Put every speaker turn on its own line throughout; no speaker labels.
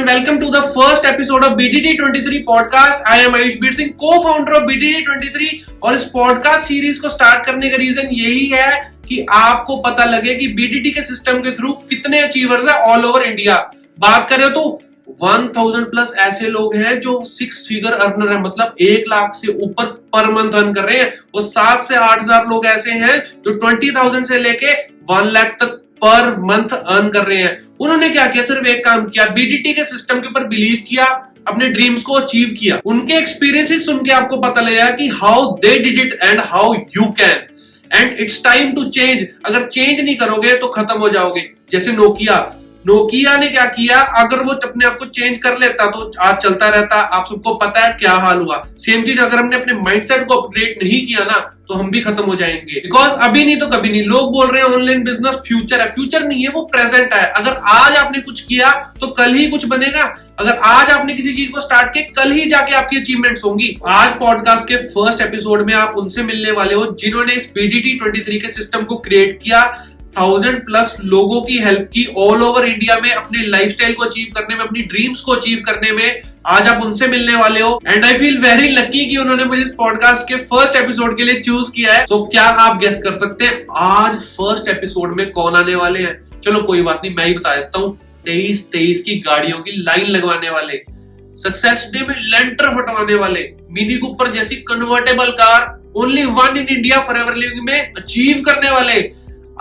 and welcome to the first episode of BTT23 podcast. I am Ayush Beer Singh, co-founder of BTT23 और इस podcast series को start करने का reason यही है कि आपको पता लगे कि BTT के सिस्टम के थ्रू कितने अचीवर्स है ऑल ओवर इंडिया। बात करें तो 1000 प्लस ऐसे लोग हैं जो 6 फिगर अर्नर है, मतलब 1 लाख से ऊपर पर मंथ अर्न कर रहे हैं, और 7 से 8000 लोग ऐसे हैं जो 20,000 से लेके 1 लाख तक पर मंथ अर्न कर रहे हैं। उन्होंने क्या किया? सिर्फ एक काम किया, BTT के सिस्टम के ऊपर बिलीव किया, अपने ड्रीम्स को अचीव किया। उनके एक्सपीरियंसेस सुन के आपको पता लगेगा कि how they did it and how you can, and it's time to change. अगर चेंज नहीं करोगे तो खत्म हो जाओगे। जैसे नोकिया ने क्या किया, अगर वो अपने आप को चेंज कर लेता तो आज चलता रहता। आप सबको पता है क्या हाल हुआ। सेम चीज अगर हमने अपने माइंडसेट को अपग्रेड नहीं किया ना तो हम भी खत्म हो जाएंगे। बिकॉज अभी नहीं तो कभी नहीं। लोग बोल रहे हैं ऑनलाइन बिजनेस फ्यूचर है, फ्यूचर नहीं है, वो प्रेजेंट है। अगर आज आपने कुछ किया तो कल ही कुछ बनेगा। अगर आज आपने किसी चीज को स्टार्ट किया, कल ही जाके आपकी अचीवमेंट्स होंगी। आज पॉडकास्ट के फर्स्ट एपिसोड में आप उनसे मिलने वाले हो जिन्होंने इस BTT23 के सिस्टम को क्रिएट किया, 1000 प्लस लोगों की हेल्प की ऑल ओवर इंडिया में, अपने लाइफस्टाइल को अचीव करने में, अपनी ड्रीम्स को अचीव करने में। आज आप उनसे मिलने वाले हो and I feel very lucky कि उन्होंने मुझे इस पॉडकास्ट के फर्स्ट एपिसोड के लिए चूज किया है। सो क्या आप गेस कर सकते हैं आज फर्स्ट एपिसोड में कौन आने वाले हैं? चलो कोई बात नहीं, मैं ही बता देता हूँ। 23 की गाड़ियों की लाइन लगवाने वाले, सक्सेस डे में लेंटर फटवाने वाले, मिनी कूपर जैसी convertible car only one in India forever living में अचीव करने वाले,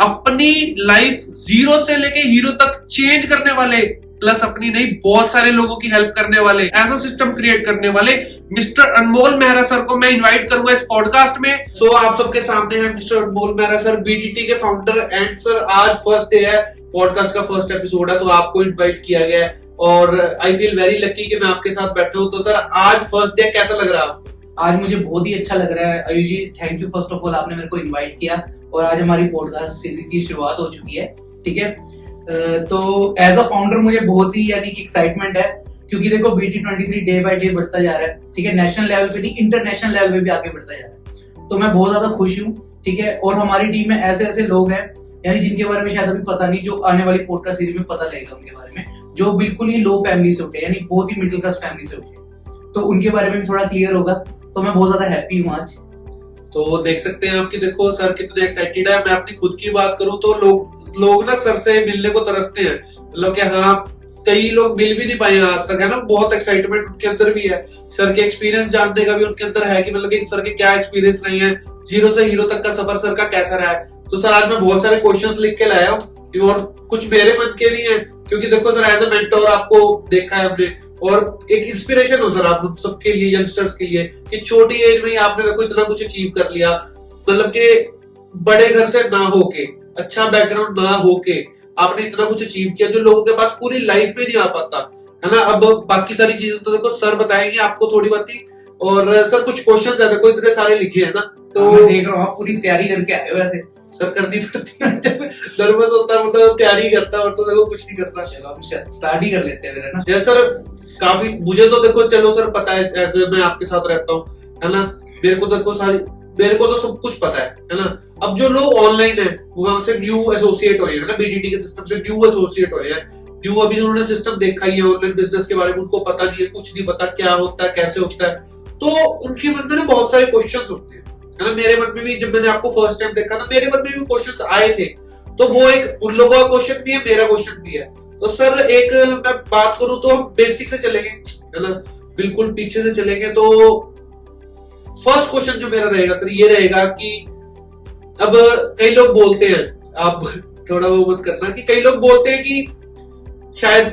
अपनी लाइफ जीरो से लेके हीरो तक चेंज करने वाले, प्लस अपनी नहीं बहुत सारे लोगों की हेल्प करने वाले, ऐसा सिस्टम क्रिएट करने वाले मिस्टर अनमोल मेहरा सर को मैं इनवाइट करूंगा इस पॉडकास्ट में। सो आप सबके सामने है मिस्टर अनमोल मेहरा सर, BTT के फाउंडर। एंड सर आज फर्स्ट डे है, पॉडकास्ट का फर्स्ट एपिसोड है, तो आपको इनवाइट किया गया है और आई फील वेरी लकी कि मैं आपके साथ बैठा हूं। तो सर आज फर्स्ट डे कैसा लग रहा है आपको?
आज मुझे बहुत ही अच्छा लग रहा है Ayush ji, thank you first of all, आपने मेरे को इनवाइट किया और आज हमारी पॉडकास्ट सीरीज की शुरुआत हो चुकी है। ठीक है, तो एज अ फाउंडर मुझे बहुत ही यानी कि एक्साइटमेंट है, क्योंकि देखो BTT23 डे बाय डे बढ़ता जा रहा है। ठीक है, नेशनल लेवल पे नहीं, इंटरनेशनल लेवल पे भी आगे बढ़ता जा रहा है। तो मैं बहुत ज्यादा खुश हूँ। ठीक है, और हमारी टीम में ऐसे ऐसे लोग हैं यानी जिनके बारे में शायद अभी पता नहीं, जो आने वाली पॉडकास्ट सीरीज में पता लगेगा उनके बारे में, जो बिल्कुल ही लो फैमिली से उठे, यानी बहुत ही मिडिल क्लास फैमिली से उठे, तो उनके बारे में भी थोड़ा क्लियर होगा। तो मैं बहुत ज्यादा हैप्पी हूँ आज।
तो देख सकते हैं आपकी, देखो सर कितने एक्साइटेड है। मैं अपनी खुद की बात करूं तो लोग ना सर से मिलने को तरसते हैं, मतलब कि हाँ कई लोग मिल भी नहीं पाए आज तक, है ना। बहुत एक्साइटमेंट उनके अंदर भी है, सर के एक्सपीरियंस जानने का भी उनके अंदर है कि मतलब कि सर के क्या एक्सपीरियंस रही है, जीरो से हीरो तक का सफर सर का कैसा रहा है। तो सर आज मैं बहुत सारे क्वेश्चंस लिख के लाया हूँ और कुछ मेरे मन के भी हैं, क्योंकि देखो सर एज ए मेंटर आपको देखा है हमने और एक इंस्पिरेशन हो सर आप सबके लिए, यंगस्टर्स के लिए, कि छोटी एज में ही आपने देखो इतना कुछ अचीव कर लिया। मतलब कि बड़े घर से ना होके, अच्छा बैकग्राउंड ना होके आपने इतना कुछ अचीव किया जो लोगों के पास पूरी लाइफ में नहीं आ पाता, है ना। अब बाकी सारी चीजें तो देखो सर बताएंगे आपको थोड़ी बात ही। और सर कुछ क्वेश्चन है, देखो इतने सारे लिखे हैं ना, तो
मैं देख रहा हूँ पूरी तैयारी करके आए हो। वैसे
सर करनी पड़ती है, जब नर्वस होता है मतलब तैयारी करता है, और तो देखो कुछ नहीं करता।
चलो हम स्टार्ट ही कर लेते हैं ना।
जैसे सर काफी मुझे तो देखो चलो सर पता है, ऐसे मैं आपके साथ रहता हूँ, है ना। मेरे को तो सब कुछ पता है ना। अब जो लोग ऑनलाइन है वहां से न्यू एसोसिएट हुए हैं ना, BTT के सिस्टम से न्यू एसोसिएट हुए हैं, न्यू अभी उन्होंने सिस्टम देखा ही है, ऑनलाइन बिजनेस के बारे में उनको पता नहीं है, कुछ नहीं पता क्या होता है कैसे होता है। तो उनके मन में बहुत सारे क्वेश्चन होते हैं, है ना। मेरे मन में भी जब मैंने आपको फर्स्ट टाइम देखा ना, मेरे मन में भी क्वेश्चन आए थे। तो वो एक उन लोगों का क्वेश्चन भी है, मेरा क्वेश्चन भी है। तो सर एक मैं बात करूं तो हम बेसिक से चलेंगे, है ना, बिल्कुल पीछे से चलेंगे। तो फर्स्ट क्वेश्चन जो मेरा रहेगा सर ये रहेगा कि अब कई लोग बोलते हैं, आप थोड़ा वो मत करना, कि कई लोग बोलते हैं कि शायद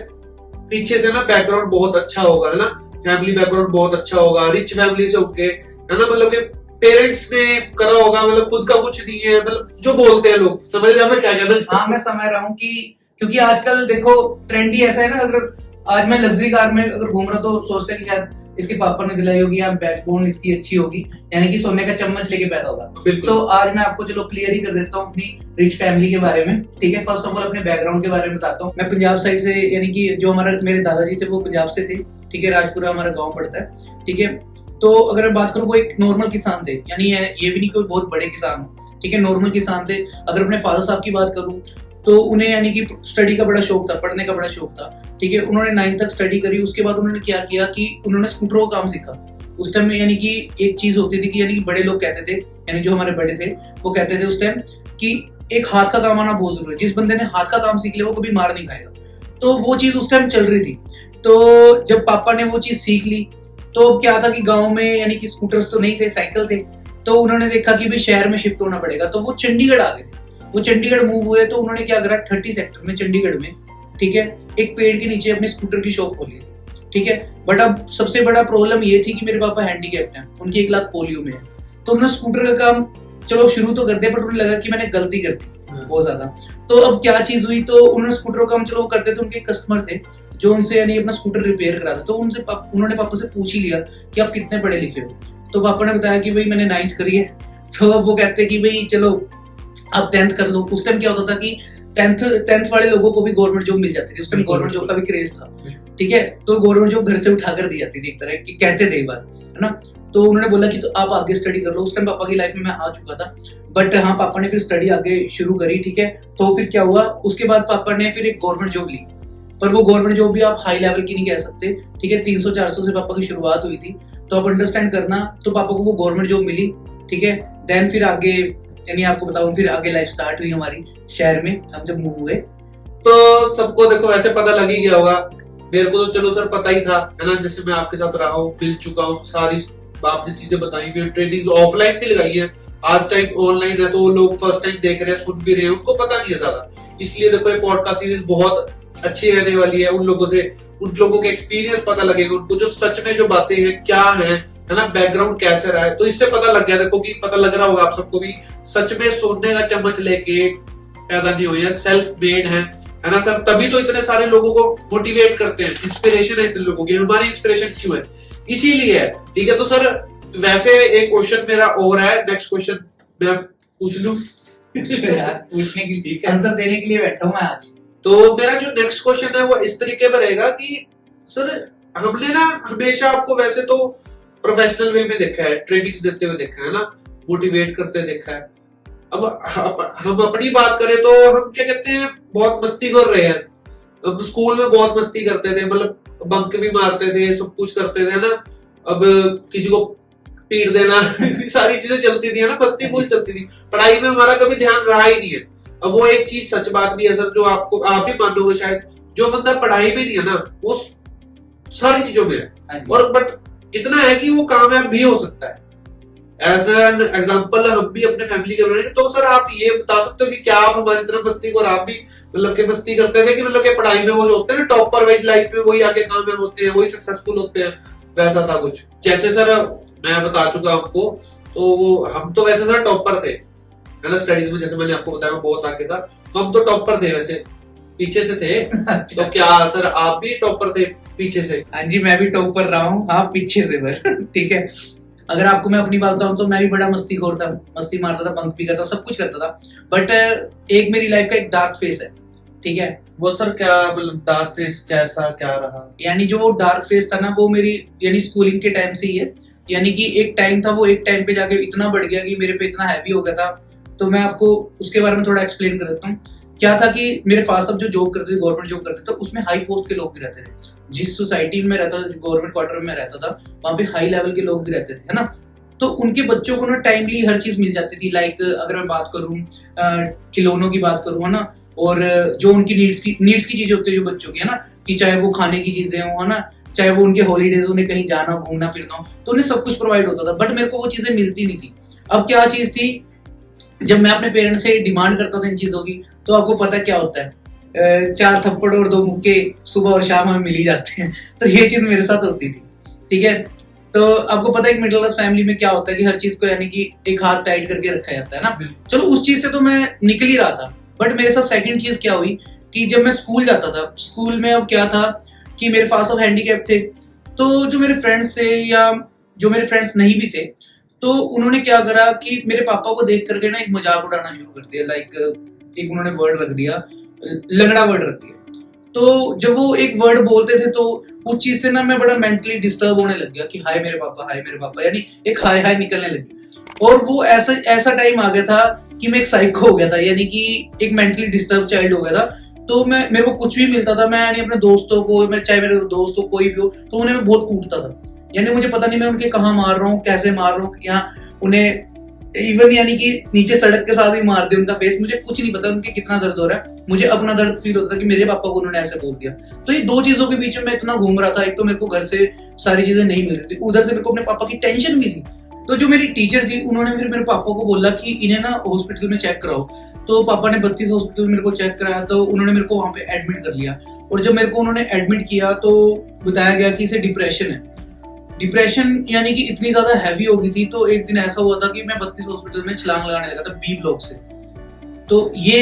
पीछे से ना बैकग्राउंड बहुत अच्छा होगा, है ना, फैमिली बैकग्राउंड बहुत अच्छा होगा, रिच फैमिली से उठ के, है ना, मतलब कि पेरेंट्स ने करा होगा, मतलब खुद का कुछ नहीं है, मतलब जो बोलते हैं लोग। समझ रहे हैं मैं क्या कहना चाहता हूं?
हाँ मैं समझ रहा हूँ कि क्योंकि आजकल देखो ट्रेंड ही ऐसा है ना। अगर आज मैं लग्जरी कार में अगर घूम रहा तो सोचते हैं कि शायद इसके पापा ने दिलाई होगी या बैकबोन इसकी अच्छी होगी, यानी कि सोने का चम्मच लेके पैदा होगा। तो आज मैं आपको चलो क्लियर ही कर देता हूँ अपनी रिच फैमिली के बारे में। ठीक है, फर्स्ट ऑफ ऑल अपने बैकग्राउंड के बारे में बताता हूँ। मैं पंजाब साइड से, यानी कि जो मेरे दादाजी थे वो पंजाब से थे। ठीक है, राजपुरा हमारा गाँव पड़ता है। ठीक है, तो अगर मैं बात करूँ वो एक नॉर्मल किसान थे, यानी ये भी नहीं कोई बहुत बड़े किसान हो। ठीक है, नॉर्मल किसान थे। अगर अपने फादर साहब की बात करूँ तो उन्हें यानी कि स्टडी का बड़ा शौक था, पढ़ने का बड़ा शौक था, ठीक है। उन्होंने 9th तक स्टडी करी, उसके बाद उन्होंने क्या किया कि उन्होंने स्कूटरों का काम सीखा। उस टाइम में यानी कि एक चीज होती थी कि यानी कि बड़े लोग कहते थे, यानी जो हमारे बड़े थे वो कहते थे उस टाइम कि एक हाथ का काम आना बहुत जरूरी है, जिस बंदे ने हाथ का काम सीख लिया वो कभी मार नहीं खाएगा। तो वो चीज उस टाइम चल रही थी। तो जब पापा ने वो चीज सीख ली तो क्या था कि गांव में यानी कि स्कूटर्स तो नहीं थे, साइकिल थे। तो उन्होंने देखा कि भाई शहर में शिफ्ट होना पड़ेगा, तो वो चंडीगढ़ आ गए थे। वो चंडीगढ़ मूव हुए तो उन्होंने क्या करा, 30 सेक्टर में चंडीगढ़ में, ठीक है, एक पेड़ के नीचे अपने स्कूटर की शॉप खोली थी, ठीक है। बट अब सबसे बड़ा प्रॉब्लम ये थी कि मेरे पापा हैंडीकैप्ड हैं, उनकी 1 लाख पोलियो में है। तो उन्होंने स्कूटर का काम चलो शुरू तो कर दिया, बट उन्हें लगा कि मैंने गलती कर दी बहुत ज्यादा। तो अब क्या चीज हुई, तो उन्होंने स्कूटर का काम चलो करते थे, उनके कस्टमर थे जो उनसे यानी अपना स्कूटर रिपेयर कराते, तो उन्होंने पापा से पूछ ही लिया कि आप कितने पढ़े लिखे हो। तो पापा ने बताया कि भाई मैंने 9th करी है। तो अब वो कहते कि भाई चलो आप 10th कर लो। उस टाइम क्या होता था कि 10th वाले लोगों को भी गवर्नमेंट जॉब मिल जाती थी, उस टाइम गवर्नमेंट जॉब का भी क्रेज था, ठीक है। तो गवर्नमेंट जॉब घर से उठा कर दी जाती थी एक तरह की, कहते थे एक बार, है ना। तो उन्होंने बोला कि तो आप आगे स्टडी कर लो। उस टाइम पापा की लाइफ में मैं आ चुका था, बट हाँ पापा ने फिर स्टडी आगे शुरू करी, ठीक है। तो फिर क्या हुआ, उसके बाद पापा ने फिर एक गवर्नमेंट जॉब ली, पर वो गवर्नमेंट जॉब भी आप हाई लेवल की नहीं कह सकते, ठीक है। 300-400 से पापा की शुरुआत हुई थी, तो आप अंडरस्टैंड करना। तो पापा को वो गवर्नमेंट जॉब मिली, ठीक है। देन फिर आगे यानी आपको बताऊं, फिर आगे लाइफ स्टार्ट हुई हमारी शहर में, हम जब मूव हुए।
तो सबको देखो वैसे पता लग ही गया होगा, मेरे को तो चलो सर पता ही था, है ना। जैसे मैं आपके साथ रहा हूँ, मिल चुका हूँ, सारी आपने चीजें बताई, ट्रेनिंग ऑफलाइन भी लगाई है, आज टाइम ऑनलाइन है, तो लोग फर्स्ट टाइम देख रहे हैं, सुन भी रहे हैं, उनको पता नहीं है ज्यादा। इसलिए देखो ये पॉडकास्ट सीरीज बहुत अच्छी रहने वाली है। उन लोगों के एक्सपीरियंस पता लगेगा, उनको जो सच में जो बातें हैं क्या है ना, बैकग्राउंड कैसे रहा है, तो इससे पता लग गया। देखो कि पता लग रहा होगा आप सबको भी, सच में सोने का चम्मच लेके पैदा नहीं हुए हैं, सेल्फ मेड है ना सर। तभी तो इतने सारे लोगों को मोटिवेट करते हैं, इंस्पिरेशन है इतने लोगों की। हमारी इंस्पिरेशन क्यों है, इसीलिए है, ठीक है। तो सर वैसे एक क्वेश्चन मेरा और है, नेक्स्ट क्वेश्चन मैं पूछ लूं?
यार पूछने के लिए, आंसर देने के लिए बैठा हूं मैं आज।
तो मेरा जो नेक्स्ट क्वेश्चन है वो इस तरीके में रहेगा कि सर हमने ना हमेशा आपको वैसे तो प्रोफेशनल वे में देखा है, ट्रेनिंग्स देते हुए देखा है ना, मोटिवेट करते देखा है। अब हम अपनी बात करें तो हम क्या कहते हैं, बहुत मस्ती कर रहे हैं। अब स्कूल में बहुत मस्ती करते थे, मतलब बंक भी मारते थे, सब कुछ करते थे ना। अब किसी को पीट देना सारी चीजें चलती थी, है ना, मस्ती फुल चलती थी। पढ़ाई में हमारा कभी ध्यान रहा ही नहीं है। अब वो एक चीज सच बात भी है सर, जो आप भी मानोगे शायद, जो बंदा पढ़ाई में नहीं है ना, वो सारी चीजों में है, और बट इतना है कि वो कामयाब भी हो सकता है। एज एन एग्जाम्पल हम भी अपने फैमिली के बने। तो सर आप ये बता सकते हो कि क्या आप हमारी तरह मस्ती को, और आप भी मतलब के मस्ती करते थे कि मतलब के पढ़ाई में वो जो होते हैं ना टॉपर वाइज लाइफ में, वही आगे कामयाब होते हैं, वही सक्सेसफुल होते हैं, वैसा था कुछ? जैसे सर मैं बता चुका आपको, तो वो हम तो वैसे सर टॉपर थे, है ना, स्टडीज में। जैसे मैंने आपको बताया मैं बहुत आगे था, हम तो टॉपर थे, वैसे पीछे से थे। तो क्या सर आप भी टॉपर थे पीछे से?
हाँ जी, मैं भी टॉपर रहा हूँ, हाँ पीछे से पर ठीक है। अगर आपको मैं अपनी बात बताऊं तो मैं भी बड़ा मस्तीखोर था, मस्ती मारता था, बंक भी करता, सब कुछ करता था। बट एक मेरी लाइफ का एक डार्क फेस है, ठीक है।
वो सर क्या मतलब डार्क फेस कैसा क्या रहा?
यानी जो डार्क फेस था ना, वो मेरी यानी स्कूलिंग के टाइम से ही है। यानी कि एक टाइम था, वो एक टाइम पे जाके इतना बढ़ गया कि मेरे पे इतना हैवी हो गया था। तो मैं आपको उसके बारे में थोड़ा एक्सप्लेन कर देता हूँ। क्या था कि मेरे फादर साहब जो जॉब करते थे, गवर्नमेंट जॉब करते थे, उसमें हाई पोस्ट के लोग भी रहते थे। जिस सोसाइटी में रहता था, गवर्नमेंट क्वार्टर में रहता था, वहां पे हाई लेवल के लोग भी रहते थे, है ना। तो उनके बच्चों को ना टाइमली हर चीज मिल जाती थी। लाइक अगर मैं बात करूं खिलौनों की बात करूं, है ना, और जो उनकी नीड्स की चीजें होती है जो बच्चों की, है ना, कि चाहे वो खाने की चीजें हो, है ना, चाहे वो उनके हॉलीडेज, उन्हें कहीं जाना घूमना फिरना हो, तो उन्हें सब कुछ प्रोवाइड होता था। बट मेरे को वो चीजें मिलती नहीं थी। अब क्या चीज थी, जब मैं अपने पेरेंट्स से डिमांड करता था इन चीजों की, तो आपको पता क्या होता है, 4 थप्पड़ और 2 मुक्के सुबह और शाम हमें मिल ही जाते हैं। तो ये चीज मेरे साथ होती थी, ठीक है। तो आपको पता है कि मिडिल क्लास फैमिली में क्या होता है कि हर चीज को यानी कि एक हाथ टाइट करके रखा जाता है ना। चलो उस चीज से तो मैं निकल ही रहा था। बट मेरे साथ सेकंड चीज क्या हुई कि जब मैं स्कूल जाता था, स्कूल में अब क्या था कि मेरे फादर साहब हैंडीकैप थे। तो जो मेरे फ्रेंड्स थे या जो मेरे फ्रेंड्स नहीं भी थे, तो उन्होंने क्या करा कि मेरे पापा को देख करके ना एक मजाक उड़ाना शुरू कर दिया। लाइक एक उन्होंने वर्ड रख दिया, लंगड़ा वर्ड रख दिया। तो जब वो एक वर्ड बोलते थे तो उस चीज से ना मैं बड़ा मेंटली डिस्टर्ब होने लग गया कि हाय मेरे पापा, यानी एक हाय हाय निकलने लगी। और वो ऐसा टाइम आ गया था कि मैं एक साइको हो गया था, यानी कि एक मेंटली डिस्टर्ब चाइल्ड हो गया था। तो मैं, मेरे को कुछ भी मिलता था, मैं यानी अपने दोस्तों को, चाहे मेरे दोस्त हो कोई भी हो, तो उन्हें मैं बहुत कूटता था। यानी मुझे पता नहीं मैं उनके कहाँ मार रहा हूँ, कैसे मार रहा हूँ, या उन्हें इवन यानी कि नीचे सड़क के साथ भी मार दे उनका फेस, मुझे कुछ नहीं पता उनके कितना दर्द हो रहा है। मुझे अपना दर्द फील होता था कि मेरे पापा को उन्होंने ऐसे बोल दिया। तो ये दो चीजों के बीच में मैं इतना घूम रहा था। एक तो मेरे को घर से सारी चीजें नहीं मिल रही थी, उधर से मेरे को अपने पापा की टेंशन भी थी। तो जो मेरी टीचर थी उन्होंने फिर मेरे पापा को बोला कि इन्हें ना हॉस्पिटल में चेक कराओ। तो पापा ने 32 हॉस्पिटल में मेरे को चेक कराया, तो उन्होंने मेरे को वहां पे एडमिट कर लिया। और जब मेरे को उन्होंने एडमिट किया तो बताया गया कि इसे डिप्रेशन है। डिप्रेशन यानी कि इतनी ज्यादा हैवी हो गई थी। तो एक दिन ऐसा हुआ था कि मैं 32 हॉस्पिटल में छलांग लगाने लगा था बी ब्लॉक से। तो ये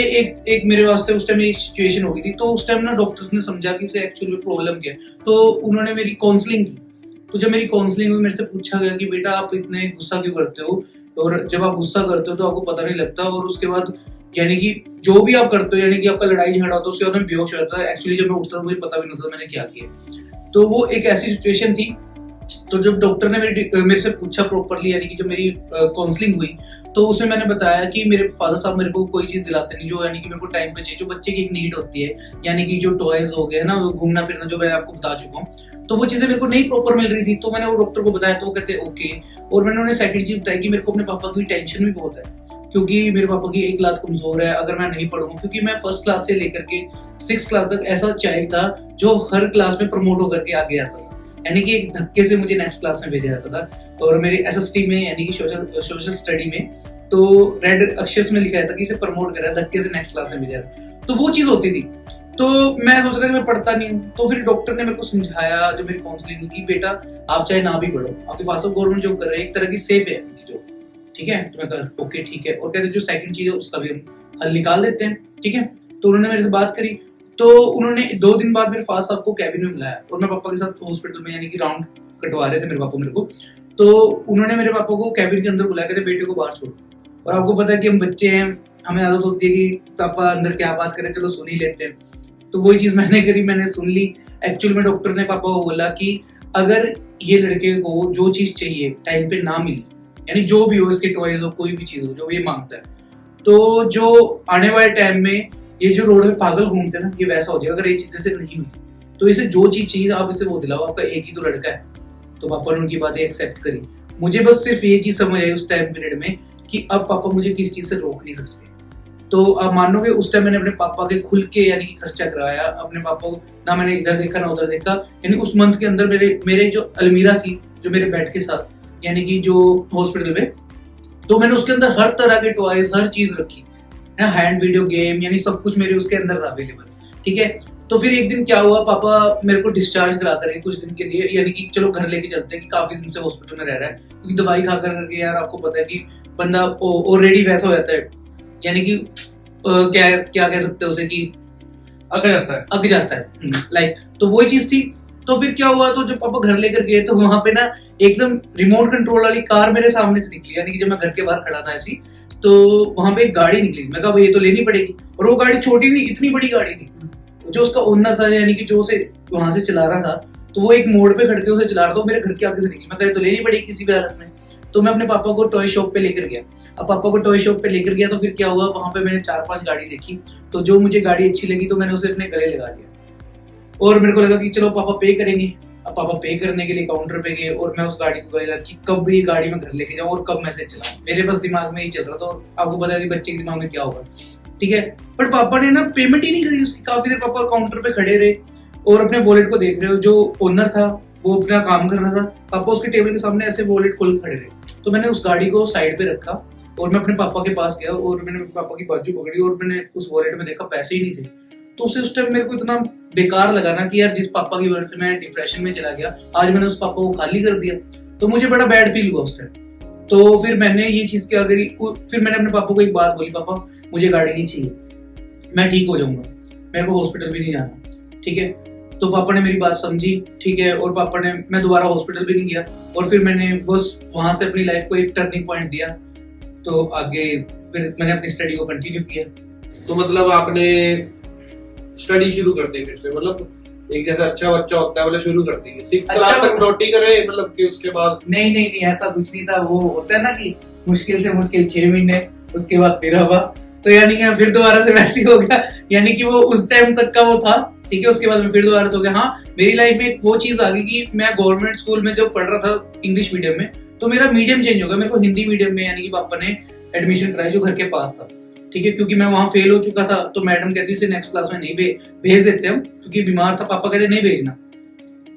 एक मेरे वास्ते उस टाइम एक सिचुएशन हो गई थी। तो उस टाइम ना डॉक्टर्स ने समझा कि इसे एक्चुअली प्रॉब्लम क्या है। तो उन्होंने मेरी काउंसलिंग की। तो जब मेरी काउंसलिंग हुई, मेरे से पूछा गया कि बेटा आप इतने गुस्सा क्यों करते हो, और जब आप गुस्सा करते हो तो आपको पता नहीं लगता, और उसके बाद यानी कि जो भी आप करते हो, यानी कि आपका लड़ाई झगड़ा होता है, उसके बाद मैं बेहोश हो जाता था। एक्चुअली जब मैं उठता था मुझे पता भी नहीं होता मैंने क्या किया। तो वो एक ऐसी सिचुएशन थी। तो जब डॉक्टर ने मेरे से पूछा प्रॉपरली, यानी कि जब मेरी काउंसलिंग हुई, तो उसमें मैंने बताया कि मेरे फादर साहब मेरे को कोई चीज दिलाते नहीं जो यानी कि मेरे को टाइम पे चाहिए, जो बच्चे की एक नीड होती है, यानी कि जो टॉयज हो गए ना, वो घूमना फिरना, जो मैं आपको बता चुका हूँ। तो वो चीजें मेरे को नहीं प्रॉपर मिल रही थी। तो मैंने वो डॉक्टर को बताया, तो वो कहते ओके। और मैंने उन्हें सेकंड चीज बताई कि मेरे को अपने पापा की टेंशन भी बहुत है, क्योंकि मेरे पापा की एक लात कमजोर है। अगर मैं नहीं पढ़ूंगा, क्योंकि मैं फर्स्ट क्लास से लेकर के 6th क्लास तक ऐसा चाइल्ड था जो हर क्लास में प्रमोट होकर के आगे आता था, यानी कि एक धक्के से मुझे नेक्स्ट क्लास में भेजा जाता था। और मेरे एसएसटी में यानी कि सोशल स्टडी में तो रेड अक्षर में लिखा जाता कि इसे प्रमोट करा, धक्के से नेक्स्ट क्लास में भेजा। तो वो चीज होती थी। तो मैं सोच रहा था मैं पढ़ता नहीं हूँ। तो फिर डॉक्टर ने मेरे को समझाया जब मेरी काउंसलिंग हुई कि बेटा आप चाहे ना भी पढ़ो, आपके फादर साहब गवर्नमेंट जॉब कर रहे हैं, एक तरह की सेफ है जो, ठीक है। तो मैं कहा ओके ठीक है। और कहते जो सेकंड चीज है उसका भी हम हल निकाल देते हैं, ठीक है। तो उन्होंने मेरे से बात करी। तो उन्होंने 2 दिन बाद मेरे फादर साहब को कैबिन में बुलाया, और मैं पापा के साथ हॉस्पिटल में यानी कि राउंड कटवा रहे थे मेरे पापा मेरे को। तो उन्होंने मेरे पापा को कैबिन के अंदर बुलाया, कहते बेटे को बाहर छोड़ो। और आपको पता है कि हम बच्चे हैं, हमें आदत होती है कि पापा अंदर क्या बात करें, चलो सुन ही लेते हैं। तो वही चीज मैंने करी, मैंने सुन ली। एक्चुअल में डॉक्टर ने पापा को बोला कि अगर ये लड़के को जो चीज चाहिए टाइम पे ना मिली, यानी जो भी हो, इसके टॉयज हो, कोई भी चीज हो जो ये मांगता है, तो जो आने वाले टाइम में ये जो रोड में पागल घूमते हैं ना, ये वैसा हो जाएगा अगर ये चीजें से नहीं मिली। तो इसे जो चीज चाहिए आप इसे वो दिलाओ, आपका एक ही तो लड़का है। तो पापा ने उनकी बातें एक्सेप्ट करी। मुझे बस सिर्फ ये चीज समझ आई उस टाइम पीरियड में कि अब पापा मुझे किस चीज से रोक नहीं सकते। तो आप मानोगे उस टाइम मैंने अपने पापा के खुल के यानी कि खर्चा करवाया अपने पापा को, ना मैंने इधर देखा ना उधर देखा। यानी उस मंथ के अंदर मेरे जो अलमीरा थी जो मेरे बेड के साथ, यानी कि जो हॉस्पिटल में, तो मैंने उसके अंदर हर तरह के टॉयज, हर चीज रखी, हैंड वीडियो गेम, यानी सब कुछ मेरे उसके अंदर था अवेलेबल, ठीक है। तो फिर एक दिन क्या हुआ, पापा मेरे को डिस्चार्ज करा कर कुछ दिन के लिए, यानी कि चलो घर लेके चलते हैं कि काफी दिन से हॉस्पिटल में रह रहा है, क्योंकि दवाई खा करके यार आपको पता है कि बंदा ऑलरेडी वैसा हो जाता है, यानी कि क्या कह सकते हैं उसे कि अग जाता है लाइक। तो वही चीज थी। तो फिर क्या हुआ, तो जब पापा घर लेकर गए तो वहां पे ना एकदम रिमोट कंट्रोल वाली कार मेरे सामने से निकली, यानी कि जब मैं घर के बाहर खड़ा था ऐसी, तो वहां पे एक गाड़ी निकली। मैं कहा ये तो लेनी पड़ेगी। और वो गाड़ी छोटी नहीं, इतनी बड़ी गाड़ी थी। जो उसका ओनर था, यानी कि जो उसे वहां से चला रहा था, तो वो एक मोड़ पे खड़ के उसे चला रहा था, मेरे घर के आगे से निकली। मैं कहा तो लेनी पड़ेगी किसी भी हालत में। तो मैं अपने पापा को टॉय शॉप पे लेकर गया। अब पापा को टॉय शॉप पे लेकर गया तो फिर क्या हुआ, वहां पे मैंने 4-5 गाड़ी देखी। तो जो मुझे गाड़ी अच्छी लगी तो मैंने उसे अपने गले लगा लिया। और मेरे को लगा कि चलो पापा पे करेंगे। अब पापा पे करने के लिए काउंटर पे गए, और मैं उस गाड़ी को गया कि कब ये गाड़ी में घर लेके जाऊं और कब मैं से चलाऊं। मेरे बस दिमाग में ही चल रहा था। और आपको पता है कि बच्चे के दिमाग में क्या होगा, ठीक है। बट पापा ने ना पेमेंट ही नहीं करी उसकी। काफी देर पापा काउंटर पे खड़े रहे और अपने वॉलेट को देख रहे हो। जो ओनर था वो अपना काम कर रहा था, पापा उसके टेबल के सामने ऐसे वॉलेट खोल खड़े रहे। तो मैंने उस गाड़ी को साइड पे रखा और मैं अपने पापा के पास गया, और मैंने पापा की बाजू पकड़ी, और मैंने उस वॉलेट में देखा पैसे ही नहीं थे। तो उस टाइम मेरे को इतना बेकार लगा ना कि यार जिस पापा की वजह से मैं डिप्रेशन में चला गया, आज मैंने उस पापा को खाली कर दिया। तो मुझे बड़ा बैड फील हुआ उस टाइम। तो फिर मैंने ये चीज क्या करी, फिर मैंने अपने पापा को एक बात बोली, पापा मुझे गाड़ी नहीं चाहिए, मैं ठीक हो जाऊंगा, मेरे को हॉस्पिटल भी नहीं जाना, ठीक है। तो पापा ने मेरी बात समझी, ठीक है। और पापा ने, मैं दोबारा हॉस्पिटल भी नहीं गया, और फिर मैंने बस वहां से अपनी लाइफ को एक टर्निंग पॉइंट दिया। तो आगे फिर मैंने अपनी स्टडी को कंटिन्यू किया।
तो मतलब आपने स्टडी शुरू कर दी फिर से, मतलब एक जैसा अच्छा बच्चा होता है मतलब शुरू कर दी 6th क्लास तक नोटी करे, मतलब कि उसके बाद
नहीं ऐसा कुछ नहीं था। वो होता है ना कि मुश्किल से मुश्किल 6 महीने उसके बाद फिर हवा, तो यानी कि फिर दोबारा से वैसे ही हो गया, यानी कि वो उस टाइम तक का वो था, ठीक है। उसके बाद में फिर दोबारा से हो गया। हाँ, मेरी लाइफ में वो चीज आ गई कि मैं गवर्नमेंट स्कूल में जब पढ़ रहा था इंग्लिश मीडियम में, तो मेरा मीडियम चेंज हो गया, मेरे को हिंदी मीडियम में यानी कि पापा ने एडमिशन कराया जो घर के पास था, ठीक है। क्योंकि मैं वहां फेल हो चुका था, तो मैडम कहती से नेक्स्ट क्लास में नहीं भेज देते हम, क्योंकि बीमार था। पापा कहते नहीं भेजना,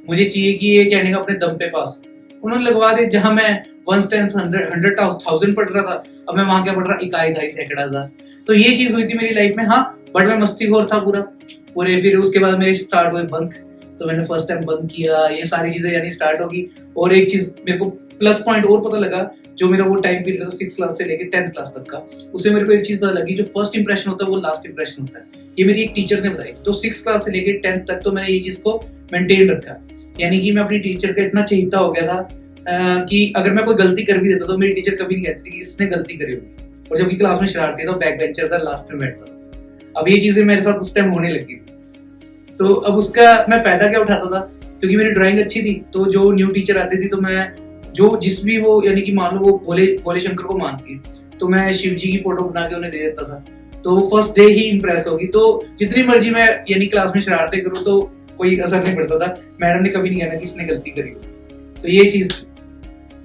मुझे चाहिए कि ये कहने का अपने दम पे पास। उन्होंने लगवा दे, जहां मैं 1 10 100 1000 पढ़ रहा था, अब मैं वहां क्या पढ़ रहा, इकाई ढाई सैकड़ा हजार। तो ये चीज हुई थी मेरी लाइफ में। हाँ, बट मैं मस्तीखोर था पूरे। फिर उसके बाद मेरे स्टार्ट हुए बंक, तो मैंने फर्स्ट टाइम बंक किया, ये सारी चीजें यानी स्टार्ट होगी। और एक चीज मेरे को प्लस पॉइंट और पता लगा, जो मेरा वो टाइम पीरियड था 6 क्लास से लेकर 10th क्लास तक का, उसमें मेरे को एक चीज पता लगी, जो फर्स्ट इंप्रेशन होता है वो लास्ट इंप्रेशन होता है। ये मेरी एक टीचर ने बताई। तो 6 क्लास से लेकर 10th तक तो मैंने ये चीज को मेंटेन रखा, यानी कि मैं अपनी टीचर का इतना चहेता हो गया था कि अगर मैं कोई गलती कर भी देता तो मेरी टीचर कभी नहीं कहती कि इसने गलती करी होगी। और जबकि क्लास में शरारती था, बैक बेंचर था, लास्ट में बैठता था। अब ये चीजें मेरे साथ उस टाइम होने लगी थी। तो अब उसका मैं फायदा क्या उठाता था, क्योंकि मेरी ड्राइंग अच्छी थी, तो जो न्यू टीचर आती थी, तो मैं जो जिस भी वो यानी कि मान लो वो भोले शंकर को मानती है, तो मैं शिव जी की फोटो बना के उन्हें दे देता था। तो फर्स्ट डे ही इंप्रेस होगी। तो जितनी मर्जी मैं यानी क्लास में शरारतें करूँ तो कोई असर नहीं पड़ता था। मैडम ने कभी नहीं कहना कि इसने गलती करी। तो ये चीज,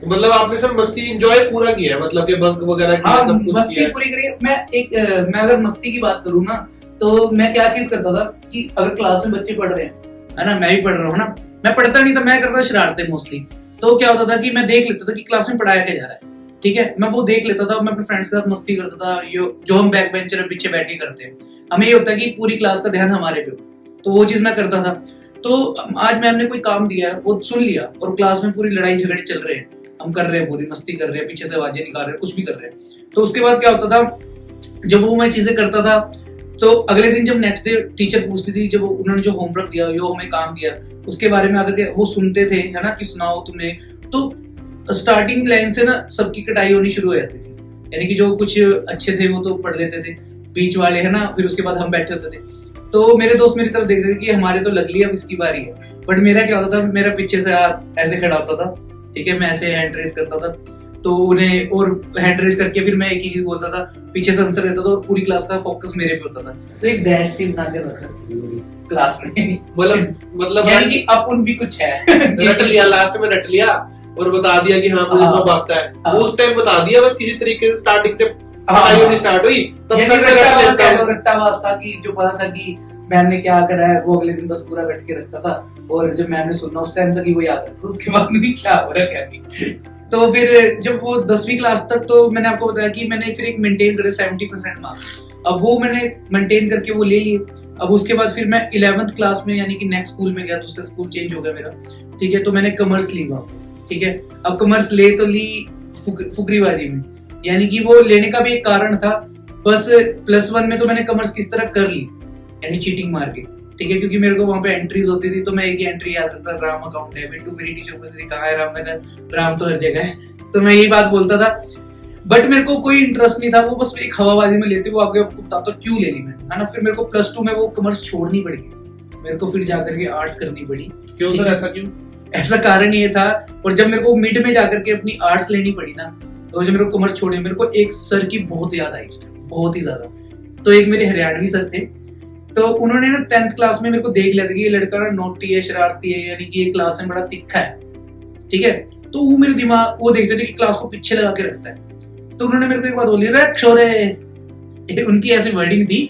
मतलब आपने सब मस्ती एंजॉय पूरा किया है, मतलब कि बंक वगैरह किया,
हाँ,
सब कुछ
मस्ती
किया।
पूरी करी। मैं अगर मस्ती की बात करूँ ना, तो मैं क्या चीज करता था कि अगर क्लास में बच्चे पढ़ रहे हैं, है ना, मैं भी पढ़ रहा हूँ ना, मैं पढ़ता नहीं था, मैं करता शरारतें मोस्टली। तो क्या होता था कि मैं देख लेता था कि क्लास में पढ़ाया क्या जा रहा है, ठीक है। मैं वो देख लेता था, मैं अपने फ्रेंड्स के साथ मस्ती करता था, जो हम बैक बेंचर पीछे बैठ के करते हैं। हमें ये होता है कि पूरी क्लास का ध्यान हमारे पे हो, तो वो चीज मैं करता था। तो आज मैम ने कोई काम दिया है, वो सुन लिया, और क्लास में पूरी लड़ाई झगड़े चल रहे हैं, हम कर रहे हैं, पूरी मस्ती कर रहे हैं, पीछे से आवाजें निकाल रहे हैं, कुछ भी कर रहे हैं। तो उसके बाद क्या होता था, जब वो मैं चीजें करता था, तो अगले दिन जब नेक्स्ट डे टीचर पूछती थी, जब उन्होंने जो होमवर्क दिया, जो हमें काम दिया, उसके बारे में आकर के वो सुनते थे, है ना, कि सुनाओ तुमने। तो स्टार्टिंग लाइन से ना सबकी कटाई होनी शुरू हो जाती थी, यानी कि जो कुछ अच्छे थे वो तो पढ़ लेते थे, बीच वाले, है ना, फिर उसके बाद हम बैठे होते थे। तो मेरे दोस्त मेरी तरफ देखते थे कि हमारे तो लग लिया, अब इसकी बारी है। बट मेरा क्या होता था, मेरा पीछे से ऐसे खड़ा होता था, ठीक है, मैं ऐसे हैंड रेस करता था, तो उन्हें और हैंड रेस करके फिर मैं एक ही चीज बोलता था, पीछे से आंसर देता था, और पूरी क्लास का फोकस मेरे पे होता था। तो एक डैश सी बना के रखा क्लास में,
मतलब
यानी कि अपन भी कुछ है
रट लिया, लास्ट में रट लिया और बता दिया कि हाँ मुझे सब आता है। वो उस टाइम बता दिया, बस किसी तरीके से स्टार्टिंग से पढ़ाई होनी स्टार्ट हुई, तब तक मैं
रट्टाबाज था कि जो पता था कि मैम ने क्या करा है, वो अगले दिन बस पूरा रट के रखता था। और जब मैम ने सुनना उस टाइम तक ही वो याद रखता, उसके बाद नहीं क्या हो रहा क्या नहीं। तो फिर जब वो 10वीं क्लास तक, तो मैंने आपको बताया कि मैंने फिर एक मेंटेन करे 70% मार्क्स, अब वो मैंने मेंटेन करके वो ले लिए। अब उसके बाद फिर मैं 11th क्लास में यानी कि नेक्स्ट स्कूल में गया, तो उससे स्कूल चेंज हो गया मेरा, ठीक है। तो मैंने कॉमर्स ली वहां, ठीक है। अब कॉमर्स ले तो ली फुकरीबाजी में, यानी कि वो लेने का भी एक कारण था, बस +1 में तो मैंने कॉमर्स किस तरह कर ली, यानी चीटिंग मार के, ठीक है। क्योंकि मेरे को वहां पे एंट्रीज होती थी, तो मैं एक ही एंट्री याद रखता, राम अकाउंट है बिल्टू। मेरी टीचर पूछती थी कहाँ है राम, मैं राम तो हर जगह है, तो मैं यही बात बोलता था। बट मेरे को कोई इंटरेस्ट नहीं था, वो बस एक हवाबाजी में लेते, वो आगे आपको बताता क्यों ले ली मैंने, है ना। फिर मेरे को +2 में वो कॉमर्स छोड़नी पड़ी, मेरे को फिर जाकर के आर्ट्स करनी पड़ी।
क्यों सर, ऐसा क्यों?
ऐसा कारण ये था, और जब मेरे को मिड में जाकर के अपनी आर्ट्स लेनी पड़ी ना, तो जब मेरे को कॉमर्स छोड़ी, मेरे को एक सर की बहुत याद आई, बहुत ही ज्यादा। तो एक मेरे हरियाणवी सर थे, तो उन्होंने ना 10th क्लास में मेरे को देख लिया था कि ये लड़का ना नोटी है, शरारती है, यानी कि ये क्लास में बड़ा तिखा है, ठीक है। तो वो मेरे दिमाग, वो देखते थे कि क्लास को पीछे लगा के रखता है। तो उन्होंने मेरे को एक बात बोली, रे छोरे, उनकी ऐसी वर्डिंग थी,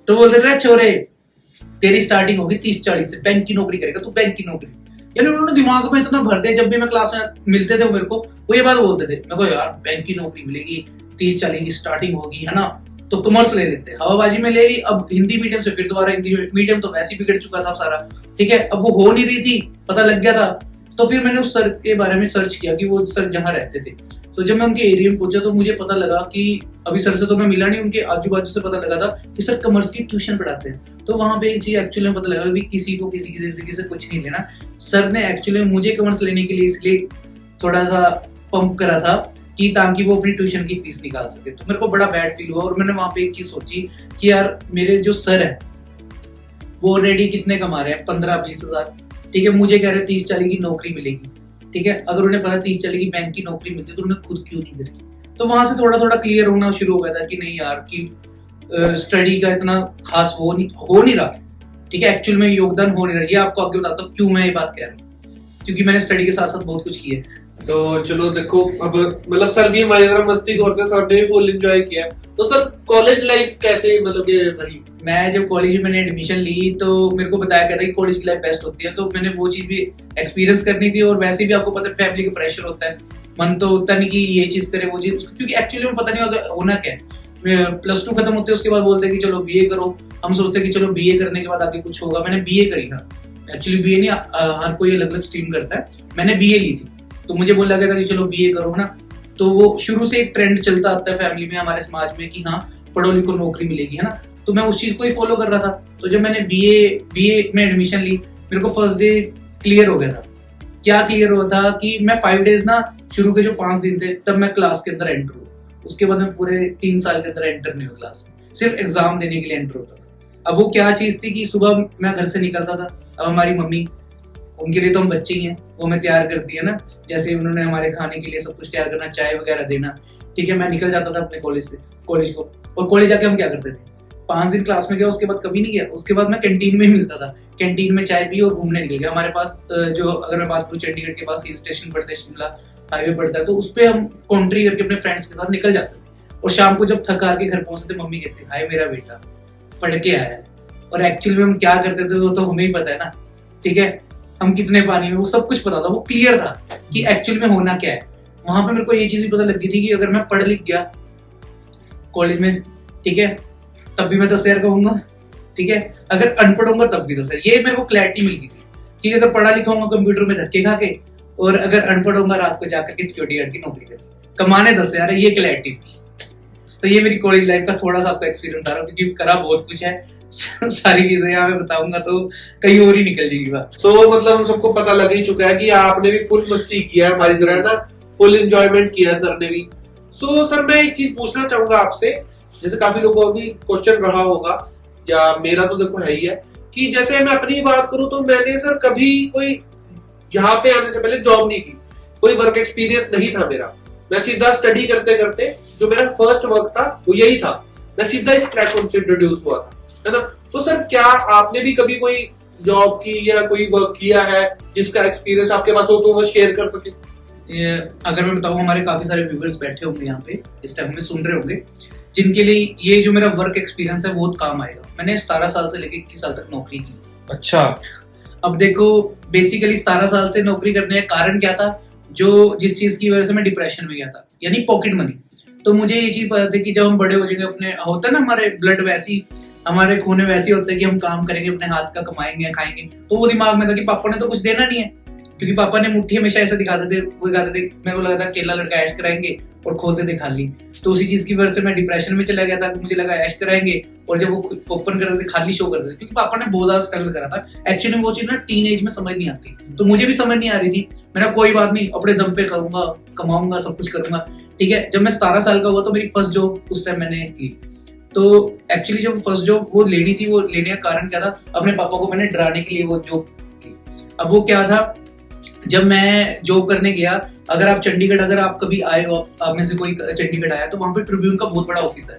तो बोलते थे छोरे तेरी स्टार्टिंग होगी 30-40 से, बैंक की नौकरी करेगा तू, बैंक की नौकरी। यानी उन्होंने दिमाग में इतना भर दिया, जब भी मैं क्लास में मिलते थे मेरे को वो ये बात बोलते थे, मैं को यार बैंक की नौकरी मिलेगी, 30-40 की स्टार्टिंग होगी, है ना, तो कॉमर्स ले लेते, हवाबाजी में ले ली। अब हिंदी मीडियम से फिर दोबारा इंग्लिश मीडियम, तो वैसे ही बिगड़ चुका था सारा, ठीक है। अब वो हो नहीं रही थी, पता लग गया था। तो फिर मैंने उस सर के बारे में सर्च किया कि वो सर जहाँ रहते थे। तो जब मैं उनके एरिया में पहुंचा, तो मुझे पता लगा कि अभी सर से तो मैं मिला नहीं, उनके आजू बाजू से पता लगा था कि सर कॉमर्स की ट्यूशन पढ़ाते हैं। तो वहां पे एक चीज एक्चुअली पता लगा कि किसी को किसी की जिंदगी से कुछ नहीं लेना। सर ने एक्चुअली मुझे कॉमर्स लेने के लिए इसलिए थोड़ा सा पंप करा था कि ताकि वो अपनी ट्यूशन की फीस निकाल सके। तो मेरे को बड़ा बैड फील हुआ, और मैंने वहां पे एक चीज सोची कि यार मेरे जो सर है वो ऑलरेडी कितने कमा रहे हैं, 15-20 हजार, ठीक है। मुझे कह रहे 30-40 की नौकरी मिलेगी, ठीक है। अगर उन्हें पता 30-40 की बैंक की नौकरी मिलती तो उन्हें खुद क्यों नहीं करी, तो वहां से थोड़ा थोड़ा क्लियर होना शुरू हो गया था कि नहीं यार कि स्टडी का इतना खास हो नहीं रहा, ठीक है, एक्चुअल में योगदान हो नहीं रहा। ये आपको आगे बताता हूँ क्यों मैं ये बात कह रहा हूँ, क्योंकि मैंने स्टडी के साथ साथ बहुत कुछ किया है।
तो चलो देखो, अब मतलब सर भी हमारी तरह मस्ती करते हैं, सर ने भी फुल एंजॉय किया। तो सर कॉलेज लाइफ कैसे मतलब ये रही?
मैं जब कॉलेज में मैंने एडमिशन ली तो मेरे को बताया गया था कि कॉलेज की लाइफ बेस्ट होती है, तो मैंने वो चीज भी एक्सपीरियंस करनी थी। और वैसे भी आपको पता है फैमिली का प्रेशर होता है, मन तो होता नहीं कि ये चीज करे वो चीज, क्योंकि एक्चुअली में पता नहीं होना क्या है। +2 खत्म होते उसके बाद बोलते हैं कि चलो बीए करो, हम सोचते हैं कि चलो बीए करने के बाद आगे कुछ होगा। मैंने बीए करी था, एक्चुअली बीए नहीं, हर कोई अलग अलग स्ट्रीम करता है, मैंने बीए ली थी। तो मुझे बोला गया था कि चलो बीए करो ना, तो वो शुरू से एक ट्रेंड चलता आता है फैमिली में, हमारे समाज में कि हाँ पढ़ो लिखो नौकरी मिलेगी, है ना। तो मैं उस चीज को ही फॉलो कर रहा था। तो जब मैंने बीए में एडमिशन ली, मेरे को फर्स्ट डे क्लियर हो गया था। क्या क्लियर हुआ था कि मैं 5 डेज ना, शुरू के जो 5 दिन थे तब मैं क्लास के अंदर एंटर हुआ, उसके बाद मैं पूरे 3 साल के अंदर एंटर नहीं हुआ क्लास में, सिर्फ एग्जाम देने के लिए एंटर होता था। अब वो क्या चीज थी कि सुबह मैं घर से निकलता था, अब हमारी मम्मी, उनके लिए तो हम बच्चे ही हैं, वो हमें तैयार करती है ना, जैसे उन्होंने हमारे खाने के लिए सब कुछ तैयार करना, चाय वगैरह देना, ठीक है। मैं निकल जाता था अपने कॉलेज को, और कॉलेज जाके हम क्या करते थे, 5 दिन क्लास में गया, उसके बाद कभी नहीं गया। उसके बाद मैं कैंटीन में ही मिलता था, कैंटीन में चाय पी और घूमने निकल गया। हमारे पास जो, अगर मैं बात करूँ चंडीगढ़ के पास हिल स्टेशन पड़ता है, शिमला हाईवे पड़ता है, तो उस पर हम कॉन्ट्री करके अपने फ्रेंड्स के साथ निकल जाते थे। और शाम को जब थक हार के घर पहुंचते थे, मम्मी कहती हाय मेरा बेटा पढ़ के आया है। और एक्चुअली में हम क्या करते थे वो तो हमें ही पता है ना, ठीक है, हम कितने पानी में, वो सब कुछ पता था, वो क्लियर था कि एक्चुअली में होना क्या है। वहां पे मेरे को ये चीज भी पता लगी थी कि अगर मैं पढ़ लिख गया कॉलेज में, ठीक है, तब भी मैं 10,000 कहूंगा, ठीक है, अगर अनपढ़ होऊंगा तब भी 10,000। ये मेरे को क्लैरिटी मिल गई थी कि अगर पढ़ा लिखा होगा कंप्यूटर में धक्के खा के, और अगर अनपढ़ होगा रात को जाकर के सिक्योरिटी गार्ड की नौकरी कर, कमाने 10,000 है, ये क्लैरिटी थी। तो ये मेरी कॉलेज लाइफ का थोड़ा सा आपको एक्सपीरियंस बता रहा हूँ, क्योंकि करा बहुत कुछ है सारी चीजें यहाँ पे बताऊंगा तो कहीं और ही निकल जाएगी बात।
तो मतलब हम सबको पता लग ही चुका है कि आपने भी फुल मस्ती किया है हमारी तरह ना, फुल एंजॉयमेंट किया सर ने भी। सो सर मैं एक चीज पूछना चाहूंगा आपसे, जैसे काफी लोगों को भी क्वेश्चन रहा होगा, या मेरा तो देखो है ही है, कि जैसे मैं अपनी बात करूं तो मैंने सर कभी कोई यहाँ पे आने से पहले जॉब नहीं की, कोई वर्क एक्सपीरियंस नहीं था मेरा। मैं सीधा स्टडी करते करते जो मेरा फर्स्ट वर्क था वो यही था, मैं सीधा इस प्लेटफॉर्म से इंट्रोड्यूस हुआ था, है ना। तो सर क्या आपने भी कभी कोई जॉब की या कोई वर्क किया है जिसका एक्सपीरियंस आपके पास हो तो वो शेयर कर सके?
अगर मैं बताऊं, हमारे काफी सारे व्यूअर्स बैठे होंगे यहाँ पे, इस टाइम में सुन रहे होंगे, जिनके लिए ये जो मेरा वर्क एक्सपीरियंस है बहुत काम आएगा। मैंने 17 साल से लेकर 21 साल तक नौकरी की।
अच्छा।
अब देखो बेसिकली 17 साल से नौकरी करने का कारण क्या था, जो जिस चीज की वजह से मैं डिप्रेशन में गया था, यानी पॉकेट मनी। तो मुझे ये चीज पता थी कि जब हम बड़े हो जाएंगे, अपने होता है ना हमारे ब्लड वैसी, हमारे खून में वैसे होते हैं कि हम काम करेंगे, अपने हाथ का कमाएंगे खाएंगे। तो वो दिमाग में था कि पापा ने तो कुछ देना नहीं है, क्योंकि पापा ने मुट्ठी हमेशा ऐसे दिखाते थे, वो दिखाते थे, मेरे को लगा था केला लड़का ऐश कराएंगे और खोलते थे खाली। तो उसी चीज की वजह से मैं डिप्रेशन में चला गया था, मुझे लगा ऐश कराएंगे, और जब वो ओपन करते थे खाली शो करते थे, क्योंकि पापा ने बहुत ज्यादा स्ट्रगल करा था। एक्चुअली वो चीज ना टीन एज में समझ नहीं आती, तो मुझे भी समझ नहीं आ रही थी। मैंने कोई बात नहीं, अपने दम पे करूंगा, कमाऊंगा, सब कुछ करूंगा, ठीक है। जब मैं 17 साल का हुआ तो मेरी फर्स्ट जॉब उस टाइम मैंने ली। तो एक्चुअली जब फर्स्ट जॉब वो लेनी थी, वो लेने का कारण क्या था, अपने पापा को मैंने डराने के लिए वो जॉब ली। अब वो क्या था, जब मैं जॉब करने गया, अगर आप चंडीगढ़, अगर आप कभी आए हो, आप में से कोई चंडीगढ़ आया, तो वहां पे ट्रिब्यून का बहुत बड़ा ऑफिस है।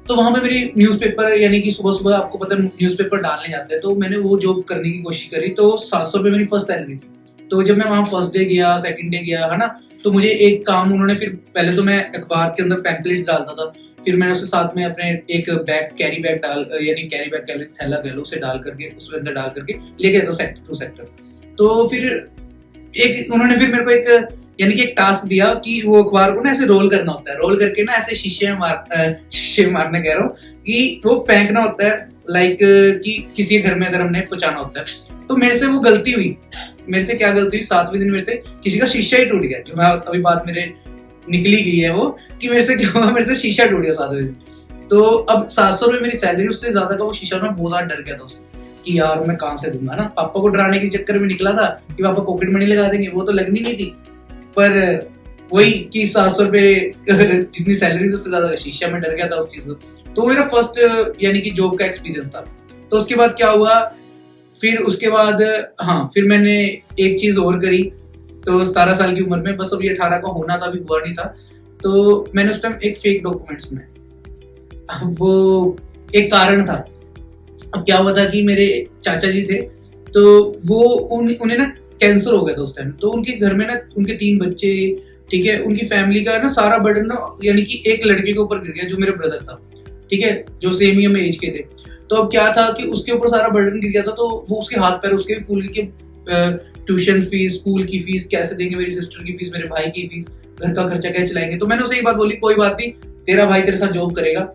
तो वहां पे मेरी न्यूज़पेपर, यानी कि सुबह सुबह आपको पता है न्यूज़पेपर डालने जाते हैं, तो मैंने वो जॉब करने की कोशिश करी। तो 700 रुपये मेरी फर्स्ट सैलरी थी। तो जब मैं वहां फर्स्ट डे गया, सेकंड डे गया, है ना, तो मुझे एक काम उन्होंने, फिर पहले तो मैं अखबार के अंदर पैम्पलेट्स डालता था, फिर मैंने उसके साथ में अपने एक बैग, कैरी बैग डाल, यानी कैरी बैग कह लो, थैला कह लो, उसे डाल करके, उसके अंदर डाल करके लेके आता सेक्टर टू सेक्टर। तो फिर एक उन्होंने फिर मेरे को एक, यानी कि एक टास्क दिया कि वो अखबार को ना ऐसे रोल करना होता है, रोल करके ना ऐसे शीशे मारने कह रहा हूँ, कि वो फेंकना होता है, लाइक कि किसी के घर में अगर हमने पहुंचाना होता है। तो मेरे से वो गलती हुई, मेरे से क्या गलती हुई, 7वें दिन मेरे से किसी का शीशा ही टूट गया। जो मैं अभी बात मेरे निकली गई है वो, कि मेरे से क्या हुआ, मेरे से शीशा टूट गया 7वें दिन। तो अब 700 रुपये मेरी सैलरी, उससे ज्यादा का वो शीशा, मैं बहुत ज्यादा डर गया था कि यार मैं कहां से दूंगा ना। पापा को डराने के चक्कर में निकला था कि पापा पॉकेट मनी लगा देंगे, वो तो लगनी नहीं थी, पर वही कि 700 रुपये जितनी सैलरी थी उससे ज्यादा शीशा, में डर गया था उस चीज से। तो मेरा फर्स्ट यानी कि जॉब का एक्सपीरियंस था। तो उसके बाद क्या हुआ, फिर उसके बाद हाँ, फिर मैंने एक चीज और करी। तो 17 साल की उम्र में, बस अभी 18 का होना था, अभी हुआ नहीं था। तो मैंने उस टाइम एक फेक डॉक्यूमेंट्स में, अब वो एक कारण था। अब क्या हुआ था कि मेरे चाचा जी थे, तो वो उन्हें ना कैंसर हो गया था उस टाइम। तो उनके घर में ना उनके 3 बच्चे, ठीक है, उनकी फैमिली का ना सारा बर्डन ना यानी कि एक लड़के के ऊपर गिर गया जो मेरे ब्रदर था, ठीक है, जो सेम ही में एज के थे। तो अब क्या था कि उसके ऊपर सारा बर्डन गिर गया था, तो वो उसके हाथ पैर उसके फूल के, ट्यूशन फीस, स्कूल की फीस कैसे देंगे, मेरी सिस्टर की फीस, मेरे भाई की फीस, घर का खर्चा कैसे चलाएंगे। तो मैंने उसे एक बात बोली, कोई बात नहीं, तेरा भाई तेरे साथ जॉब करेगा,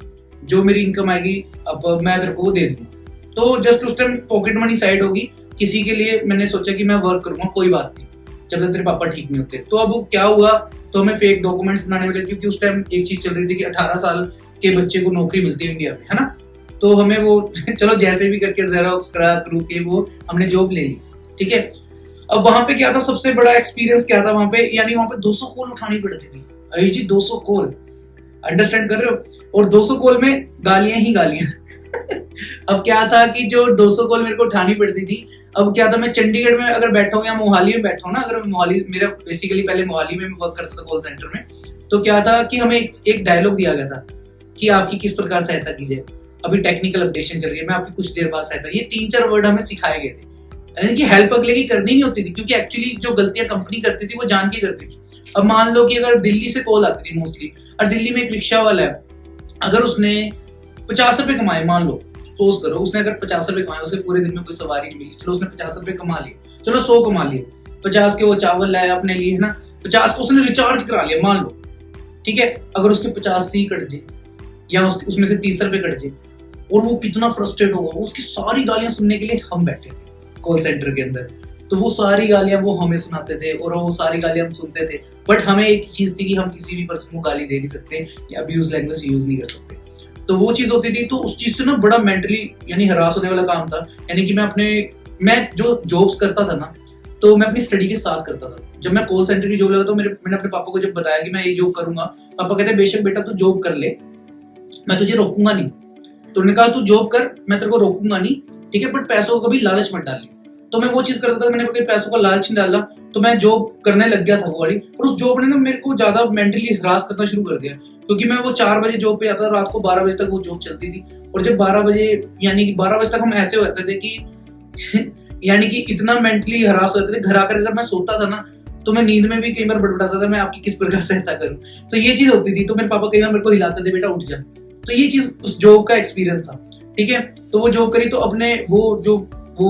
जो मेरी इनकम आएगी अब मैं तेरे को दे दूंगा। तो जस्ट उस टाइम पॉकेट मनी साइड होगी किसी के लिए, मैंने सोचा कि मैं वर्क करूंगा, कोई बात नहीं, जब तक तेरे पापा ठीक नहीं होते। तो अब क्या हुआ, तो हमें फेक डॉक्यूमेंट्स बनाने में लगे, क्योंकि उस टाइम एक चीज चल रही थी कि 18 साल के बच्चे को नौकरी मिलती है इंडिया में, है ना। तो हमें वो चलो जैसे भी करके जेरोक्स करा करू के वो हमने जॉब ले ली, ठीक है। अब वहां पे क्या था, सबसे बड़ा एक्सपीरियंस क्या था वहां पे, यानी वहां पे 200 कॉल उठानी पड़ती थी। आयुष जी 200 कॉल, अंडरस्टैंड कर रहे हो, और 200 कॉल में गालियां ही गालियां। अब क्या था कि जो 200 कॉल मेरे को उठानी पड़ती थी, अब क्या था, मैं चंडीगढ़ में अगर बैठा हूँ या मोहाली में बैठा हूँ ना, अगर मोहाली, मेरा बेसिकली पहले मोहाली में वर्क करता था कॉल सेंटर में, तो क्या था कि हमें एक डायलॉग दिया गया था कि आपकी किस प्रकार सहायता की जाए, अभी टेक्निकल अपडेशन चल रही है, मैं आपकी कुछ देर बाद सहायता, ये 3-4 वर्ड हमें सिखाए गए थे। यानी कि हेल्प अगले की करनी नहीं होती थी, क्योंकि एक्चुअली जो गलतियां कंपनी करती थी वो जान के करती थी। अब मान लो कि अगर दिल्ली से कॉल आती थी मोस्टली, और दिल्ली में एक रिक्शा वाला है, अगर उसने 50 रुपए कमाए, मान लो सपोज करो उसने अगर 50 रुपए कमाए, उसे पूरे दिन में कोई सवारी नहीं मिली, चलो उसने 50 रुपए कमा लिए, चलो 100 कमा लिए, 50 के वो चावल लाया अपने लिए, है ना, 50 को उसने रिचार्ज करा लिया मान लो, ठीक है। अगर उसके 50 ही कट जाए या उसमें से 30 रुपए कट जाए, और वो कितना फ्रस्ट्रेट होगा, उसकी सारी गालियां सुनने के लिए हम बैठे थे कॉल सेंटर के अंदर। तो वो सारी गालियां वो हमें सुनाते थे और वो सारी गालियां हम सुनते थे, बट हमें एक चीज थी कि हम किसी भी पर्सन को गाली दे नहीं सकते या अब्यूज लैंग्वेज यूज नहीं कर सकते। तो वो चीज होती थी, तो उस चीज से ना बड़ा मेंटली यानी हरास होने वाला काम था। यानी कि मैं जो जॉब्स करता था ना, तो मैं अपनी स्टडी के साथ करता था। जब मैं कॉल सेंटर की जॉब लगा, तो मैंने अपने पापा को जब बताया कि मैं ये जॉब करूंगा, पापा कहते बेशक बेटा तू जॉब कर ले, मैं तुझे रोकूंगा नहीं। तो उन्होंने कहा तू जॉब कर, मैं तेरे को रोकूंगा नहीं, ठीक है, बट पैसों को कभी लालच मत डाली। तो मैं वो चीज करता था, मैंने कभी पैसों का लालच नहीं डाला, तो मैं जॉब करने लग गया था वो वाली। और उस जॉब ने ना मेरे को ज्यादा मेंटली हरास करना शुरू कर दिया, क्योंकि मैं वो 4 बजे जॉब पे जाता था, रात को 12 बजे तक वो जॉब चलती थी। और जब 12 बजे यानी कि 12 बजे तक हम ऐसे होते थे कि यानी कि इतना मेंटली हरास होते थे, घर आकर अगर मैं सोता था ना, तो मैं नींद में भी कई बार बड़बड़ाता था मैं आपकी किस प्रकार सहायता करूं। तो ये चीज होती थी। तो मेरे पापा कई बार मेरे को हिलाते थे, बेटा उठ जा। तो ये चीज उस जॉब का एक्सपीरियंस था, ठीक है। तो वो जॉब करी, तो अपने वो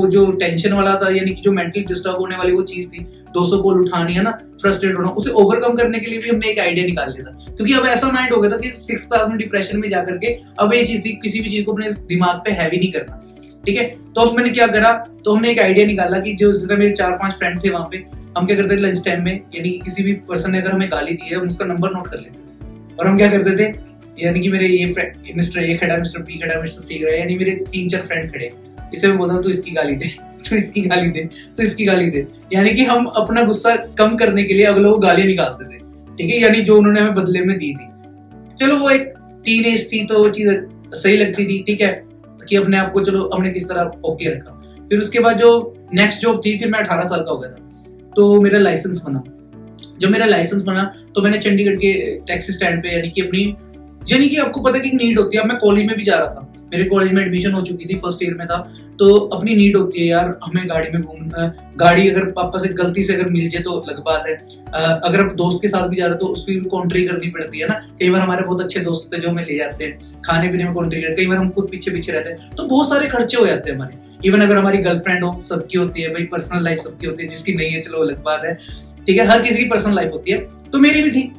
जो टेंशन वाला था, यानी कि जो मेंटली डिस्टर्ब होने वाली वो चीज थी, 200 कॉल उठानी है ना, फ्रस्ट्रेट होना, उसे ओवरकम करने के लिए भी हमने एक आइडिया निकाल लिया था। क्योंकि अब ऐसा माइंड हो गया था कि 6th क्लास में डिप्रेशन में जाकर के अब ये चीज थी, किसी भी चीज को अपने दिमाग पे हैवी नहीं करना, ठीक है। तो अब मैंने क्या करा, तो हमने एक आइडिया निकाला कि जो जिस तरह मेरे 4-5 फ्रेंड थे वहां पे, हम क्या करते थे लंच टाइम में, यानी किसी भी पर्सन ने अगर हमें गाली दी है, हम उसका नंबर नोट कर लेते थे। और हम क्या करते थे, यानी कि मेरे ये मिस्टर ए खड़ा, मिस्टर बी खड़ा, मिस्टर सी खड़ा, यानी मेरे 3-4 फ्रेंड खड़े, इसे मैं बोलता हूँ तू इसकी गाली दे, तो इसकी गाली दे, तो इसकी गाली दे। यानी कि हम अपना गुस्सा कम करने के लिए अगले को गालियां निकालते थे, ठीक है, यानी जो उन्होंने हमें बदले में दी थी। चलो वो एक टीनेज थी, तो वो चीज सही लगती थी, ठीक है, कि अपने आप को चलो हमने किस तरह ओके रखा। फिर उसके बाद जो नेक्स्ट जॉब थी, फिर मैं 18 साल का हो गया था, तो मेरा लाइसेंस बना। जब मेरा लाइसेंस बना, तो मैंने चंडीगढ़ के टैक्सी स्टैंड पे, यानी कि आपको पता है कि नीड होती है। मैं कॉलेज में भी जा रहा था, मेरे कॉलेज में एडमिशन हो चुकी थी, फर्स्ट ईयर में था, तो अपनी नीड होती है यार, हमें गाड़ी में घूमना, गाड़ी अगर पापा से गलती से अगर मिल जाए तो अलग बात है, अगर आप दोस्त के साथ भी जा रहे हो तो उसकी भी कॉन्ट्री करनी पड़ती है ना। कई बार हमारे बहुत अच्छे दोस्त हैं जो हमें ले जाते हैं, खाने पीने में कॉन्ट्री करते, कई बार हम खुद पीछे रहते हैं, तो बहुत सारे खर्चे हो जाते हैं हमारे। इवन अगर हमारी गर्लफ्रेंड हो, सबकी होती है भाई, पर्सनल लाइफ सबकी होती है, जिसकी नहीं है चलो अलग बात है, ठीक है, हर किसी की पर्सनल लाइफ होती है, तो मेरी भी थी।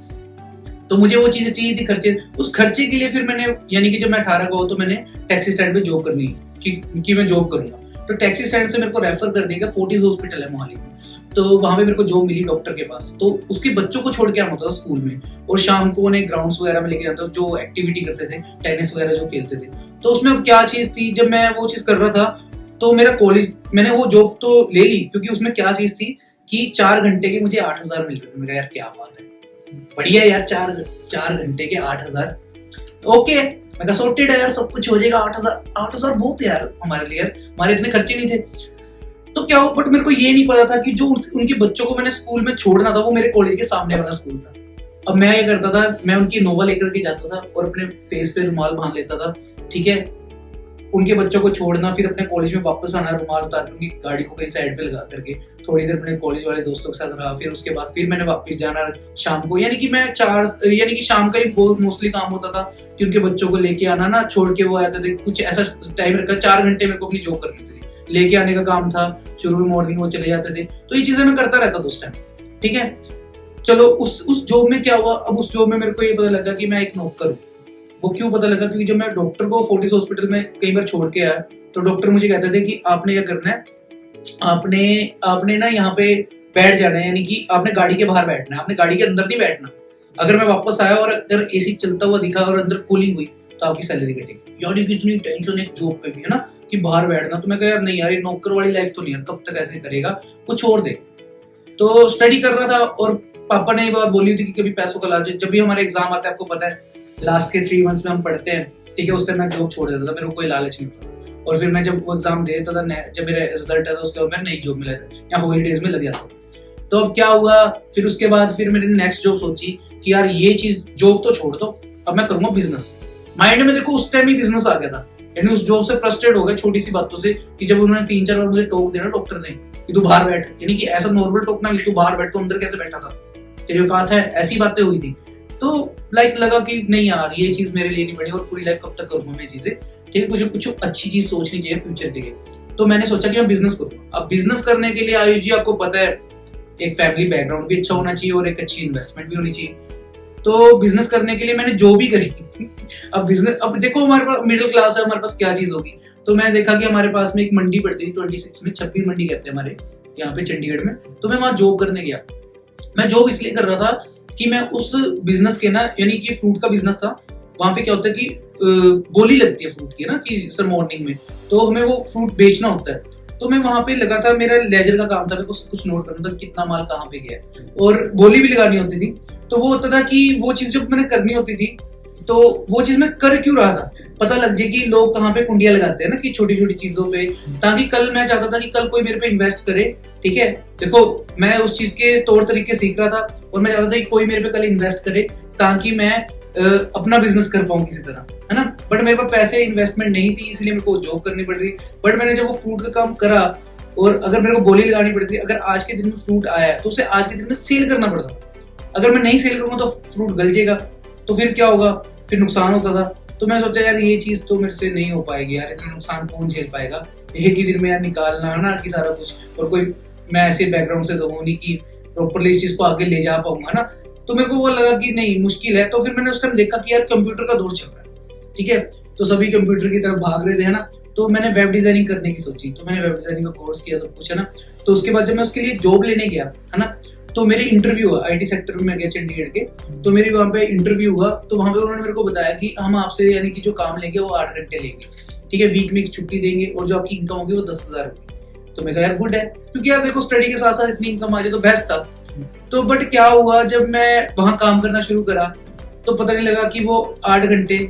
तो मुझे वो चीजें चाहिए थी, खर्चे, उस खर्चे के लिए फिर मैंने, यानी कि जब मैं 18 का हुआ, तो मैंने टैक्सी स्टैंड पे जॉब करनी कि मैं जॉब करूंगा। तो टैक्सी स्टैंड से मेरे को रेफर कर दिया, फोर्टिस हॉस्पिटल है मोहाली में, तो वहां पे मेरे को जॉब मिली डॉक्टर के पास। तो उसके बच्चों को छोड़ के आना होता था स्कूल में, और शाम को उन्हें ग्राउंड्स वगैरह में लेके जाता, जो एक्टिविटी करते थे, टेनिस वगैरह जो खेलते थे। तो उसमें क्या चीज थी, जब मैं वो चीज कर रहा था, तो मेरा कॉलेज, मैंने वो जॉब तो ले ली, क्योंकि उसमें क्या चीज थी कि 4 घंटे के मुझे 8,000 मिल रहे थे। मेरा यार क्या बात है, बढ़िया यार, 4 घंटे के 8,000, ओके, मैं कहा सॉर्टेड है यार, सब कुछ हो जाएगा। 8,000 बहुत है यार हमारे लिए, हमारे इतने खर्चे नहीं थे। तो क्या हो, बट मेरे को ये नहीं पता था कि जो उनके बच्चों को मैंने स्कूल में छोड़ना था, वो मेरे कॉलेज के सामने वाला स्कूल था। अब मैं ये करता था, मैं उनकी नोवा लेकर के जाता था और अपने फेस पे रुमाल बांध लेता था, ठीक है, उनके बच्चों को छोड़ना, फिर अपने कॉलेज में वापस आना, रुमाल उतार के उनकी गाड़ी को कहीं साइड पे लगा करके थोड़ी देर अपने कॉलेज वाले दोस्तों के साथ रहा, फिर उसके बाद फिर मैंने वापस जाना शाम को, यानी कि मैं यानी कि शाम का ही बहुत मोस्टली काम होता था कि उनके बच्चों को लेके आना ना, छोड़ के वो आते थे, कुछ ऐसा टाइम रखा 4 घंटे मेरे को अपनी जॉब करनी थी, लेके आने का काम था, शुरू में मॉर्निंग वो चले जाते थे, तो ये चीजें मैं करता रहता था उस टाइम, ठीक है। चलो उस जॉब में क्या हुआ, अब उस जॉब में मेरे को ये पता लगा कि मैं एक नौकर हूँ। वो क्यों पता लगा, क्योंकि जब मैं डॉक्टर को फोर्टिस हॉस्पिटल में कई बार छोड़ के आया तो डॉक्टर मुझे कहते थे कि आपने क्या करना है, आपने ना यहाँ पे बैठ जाना है, यानी कि आपने गाड़ी के बाहर बैठना है, आपने गाड़ी के अंदर नहीं बैठना। अगर मैं वापस आया और अगर एसी चलता हुआ दिखा और अंदर कूलिंग हुई तो आपकी सैलरी कटेगी। यानी कि इतनी टेंशन एक जॉब पे भी है ना कि बाहर बैठना, तो मैं कहा यार नहीं यार, ये नौकर वाली लाइफ तो नहीं यार, कब तक ऐसे करेगा, कुछ और दे। तो स्टडी कर रहा था और पापा ने ये बात बोली थी कि कभी पैसों का लालच, जब भी हमारे एग्जाम आता है आपको पता है लास्ट के 3 मंथ्स में हम पढ़ते हैं, ठीक है, उस टाइम मैं जॉब छोड़ देता था, मेरे को कोई लालच नहीं होता था, और फिर मैं जब वो एग्जाम दे देता था, जब मेरा रिजल्ट आता था उसके बाद मैं नई जॉब में लगा था या हॉलीडेज में लग जाता था। तो अब क्या हुआ, फिर उसके बाद फिर मैंने नेक्स्ट जॉब सोची कि यार ये चीज जॉब तो छोड़ दो, अब मैं करूंगा बिजनेस। माइंड में देखो उस टाइम ही बिजनेस आ गया था, यानी उस जॉब से फ्रस्ट्रेट हो गया छोटी सी बातों से, कि जब उन्होंने 3-4 बार मुझे टोक दिया डॉक्टर ने कि तू बाहर बैठ, यानी कि ऐसा नॉर्मल टोकना कि तू बाहर बैठ, तो अंदर कैसे बैठा था, तेरी औकात है, ऐसी बातें हुई थी। तो लाइक लगा कि नहीं यार ये चीज मेरे लिए नहीं बनी, और पूरी लाइफ कब तक करूंगा मैं चीजें, ठीक है, कुछ अच्छी चीज सोचनी चाहिए फ्यूचर के लिए। तो मैंने सोचा कि मैं बिजनेस करूंगा। अब बिजनेस करने के लिए आयुष जी आपको पता है एक फैमिली बैकग्राउंड भी अच्छा होना चाहिए और एक अच्छी इन्वेस्टमेंट भी होनी चाहिए। तो बिजनेस करने के लिए मैंने जो भी करी अब बिजनेस, अब देखो हमारे पास मिडिल क्लास है, हमारे पास क्या चीज होगी। तो मैंने देखा कि हमारे पास में एक मंडी पड़ती थी 26 में, 26 मंडी कहते हैं हमारे यहाँ पे चंडीगढ़ में। तो मैं वहां जॉब करने गया। मैं जॉब इसलिए कर रहा था कि मैं उस बिजनेस के ना, यानी कि फ्रूट का बिजनेस था, वहां पे क्या होता है कि बोली लगती है फ्रूट की ना, कि सर मॉर्निंग में तो हमें वो फ्रूट बेचना होता है। तो मैं वहां पे लगा था, मेरा लेजर का काम था, मेरे को सब कुछ नोट करना था कितना माल कहाँ पे गया है, और बोली भी लगानी होती थी। तो वो होता था कि वो चीज जब मैंने करनी होती थी तो वो चीज मैं कर क्यों रहा था, पता लग जाए कि लोग कहाँ पे कुंडियां लगाते हैं ना, कि छोटी छोटी चीजों पे, ताकि कल मैं चाहता था कि कल कोई मेरे पे इन्वेस्ट करे, ठीक है। देखो मैं उस चीज के तौर तरीके सीख रहा था और मैं चाहता था कि कोई मेरे पे कल इन्वेस्ट करे ताकि मैं अपना बिजनेस कर पाऊं किसी तरह, है ना। बट मेरे पास पैसे इन्वेस्टमेंट नहीं थी, इसलिए मेरे को जॉब करनी पड़ रही। बट मैंने जब वो फ्रूट का काम करा और अगर मेरे को बोली लगानी पड़ती, अगर आज के दिन में फ्रूट आया तो उसे आज के दिन में सेल करना पड़ता। अगर मैं नहीं सेल करूंगा तो फ्रूट गल जाएगा, तो फिर क्या होगा, फिर नुकसान होता था। तो मैंने सोचा यार ये चीज तो मेरे से नहीं हो पाएगी यार, इतना नुकसान कौन झेल पाएगा, एक ही दिन में यार निकालना है ना कि सारा कुछ, और कोई मैं ऐसे बैकग्राउंड से तो हूं नहीं कि प्रॉपरली इस चीज को आगे ले जा पाऊंगा ना। तो मेरे को वो लगा कि नहीं मुश्किल है। तो फिर मैंने उस टाइम देखा कि यार कंप्यूटर का दौर चल रहा है, ठीक है, तो सभी कंप्यूटर की तरफ भाग रहे थे, है ना। तो मैंने वेब डिजाइनिंग करने की सोची, तो मैंने वेब डिजाइनिंग का कोर्स किया, सब कुछ, है ना। तो उसके बाद जब मैं उसके लिए जॉब लेने गया, है ना, तो मेरे इंटरव्यू हुआ आईटी सेक्टर में, मैं गया चंडीगढ़ के। तो मेरी वहां पे इंटरव्यू हुआ, तो वहां पे उन्होंने मेरे को बताया कि हम आपसे यानी कि जो काम लेंगे वो 8 घंटे लेंगे, ठीक है, वीक में एक छुट्टी देंगे और जो आपकी इनकम होगी वो 10,000 होगी। तो मैं कहा यार गुड है, क्योंकि यार देखो स्टडी के साथ साथ इतनी इनकम आ जाए तो बेस्ट था। तो बट क्या हुआ, जब मैं वहां काम करना शुरू करा तो पता नहीं लगा कि वो 8 घंटे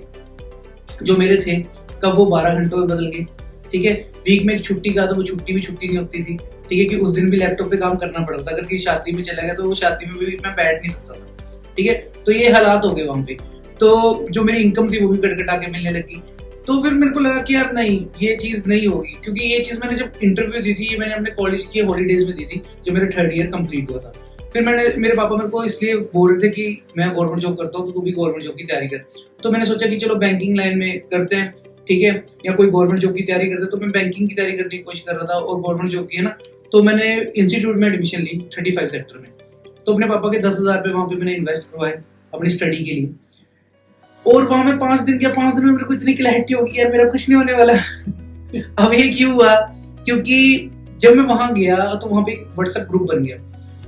जो मेरे थे कब वो 12 घंटों में बदल गए, ठीक है। वीक में एक छुट्टी का तो वो छुट्टी भी छुट्टी नहीं होती थी, ठीक है, कि उस दिन भी लैपटॉप पे काम करना पड़ता था। अगर किसी शादी में चला गया तो वो शादी में भी मैं बैठ नहीं सकता था, ठीक है। तो ये हालात हो गए वहां पे। तो जो मेरी इनकम थी वो भी कटकटा के मिलने लगी। तो फिर मेरे को लगा कि यार नहीं ये चीज नहीं होगी, क्योंकि ये चीज मैंने जब इंटरव्यू दी थी ये मैंने अपने कॉलेज के हॉलीडेज में दी थी, जो मेरा 3rd ईयर कंप्लीट हुआ था। फिर मेरे पापा मेरे को इसलिए बोल रहे थे कि मैं गवर्नमेंट जॉब करता हूँ तो तू भी गवर्नमेंट जॉब की तैयारी कर। तो मैंने सोचा कि चलो बैंकिंग लाइन में करते हैं, ठीक है, या कोई गवर्नमेंट जॉब की तैयारी करते हैं। तो मैं बैंकिंग की तैयारी करने की कोशिश कर रहा था और गवर्नमेंट जॉब की, है ना। तो मैंने इंस्टीट्यूट में एडमिशन ली 35 सेक्टर में। तो अपने पापा के 10,000 रुपए वहां पे मैंने इन्वेस्ट करवाए अपनी स्टडी के लिए। और वहां में 5 दिन क्या, 5 दिन में मेरे को इतनी क्लैरिटी होगी यार मेरा कुछ नहीं होने वाला। अब ये क्यों हुआ, क्योंकि जब मैं वहां गया तो वहां पे एक व्हाट्सएप ग्रुप बन गया।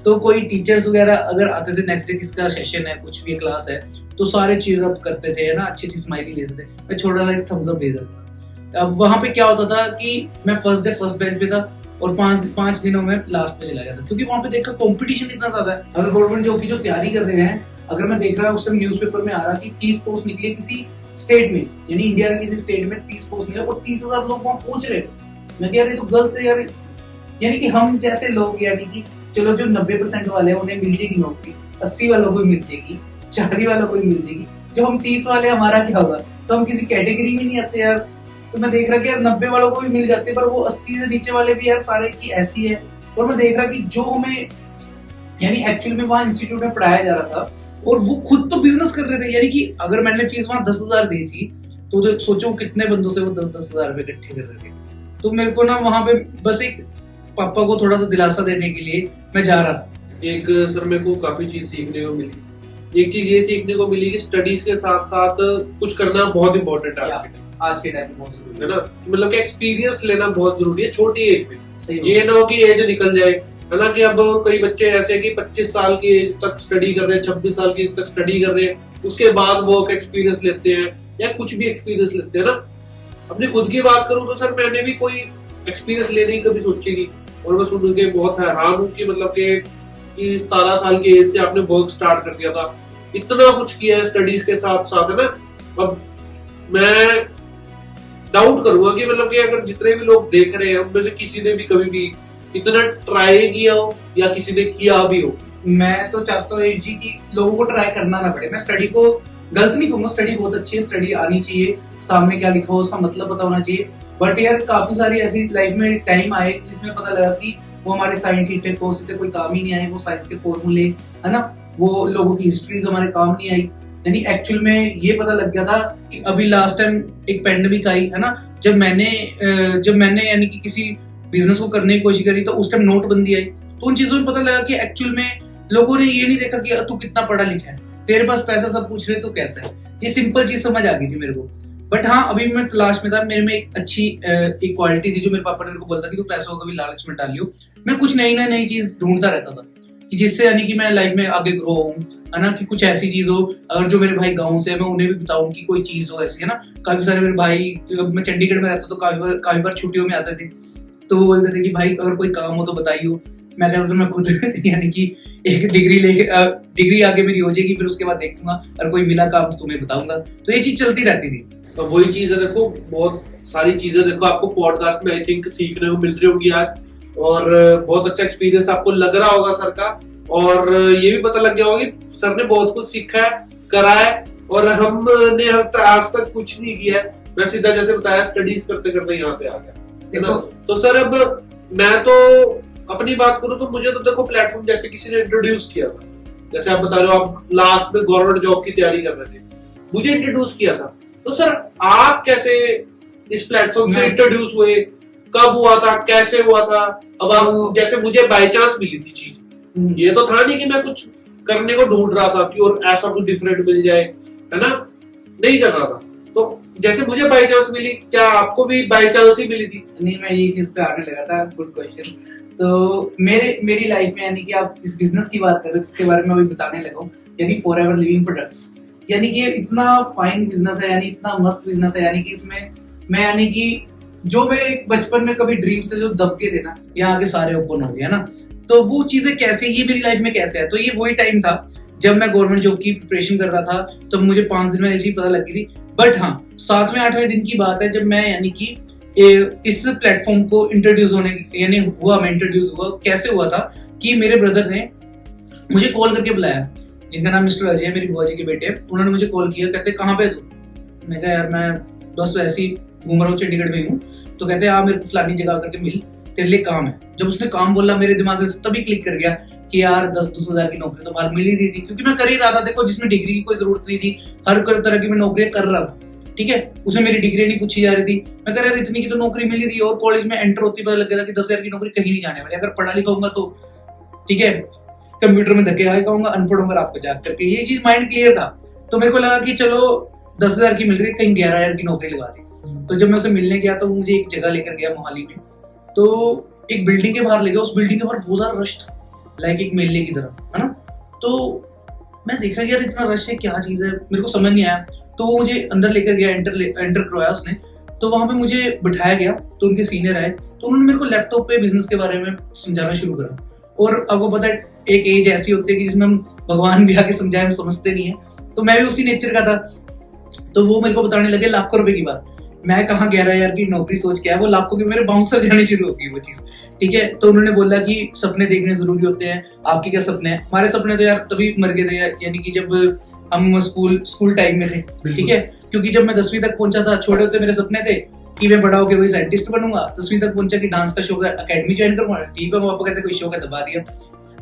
तो कोई टीचर्स वगैरह अगर आते थे नेक्स्ट डे किसका सेशन है, कुछ भी क्लास है, तो सारे चीयर अप करते थे, है ना, अच्छी अच्छी स्माइली भेजते थे, मैं छोटा सा एक थम्स अप भेज देता था। अब वहां पे क्या होता था कि मैं फर्स्ट डे फर्स्ट बेंच पे था और 5 दिनों में लास्ट पे चला गया था, क्योंकि वहां पे देखा कंपटीशन इतना ज्यादा है। अगर गवर्नमेंट जॉब की जो तैयारी कर रहे हैं, अगर मैं देख रहा हूँ उस टाइम न्यूज़पेपर में आ रहा कि 30 पोस्ट निकली किसी स्टेट में, यानी इंडिया के किसी स्टेट में 30 पोस्ट निकले और 30,000 लोग वहां पहुंच रहे। मैं कह रही तो गलत है यार, यानी कि हम जैसे लोग, यानी कि चलो जो 90% वाले हैं उन्हें मिल जाएगी नौकरी, 80 वालों को मिल जाएगी, 40 वालों को ही मिल जाएगी। जो हम 30 वाले, हमारा क्या होगा? तो हम किसी कैटेगरी में नहीं आते यार। तो मैं देख रहा कि यार 90 वालों को भी मिल जाते हैं, पर वो 80 से नीचे वाले भी यार सारे की ऐसी है। और मैं देख रहा कि जो हमें यानी एक्चुअल में वहाँ इंस्टीट्यूट में पढ़ाया जा रहा था और वो खुद तो बिजनेस कर रहे थे। यानी कि अगर मैंने फीस वहाँ 10,000 दी थी तो जो सोचो कितने बंदों से वो 10-10 हजार रुपए इकट्ठे कर रहे थे। तो मेरे को ना वहाँ पे बस एक पापा को थोड़ा सा दिलासा देने के लिए मैं जा रहा था।
एक सर मेरे को काफी चीज सीखने को मिली। एक चीज ये सीखने को मिली कि स्टडीज के साथ साथ कुछ करना बहुत इंपॉर्टेंट है
आज के टाइम में, बहुत जरूरी
है ना। मतलब कि एक्सपीरियंस लेना बहुत जरूरी है छोटी एज में।
सही
ये ना हो कि एज निकल जाए, है ना। कि अब कई बच्चे ऐसे कि 25 साल की एज तक स्टडी कर रहे हैं, 26 साल की एज तक स्टडी कर रहे हैं, उसके बाद वर्क एक्सपीरियंस लेते हैं या कुछ भी एक्सपीरियंस लेते हैं ना। अपनी खुद की बात करूं तो सर मैंने भी कोई एक्सपीरियंस लेने की कभी सोची नहीं, और मैं सुन के बहुत हैरान हूँ कि मतलब कि 17 साल की एज से आपने वर्क स्टार्ट कर दिया था, इतना कुछ किया है स्टडीज के साथ साथ, है ना। अब मैं डाउट करूंगा कि मतलब कि अगर जितने भी लोग देख रहे हैं उनमें से किसी ने भी कभी भी इतना ट्राई किया हो या किसी ने किया भी हो।
मैं तो चाहता हूँ जी कि लोगों को ट्राई करना ना पड़े। मैं स्टडी को गलत नहीं कहूंगा, स्टडी बहुत अच्छी है, स्टडी आनी चाहिए, सामने क्या लिखा हो उसका मतलब पता होना चाहिए। बट यार काफी सारी ऐसी लाइफ में टाइम आए जिसमें पता लगा कि वो हमारे साइन थीटा कोस थीटा कोई काम ही नहीं आए, वो साइंस के फॉर्मूले, है ना, वो लोगों की हिस्ट्रीज हमारे काम नहीं आई। यानी एक्चुअल में ये पता लग गया था कि अभी लास्ट टाइम एक पेंडेमिक आई, है ना, जब मैंने यानी कि किसी बिजनेस को करने की कोशिश करी तो उस टाइम नोटबंदी आई। तो उन चीजों में पता लगा कि एक्चुअल में लोगों ने ये नहीं देखा कि तू कितना पढ़ा लिखा है, तेरे पास पैसा सब पूछ रहे तो कैसा है। ये सिंपल चीज समझ आ गई थी मेरे को। बट हाँ, अभी मैं तलाश में था, मेरे में एक अच्छी एक क्वालिटी थी जो मेरे पापा ने मेरे को बोलता कि तू पैसों का भी लालच में डालियो। मैं कुछ नई चीज ढूंढता रहता था कि जिससे यानी कि मैं लाइफ में आगे ग्रो हूँ, है ना, कि कुछ ऐसी चीज हो। अगर जो मेरे भाई गाँव से, मैं उन्हें भी बताऊं कि कोई चीज हो ऐसी, है ना। काफी सारे मेरे भाई, मैं चंडीगढ़ में रहता तो काफी बार छुट्टियों में आते थे, तो वो बोलते थे कि भाई अगर कोई काम हो तो बताइयो। मैं कहता था मैं खुद यानी कि एक डिग्री आगे मेरी हो जाएगी, फिर उसके बाद देखूंगा, अगर कोई मिला काम तो तुम्हें बताऊंगा। तो ये चीज चलती रहती थी।
तो वही चीज है, देखो बहुत सारी चीजें देखो आपको पॉडकास्ट में आई थिंक सीखने को मिल रही होंगी आज, और बहुत अच्छा एक्सपीरियंस आपको लग रहा होगा सर का, और ये भी पता लग गया होगा कि सर ने बहुत कुछ सीखा है, करा है, और हमने आज तक कुछ नहीं किया है। मैं सीधा जैसे बताया स्टडीज करते करते यहाँ पे आ गया। देखो तो सर अब मैं तो अपनी बात करूं तो मुझे तो देखो प्लेटफॉर्म जैसे किसी ने इंट्रोड्यूस किया था, जैसे आप बता रहे हो आप लास्ट में गवर्नमेंट जॉब की तैयारी कर रहे थे, मुझे इंट्रोड्यूस किया था। तो सर आप कैसे इस प्लेटफॉर्म से इंट्रोड्यूस हुए, कब हुआ था, कैसे हुआ था? अब आप जैसे मुझे बाय चांस मिली थी चीज, ये तो था नहीं कि मैं कुछ करने को ढूंढ रहा था कि और ऐसा कुछ डिफरेंट मिल जाए, है ना, नहीं कर रहा था। तो जैसे मुझे बाय चांस मिली, क्या आपको भी बाय चांस ही मिली थी?
नहीं, मैं ये चीज पे आने लगा था। Good question. तो मेरी लाइफ में यानी कि आप इस बिजनेस की बात कर रहे हो, इसके बारे में अभी बताने लगा हूँ, यानी फॉरएवर लिविंग प्रोडक्ट्स। यानी कि इतना फाइन बिजनेस है, यानी इतना मस्त बिजनेस है, यानी कि इसमें मैं यानी कि जो मेरे बचपन में कभी ड्रीम्स थे जो दबके थे ना, यहाँ आके सारे ओपन हो गए, है ना। तो वो चीजें कैसे, ये मेरी लाइफ में कैसे है, तो ये वही टाइम था जब मैं गवर्नमेंट जॉब की प्रिपरेशन कर रहा था। तो मुझे 5 दिन में ऐसी पता लगी थी। बट हाँ, 7वें 8वें दिन की बात है जब मैं यानी कि इस प्लेटफॉर्म को इंट्रोड्यूस होने यानी हुआ, मैं इंट्रोड्यूस हुआ। कैसे हुआ था कि मेरे ब्रदर ने मुझे कॉल करके बुलाया, जिनका नाम मिस्टर अजय, मेरी बुआ जी के बेटे हैं। उन्होंने मुझे कॉल किया, कहते कहाँ पे तू? मैं कहा यार मैं बस वैसे ही घूम रहा हूँ, चंडीगढ़ में हूँ। तो कहते आप मेरे को फलानी जगह करके मिल, तेरे लिए काम है। जब उसने काम बोला मेरे दिमाग में तभी क्लिक कर गया कि यार 10-10 हजार की नौकरी तो बाहर मिल ही रही थी, क्योंकि मैं कर ही रहा था। देखो जिसमें डिग्री की कोई जरूरत नहीं थी, हर तरह की मैं नौकरियां कर रहा था, ठीक है। उसमें मेरी डिग्री नहीं पूछी जा रही थी। मैं कह रहा इतनी की तो नौकरी मिल रही है, और कॉलेज में एंटर होती पता लग गया था कि 10,000 की नौकरी कहीं नहीं जाने वाली। अगर पढ़ा लिखा होगा तो ठीक है, कंप्यूटर में धक्के खाऊंगा, अनपढ़ होगा रात को जाग करके। ये चीज माइंड क्लियर था। तो मेरे को लगा कि चलो 10,000 की मिल रही है, कहीं 11,000 की नौकरी लगा दी। तो जब मैं उसे मिलने गया तो मुझे एक जगह लेकर गया मोहाली में, तो एक बिल्डिंग के बाहर ले गया। उस बिल्डिंग के बाहर बहुत सारा रश था, लाइक एक मेले की तरह, है ना। तो मैं देख रहा यार इतना रश है, क्या चीज है, मेरे को समझ नहीं आया। तो वो मुझे अंदर लेकर गया, एंटर करवाया उसने। तो वहां पे मुझे बिठाया गया, तो उनके सीनियर आए, तो उन्होंने मेरे को लैपटॉप पे बिजनेस के बारे में समझाना शुरू करा। और आपको पता है एक एज ऐसी होती है कि जिसमें हम भगवान भी आके समझाए, हम समझते नहीं है। तो मैं भी उसी नेचर का था। तो वो मेरे को बताने लगे लाखों रुपए की बात। मैं कहाँ 11,000 की नौकरी सोच के आया, वो लाखों की मेरे बाउंसर जाने शुरू हो गई वो चीज, ठीक है। तो उन्होंने बोला कि सपने देखने जरूरी होते हैं, आपके क्या सपने हैं? हमारे सपने तो यार तभी मर गए थे यार, यानी कि जब हम स्कूल टाइम में थे, ठीक है। क्योंकि जब मैं 10वीं तक पहुंचा था, छोटे होते मेरे सपने थे कि मैं बड़ा होकर वही साइंटिस्ट बनूंगा। 10वीं तक पहुंचा कि डांस का शो का अकेडमी ज्वाइन करूंगा, ठीक है। पापा कहते कोई शो का दबा दिया।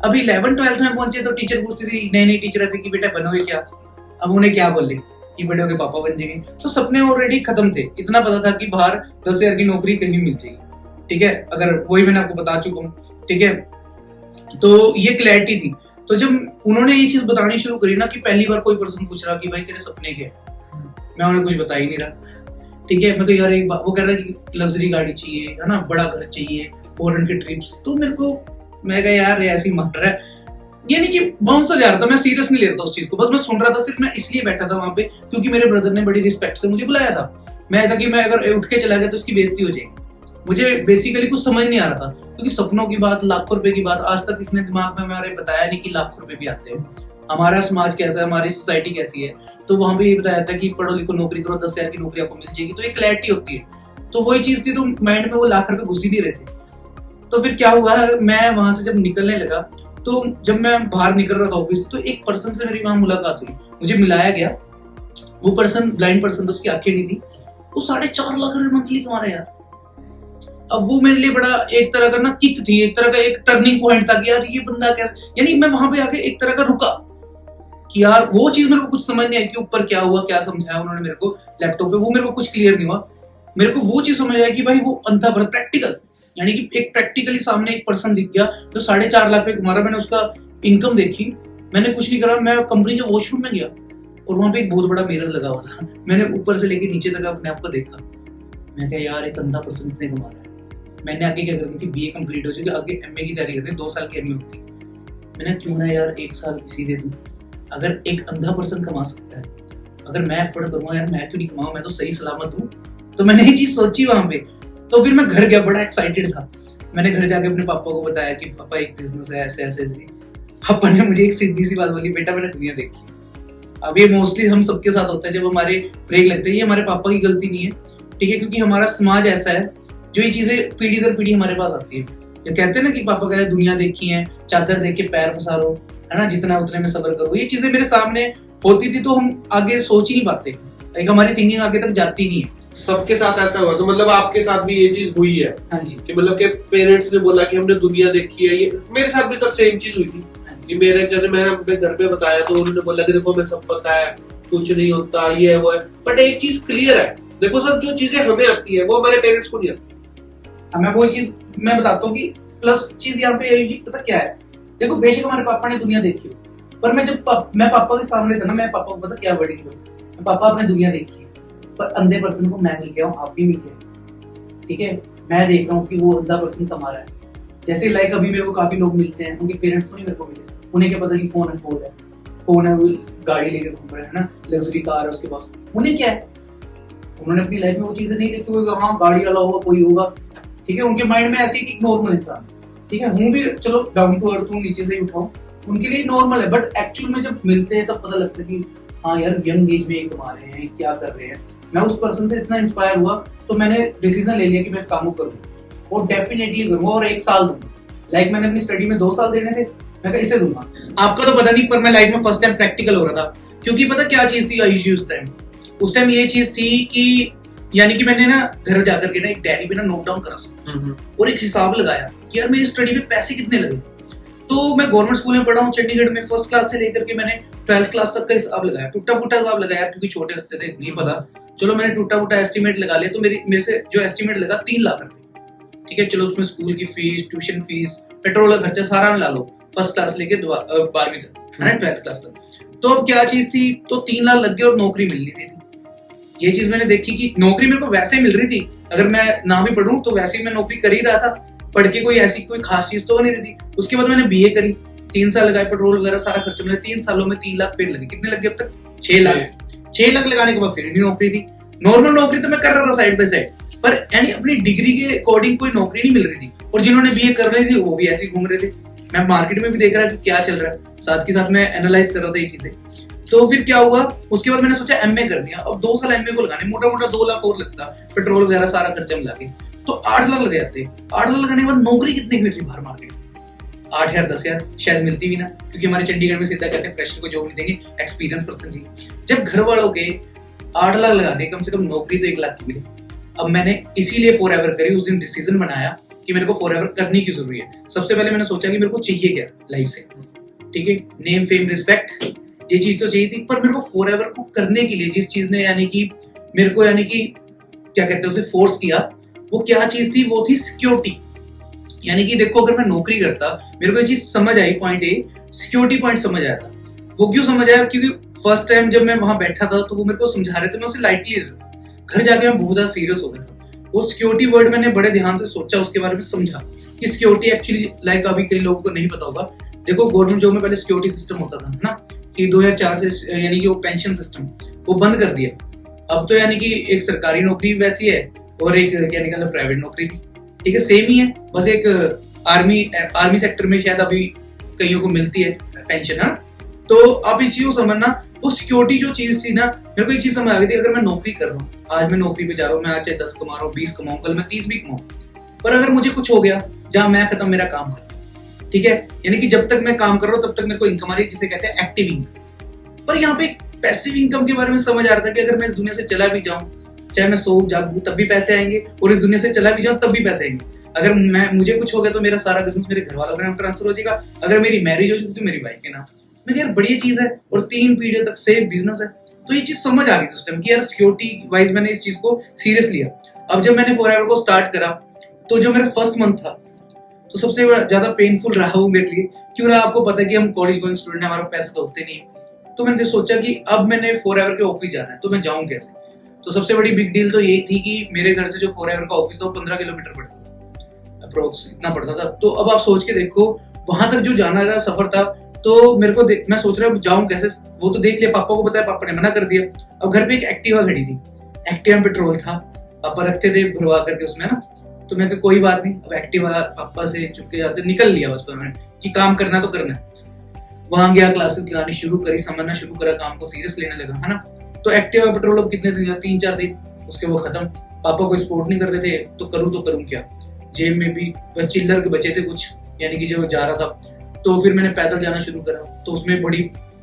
अभी 11th-12th में पहुंचे तो टीचर पूछती थी, नई टीचर आती कि बेटा बनोगे क्या? अब उन्हें क्या बोले कि बड़े होके पापा बन जाएंगे। तो सपने ऑलरेडी खत्म थे। इतना पता था कि बाहर 10,000 की नौकरी कहीं मिल जाएगी, ठीक है, अगर वही मैंने आपको बता चुका हूँ, ठीक है। तो ये क्लैरिटी थी। तो जब उन्होंने ये चीज बतानी शुरू करी ना कि पहली बार कोई पर्सन पूछ रहा कि भाई तेरे सपने क्या है, मैं उन्हें कुछ बता ही नहीं रहा, ठीक है। मैं कह यार वो कह रहा कि लग्जरी गाड़ी चाहिए, है ना, बड़ा घर चाहिए, फॉरेन के ट्रिप्स। तो मेरे को मैं कहा यार ऐसी मार रहा है, यानी कि बाउंस जा रहा था। मैं सीरियस नहीं ले रहा था उस चीज को, बस मैं सुन रहा था। सिर्फ मैं इसलिए बैठा था वहां पे क्योंकि मेरे ब्रदर ने बड़ी रिस्पेक्ट से मुझे बुलाया था। मैं था कि मैं अगर उठ के चला गया तो इसकी बेइज्जती हो जाएगी। मुझे बेसिकली कुछ समझ नहीं आ रहा था क्योंकि सपनों की बात, लाखों रुपए की बात, आज तक इसने दिमाग में हमारे बताया नहीं कि लाखों रुपए भी आते हैं, हमारा समाज कैसा है, हमारी सोसाइटी कैसी है। तो वहां पे ये बताया था कि पढ़ो लिखो नौकरी करो, 10,000 की नौकरी आपको मिल जाएगी। तो एक क्लैरिटी होती है। तो वही चीज थी, तो माइंड में वो लाख रुपए घुस ही नहीं रहे थे। तो फिर क्या हुआ, मैं वहां से जब निकलने लगा, तो जब मैं बाहर निकल रहा था ऑफिस, तो एक पर्सन से मेरी वहां मुलाकात हुई, मुझे मिलाया गया। वो पर्सन ब्लाइंड पर्सन था, उसकी आंखें नहीं थी। वो 4.5 लाख रुपए मंथली कमा रहा है यार। अब वो मेरे लिए बड़ा एक तरह का ना किक थी, एक तरह का एक टर्निंग पॉइंट था कि यार ये बंदा कैसे, यानी मैं वहां पे आके एक तरह का रुका कि यार वो चीज मेरे को कुछ समझ नहीं आई कि ऊपर क्या हुआ, क्या समझाया उन्होंने मेरे को लैपटॉप पे, वो मेरे को कुछ क्लियर नहीं हुआ। मेरे को वो चीज समझ आया कि भाई वो अंधा बड़ा प्रैक्टिकल, यानी कि एक प्रैक्टिकली सामने एक पर्सन दिख गया जो 4.5 लाख रुपए कमा रहा। मैंने उसका इनकम देखी, मैंने कुछ नहीं करा, मैं कंपनी के वॉशरूम में गया और वहां पे एक बहुत बड़ा मिरर लगा हुआ था। मैंने ऊपर से लेके नीचे तक अपने आप को देखा। मैं कहा यार एक अंधा पर्सन इतने कमा रहा है। मैंने आगे क्या करनी थी, बीए कंप्लीट हो जाए, आगे एमए की तैयारी करनी, 2 साल की एमए होती। मैंने क्यों ना यार 1 साल इसी दे दूं, अगर एक अंधा पर्सन कमा सकता है, अगर मैं एफर्ट करूंगा यार मैं क्यों नहीं कमाऊं, मैं तो सही सलामत हूँ। तो मैंने ये चीज सोची वहां पे। तो फिर मैं घर गया, बड़ा एक्साइटेड था। मैंने घर जाके अपने पापा को बताया कि पापा एक बिजनेस है ऐसे ऐसे जी। पापा ने मुझे एक सीधी सी बात बोली, बेटा मैंने दुनिया देखी। अब ये मोस्टली हम सबके साथ होता है जब हमारे ब्रेक लगते हैं। ये हमारे पापा की गलती नहीं है, ठीक है, क्योंकि हमारा समाज ऐसा है जो ये चीजें पीढ़ी दर पीढ़ी हमारे पास आती है। जो कहते हैं ना कि पापा कहते हैं दुनिया देखी है, चादर देख के पैर पसारो, है ना, जितना उतने में सब्र करो। ये चीजें मेरे सामने होती थी तो हम आगे सोच ही नहीं पाते, एक हमारी थिंकिंग आगे तक जाती नहीं है।
सबके साथ ऐसा हुआ, तो मतलब आपके साथ भी ये चीज हुई है?
हाँ जी।
कि मतलब के पेरेंट्स ने बोला कि हमने दुनिया देखी है। ये मेरे साथ भी सब सेम चीज हुई थी कि मेरे जैसे मैंने अपने घर पे बताया तो उन्होंने बोला कि देखो मैं सब पता है, कुछ नहीं होता, ये है वो है। बट एक चीज क्लियर है, देखो सब जो चीजें हमें आती है वो हमारे पेरेंट्स को नहीं आती।
मैं वो चीज मैं बताता हूँ कि प्लस चीज यहाँ पे पता क्या है, देखो बेशक हमारे पापा ने दुनिया देखी हो, पर मैं जब मैं पापा के सामने था ना, मैं पापा को पता क्या वर्डिंग बोली, पापा आपने दुनिया देखी है, पर अंधे पर्सन को मैं मिल गया हूँ, आप भी मिल गए, ठीक है। मैं देख रहा हूँ कि वो अंधा पर्सन कमा रहा है। जैसे लाइक अभी मेरे को काफी लोग मिलते हैं, उनके पेरेंट्स को नहीं मेरे को मिले, उन्हें क्या पता कि कौन है वो गाड़ी लेके घूम रहा है ना, लग्जरी कार है उसके पास, उन्हें क्या है, उन्होंने अपनी लाइफ में वो चीजें नहीं देखी होगी। हाँ गाड़ी वाला होगा, कोई होगा, ठीक है। उनके माइंड में ऐसे कि नॉर्मल इंसान, ठीक है, हूँ भी चलो डाउन टू अर्थ हूँ, नीचे से ही उठाऊं, उनके लिए नॉर्मल है। बट एक्चुअल में जब मिलते हैं तब पता लगता है कि हाँ यार यंग एज में ये कमा रहे हैं, क्या कर रहे हैं। मैं उस पर्सन से इतना इंस्पायर हुआ तो मैंने डिसीजन ले लिया कि मैं इस काम को करूँ और डेफिनेटली करूंगा और 1 साल दूंगा। लाइक मैंने अपनी स्टडी में 2 साल देने थे, मैं इसे दूंगा। आपका तो पता नहीं, पर मैं लाइफ में फर्स्ट टाइम प्रैक्टिकल हो रहा था। क्योंकि पता क्या चीज थी आयुषी उस टाइम ये चीज थी कि यानी कि मैंने ना घर जाकर के ना एक डायरी पे ना नोट डाउन करा और एक हिसाब लगाया कि यार मेरी स्टडी में पैसे कितने लगे। तो मैं गवर्नमेंट स्कूल में पढ़ा हूँ चंडीगढ़ में, फर्स्ट क्लास से लेकर के मैंने 12th क्लास तक का हिसाब लगाया, टूटा फूटा हिसाब लगाया क्योंकि छोटे लगते थे, नहीं पता। चलो मैंने टूटा फूटा एस्टिमेट लगा लिया, तो मेरे से जो एस्टिमेट लगा 3 लाख रुपए, ठीक है। चलो उसमें स्कूल की फीस, ट्यूशन फीस, पेट्रोल का खर्चा सारा मिला लो, फर्स्ट क्लास लेके 12वीं तक, है ना, 12th क्लास तक। तो अब क्या चीज थी, तो 3 लाख लग गए और नौकरी मिल नहीं रही थी। ये चीज मैंने देखी कि नौकरी मेरे को वैसे मिल रही थी, अगर मैं ना भी पढ़ूं तो वैसे ही मैं नौकरी कर ही रहा था, पढ़ के कोई ऐसी कोई खास चीज तो नहीं रही थी। उसके बाद मैंने बीए करी, 3 साल लगाए, पेट्रोल वगैरह सारा खर्चा मिला, 3 सालों में 3 लाख पेड़ लगे। कितने लगे अब तक? 6 लाख। 6 लाख लगाने के बाद फिर नहीं नौकरी थी। नॉर्मल नौकरी तो मैं कर रहा था साइड बाय साइड, पर यानी अपनी डिग्री के अकॉर्डिंग कोई नौकरी नहीं मिल रही थी। और जिन्होंने बीए कर रही थी वो भी ऐसे घूम रहे थे। मैं मार्केट में भी देख रहा कि क्या चल रहा है, साथ के साथ मैं एनालाइज कर रहा था ये चीजें। तो फिर क्या हुआ, उसके बाद मैंने सोचा एमए कर दिया। अब 2 साल एमए को लगाने, मोटा मोटा 2 लाख और लगता, पेट्रोल वगैरह सारा खर्चा मिला के। तो 8 लाख लग जाते। 8 लाख लगाने के बाद नौकरी कितने की मिल रही बाहर मार्केट? 8,000 10,000 शायद मिलती भी ना, क्योंकि हमारे चंडीगढ़ में सीधा कहते हैं फ्रेशर को जॉब नहीं देंगे, एक्सपीरियंस पर्सन चाहिए। जब घर वालों के 8 लाख लगा दे, कम से कम नौकरी तो 1 लाख की मिले। अब मैंने इसीलिए फॉरएवर करी, उस दिन डिसीजन बनाया कि मेरे को फॉरएवर करनी की जरूरी है। सबसे पहले मैंने सोचा कि मेरे को चाहिए क्या लाइफ से, ठीक है, नेम फेम रिस्पेक्ट ये चीज तो चाहिए थी, पर मेरे को फॉरएवर को करने के लिए जिस चीज ने यानी कि मेरे को यानी कि क्या कहते हैं उसे फोर्स किया, वो क्या चीज थी? वो थी सिक्योरिटी। यानी कि देखो, अगर मैं नौकरी करता, मेरे को ये चीज समझ आई, पॉइंट ए सिक्योरिटी पॉइंट समझ आया था। वो क्यों समझ आया? क्योंकि फर्स्ट टाइम जब मैं वहां बैठा था तो वो मेरे को समझा रहे थे, मैं उसे लाइटली ले रहा था। घर जाके मैं बहुत ज्यादा सीरियस हो गया था। वो सिक्योरिटी वर्ड मैंने बड़े ध्यान से सोचा, उसके बारे में समझा कि सिक्योरिटी एक्चुअली लाइक अभी कई लोगों को नहीं पता होगा। देखो, गवर्नमेंट जॉब में पहले सिक्योरिटी सिस्टम होता था ना, कि 2004 से यानी कि वो पेंशन सिस्टम वो बंद कर दिया। अब तो यानी कि एक सरकारी नौकरी वैसी है और एक क्या निकला प्राइवेट नौकरी भी, ठीक है, सेम ही है। बस एक आर्मी सेक्टर में शायद अभी कईयों को मिलती है पेंशन, है। तो आप इस चीज को समझना, वो सिक्योरिटी जो चीज थी ना, मेरे को एक चीज समझ आ गई थी, अगर मैं नौकरी कर रहा हूँ, आज मैं नौकरी पे जा रहा हूँ, मैं आज चाहे 10 कमा रहा हूँ, 20 कमाऊँ, कल मैं 30 भी कमाऊँ, पर अगर मुझे कुछ हो गया, जहां मैं खत्म, मेरा काम खत्म, ठीक है। यानी कि जब तक मैं काम कर रहा हूँ तब तक मेरे को इनकम आ रही है, जिसे कहते हैं एक्टिव इनकम। पर यहाँ पे पैसिव इनकम के बारे में समझ आ रहा था कि अगर मैं इस दुनिया से चला भी जाऊं, चाहे मैं सो जागूं तब भी पैसे आएंगे, और इस दुनिया से चला भी जाऊं तब भी पैसे आएंगे। अगर मुझे कुछ हो गया तो मेरा सारा बिजनेस मेरे घर वालों के नाम ट्रांसफर हो जाएगा, अगर मेरी मैरिज हो चुकी तो मेरी वाइफ के नाम। मैं यार बढ़िया चीज है, और 3 पीढ़ियों तक सेफ बिजनेस है। तो ये चीज समझ आ गई उस टाइम कि यार सिक्योरिटी वाइज मैंने इस चीज को सीरियस लिया। अब जब मैंने फॉरएवर को स्टार्ट करा, तो जो मेरा फर्स्ट मंथ था, तो सबसे ज्यादा पेनफुल रहा वो मेरे लिए। क्यों रहा? आपको पता है कि हम कॉलेज गोइंग स्टूडेंट हैं, हमारे पैसे तो होते नहीं। तो मैंने सोचा कि अब मैंने फॉरएवर के ऑफिस जाना है, तो मैं जाऊं कैसे? तो सबसे बड़ी बिग डील तो यही थी कि मेरे घर से जो फॉरएवर का ऑफिस था वो 15 किलोमीटर पड़ता था, अप्रोक्स इतना पड़ता था। तो अब आप सोच के देखो, वहां तक जो जाना का सफर था, तो मेरे को मैं सोच रहा हूँ जाऊं कैसे। वो तो देख लिया, पापा को बताया, पापा ने मना कर दिया। अब घर पे एक एक्टिवा खड़ी थी, एक्टिवा में पेट्रोल था, पापा रखते थे भरवा करके उसमें ना। तो मैं कहा कोई बात नहीं, अब एक्टिवा पापा से चुपके जाते निकल लिया बस मैंने कि काम करना तो करना है। वहां गया, क्लासेस लगानी शुरू करी, समझना शुरू करा, काम को सीरियस लेने लगा, है ना। तो एक्टिवा पेट्रोल अब कितने दिन, 3-4 दिन उसके वो खत्म। पापा को सपोर्ट नहीं कर रहे थे, तो करूँ क्या। जेब में भी बस चिल्लर के बचे थे कुछ, यानी कि जो जा रहा था। तो फिर मैंने पैदल जाना शुरू करा, तो उसमें बड़ी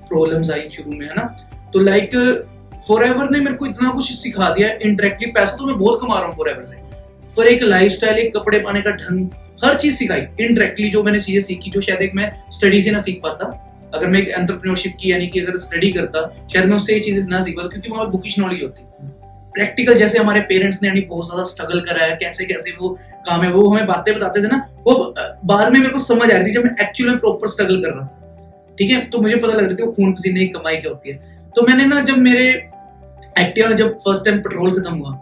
प्रॉब्लम्स आई शुरू में, है ना। तो लाइक फॉरएवर ने मेरे को इतना कुछ सिखा दिया इंडायरेक्टली। पैसा तो मैं बहुत कमा रहा हूँ फॉरएवर से, पर एक लाइफस्टाइल, एक कपड़े पाने का ढंग, हर चीज सिखाई इंडायरेक्टली। जो मैंने चीजें सीखी, जो शायद एक मैं स्टडी से ना सीख पाता। अगर मैं एक एंटरप्रेन्योरशिप की यानी कि अगर स्टडी करता, शायद मैं उससे ये चीजें ना सीख पाता, क्योंकि वहां बुकिश नॉलेज होती। प्रैक्टिकल जैसे हमारे पेरेंट्स ने यानी बहुत ज्यादा स्ट्रगल करा है, कैसे कैसे वो काम है, वो हमें बातें बताते थे ना, वो बाद में मेरे को समझ आ रही थी जब मैं एक्चुअली में प्रॉपर स्ट्रगल कर रहा था, ठीक है। तो मुझे पता लग रही थी वो खून पसीने की कमाई क्या होती है। तो मैंने ना, जब मेरे एक्टिवा में जब फर्स्ट टाइम पेट्रोल खत्म हुआ,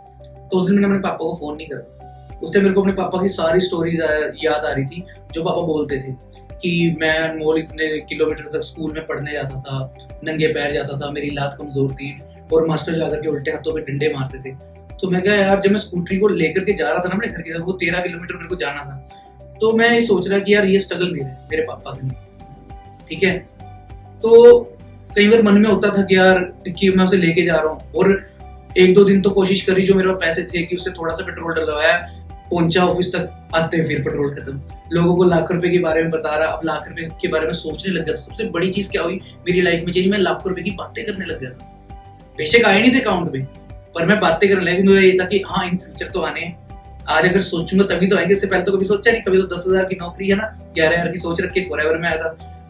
तो उस दिन मैंने अपने पापा को फोन नहीं करा। उस टाइम मेरे को अपने पापा की सारी स्टोरीज याद आ रही थी, जो पापा बोलते थे कि मैं अनमोल इतने किलोमीटर तक स्कूल में पढ़ने जाता था, नंगे पैर जाता था, मेरी लात कमजोर थी, और मास्टर जाकर के उल्टे हाथों पे डंडे मारते थे। तो मैं कहा यार, जब मैं स्कूटरी को लेकर के जा रहा था ना अपने घर की तरफ, वो 13 किलोमीटर मेरे को जाना था, तो मैं ये सोच रहा कि यार ये स्ट्रगल मेरा है, मेरे पापा का नहीं, ठीक है। तो कई बार मन में होता था कि यार कि मैं उसे लेके जा रहा हूँ, और 1-2 दिन तो कोशिश करी, जो मेरे पास पैसे थे, कि उससे थोड़ा सा पेट्रोल डलवाया, पहुंचा ऑफिस तक, आते फिर पेट्रोल खत्म। लोगों को लाख रुपए के बारे में बता रहा, अब लाख रुपए के बारे में सोचने लग गया था। सबसे बड़ी चीज क्या हुई मेरी लाइफ में चेंज, मैं लाखों रुपए की बातें करने लग गया था। बेशक आए नहीं थे अकाउंट में, पर मैं बातें करने लगा। मुझे ये था कि हाँ, इन फ्यूचर तो आने हैं, आज अगर सोचूंगा तभी तो आएंगे। इससे पहले तो कभी सोचा नहीं, कभी तो 10,000 की नौकरी है ना, 11,000 की सोच रख के फॉरएवर में आया था।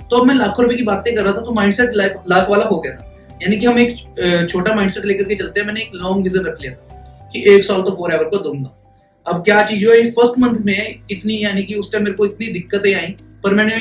तो अब मैं लाखों रुपए की बातें कर रहा था, तो माइंडसेट लाख वाला हो गया था। यानी कि हम एक छोटा माइंडसेट लेकर के चलते हैं। मैंने एक लॉन्ग विजन रख लिया था कि 1 साल तो फॉरएवर को दूंगा। अब क्या चीज हुआ, फर्स्ट मंथ में इतनी, यानी कि उस टाइम मेरे को इतनी दिक्कतें आई, पर मैंने,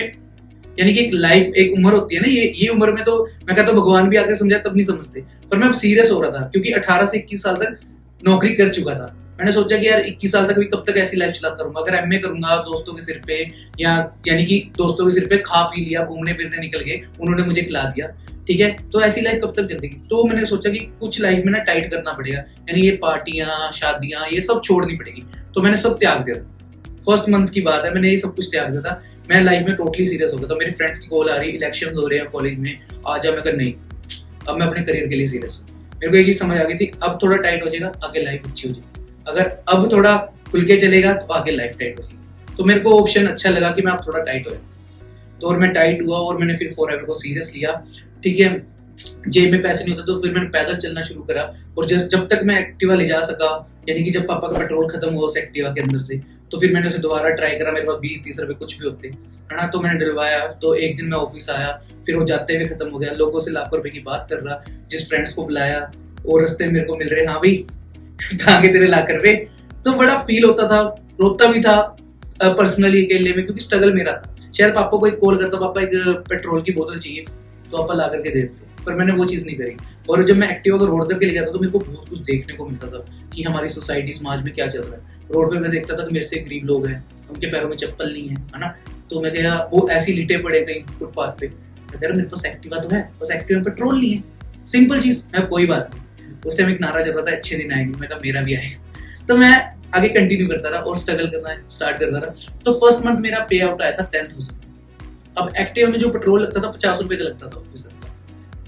यानी कि एक लाइफ, एक उम्र होती है ना, ये उम्र में तो मैं कहता हूँ भगवान भी आकर समझाए तब नहीं समझते, पर मैं अब सीरियस हो रहा था, क्योंकि 18 से 21 साल तक नौकरी कर चुका था। मैंने सोचा कि यार 21 साल तक भी कब तक ऐसी लाइफ चलाता रहूंगा। अगर एमए करूंगा दोस्तों के सिर पे, या यानी कि दोस्तों के सिर पे खा पी लिया, घूमने फिरने निकल गए, उन्होंने मुझे खिला दिया, ठीक है, तो ऐसी लाइफ कब तक चलेगी। तो मैंने सोचा कि कुछ लाइफ में ना टाइट करना पड़ेगा, यानी ये पार्टियां, शादियां, ये सब छोड़नी पड़ेगी। तो मैंने सब त्याग दिया था। फर्स्ट मंथ की बात है, मैंने ये सब कुछ त्याग दिया था। मैं लाइफ में टोटली सीरियस हो गया था। मेरे फ्रेंड्स की कॉल आ रही, इलेक्शंस हो रहे हैं कॉलेज में, आ जा। मैं कहा नहीं, अब मैं अपने करियर के लिए सीरियस हूँ। मेरे को ये चीज समझ आ गई थी, अब थोड़ा टाइट हो जाएगा, आगे लाइफ अच्छी हो जाएगी। अगर अब थोड़ा खुल के चलेगा तो आगे लाइफ टाइट होगी। तो मेरे को ऑप्शन अच्छा लगा कि मैं अब थोड़ा टाइट हो जाता। तो और मैं टाइट हुआ और मैंने फिर फॉरएवर को सीरियस लिया, ठीक है। जेब में पैसे नहीं होते तो फिर मैंने पैदल चलना शुरू करा, और जब तक मैं एक्टिवा ले जा सका, यानी कि जब पापा का पेट्रोल खत्म हुआ उस एक्टिवा के अंदर से, तो फिर मैंने उसे दोबारा ट्राई करा। मेरे पास 20-30 रुपए कुछ भी होते है ना, तो मैंने डलवाया। तो एक दिन मैं ऑफिस आया, फिर वो जाते हुए खत्म हो गया। लोगों से लाखों रुपए की बात कर रहा, जिस फ्रेंड्स को बुलाया और रास्ते में मेरे को मिल रहे, हाँ भाई कहाँ के तेरे लाख रुपए। तो बड़ा फील होता था, रोता भी था पर्सनली अकेले में, क्योंकि स्ट्रगल मेरा था। शायद पापा को एक कॉल करता, पापा एक पेट्रोल की बोतल चाहिए, तो पापा ला करके दे देते, पर मैंने वो चीज नहीं करी। और जब मैं एक्टिवा को रोड तक के ले जाता तो मेरे को बहुत कुछ देखने को मिलता था कि हमारी सोसाइटी समाज में क्या चल रहा है। रोड पे मैं देखता था कि मेरे से गरीब लोग हैं, उनके पैरों में चप्पल नहीं है ना, तो मैं गया, वो ऐसी लिटे पड़े कहीं फुटपाथ पे। मैं कह रहा मेरे पास एक्टिवा तो है, बस एक्टिवा में पेट्रोल नहीं है, सिंपल चीज। मैं कोई बात नहीं, उस टाइम एक नारा चल रहा था, अच्छे दिन आएंगे, मैं कहा मेरा भी आएगा। तो मैं आगे कंटिन्यू करता रहा और स्ट्रगल करना स्टार्ट करता रहा। तो फर्स्ट मंथ मेरा पे आउट आया था 10,000। अब एक्टिवा में जो पेट्रोल लगता था 50 रुपए का लगता था ऑफिसर का,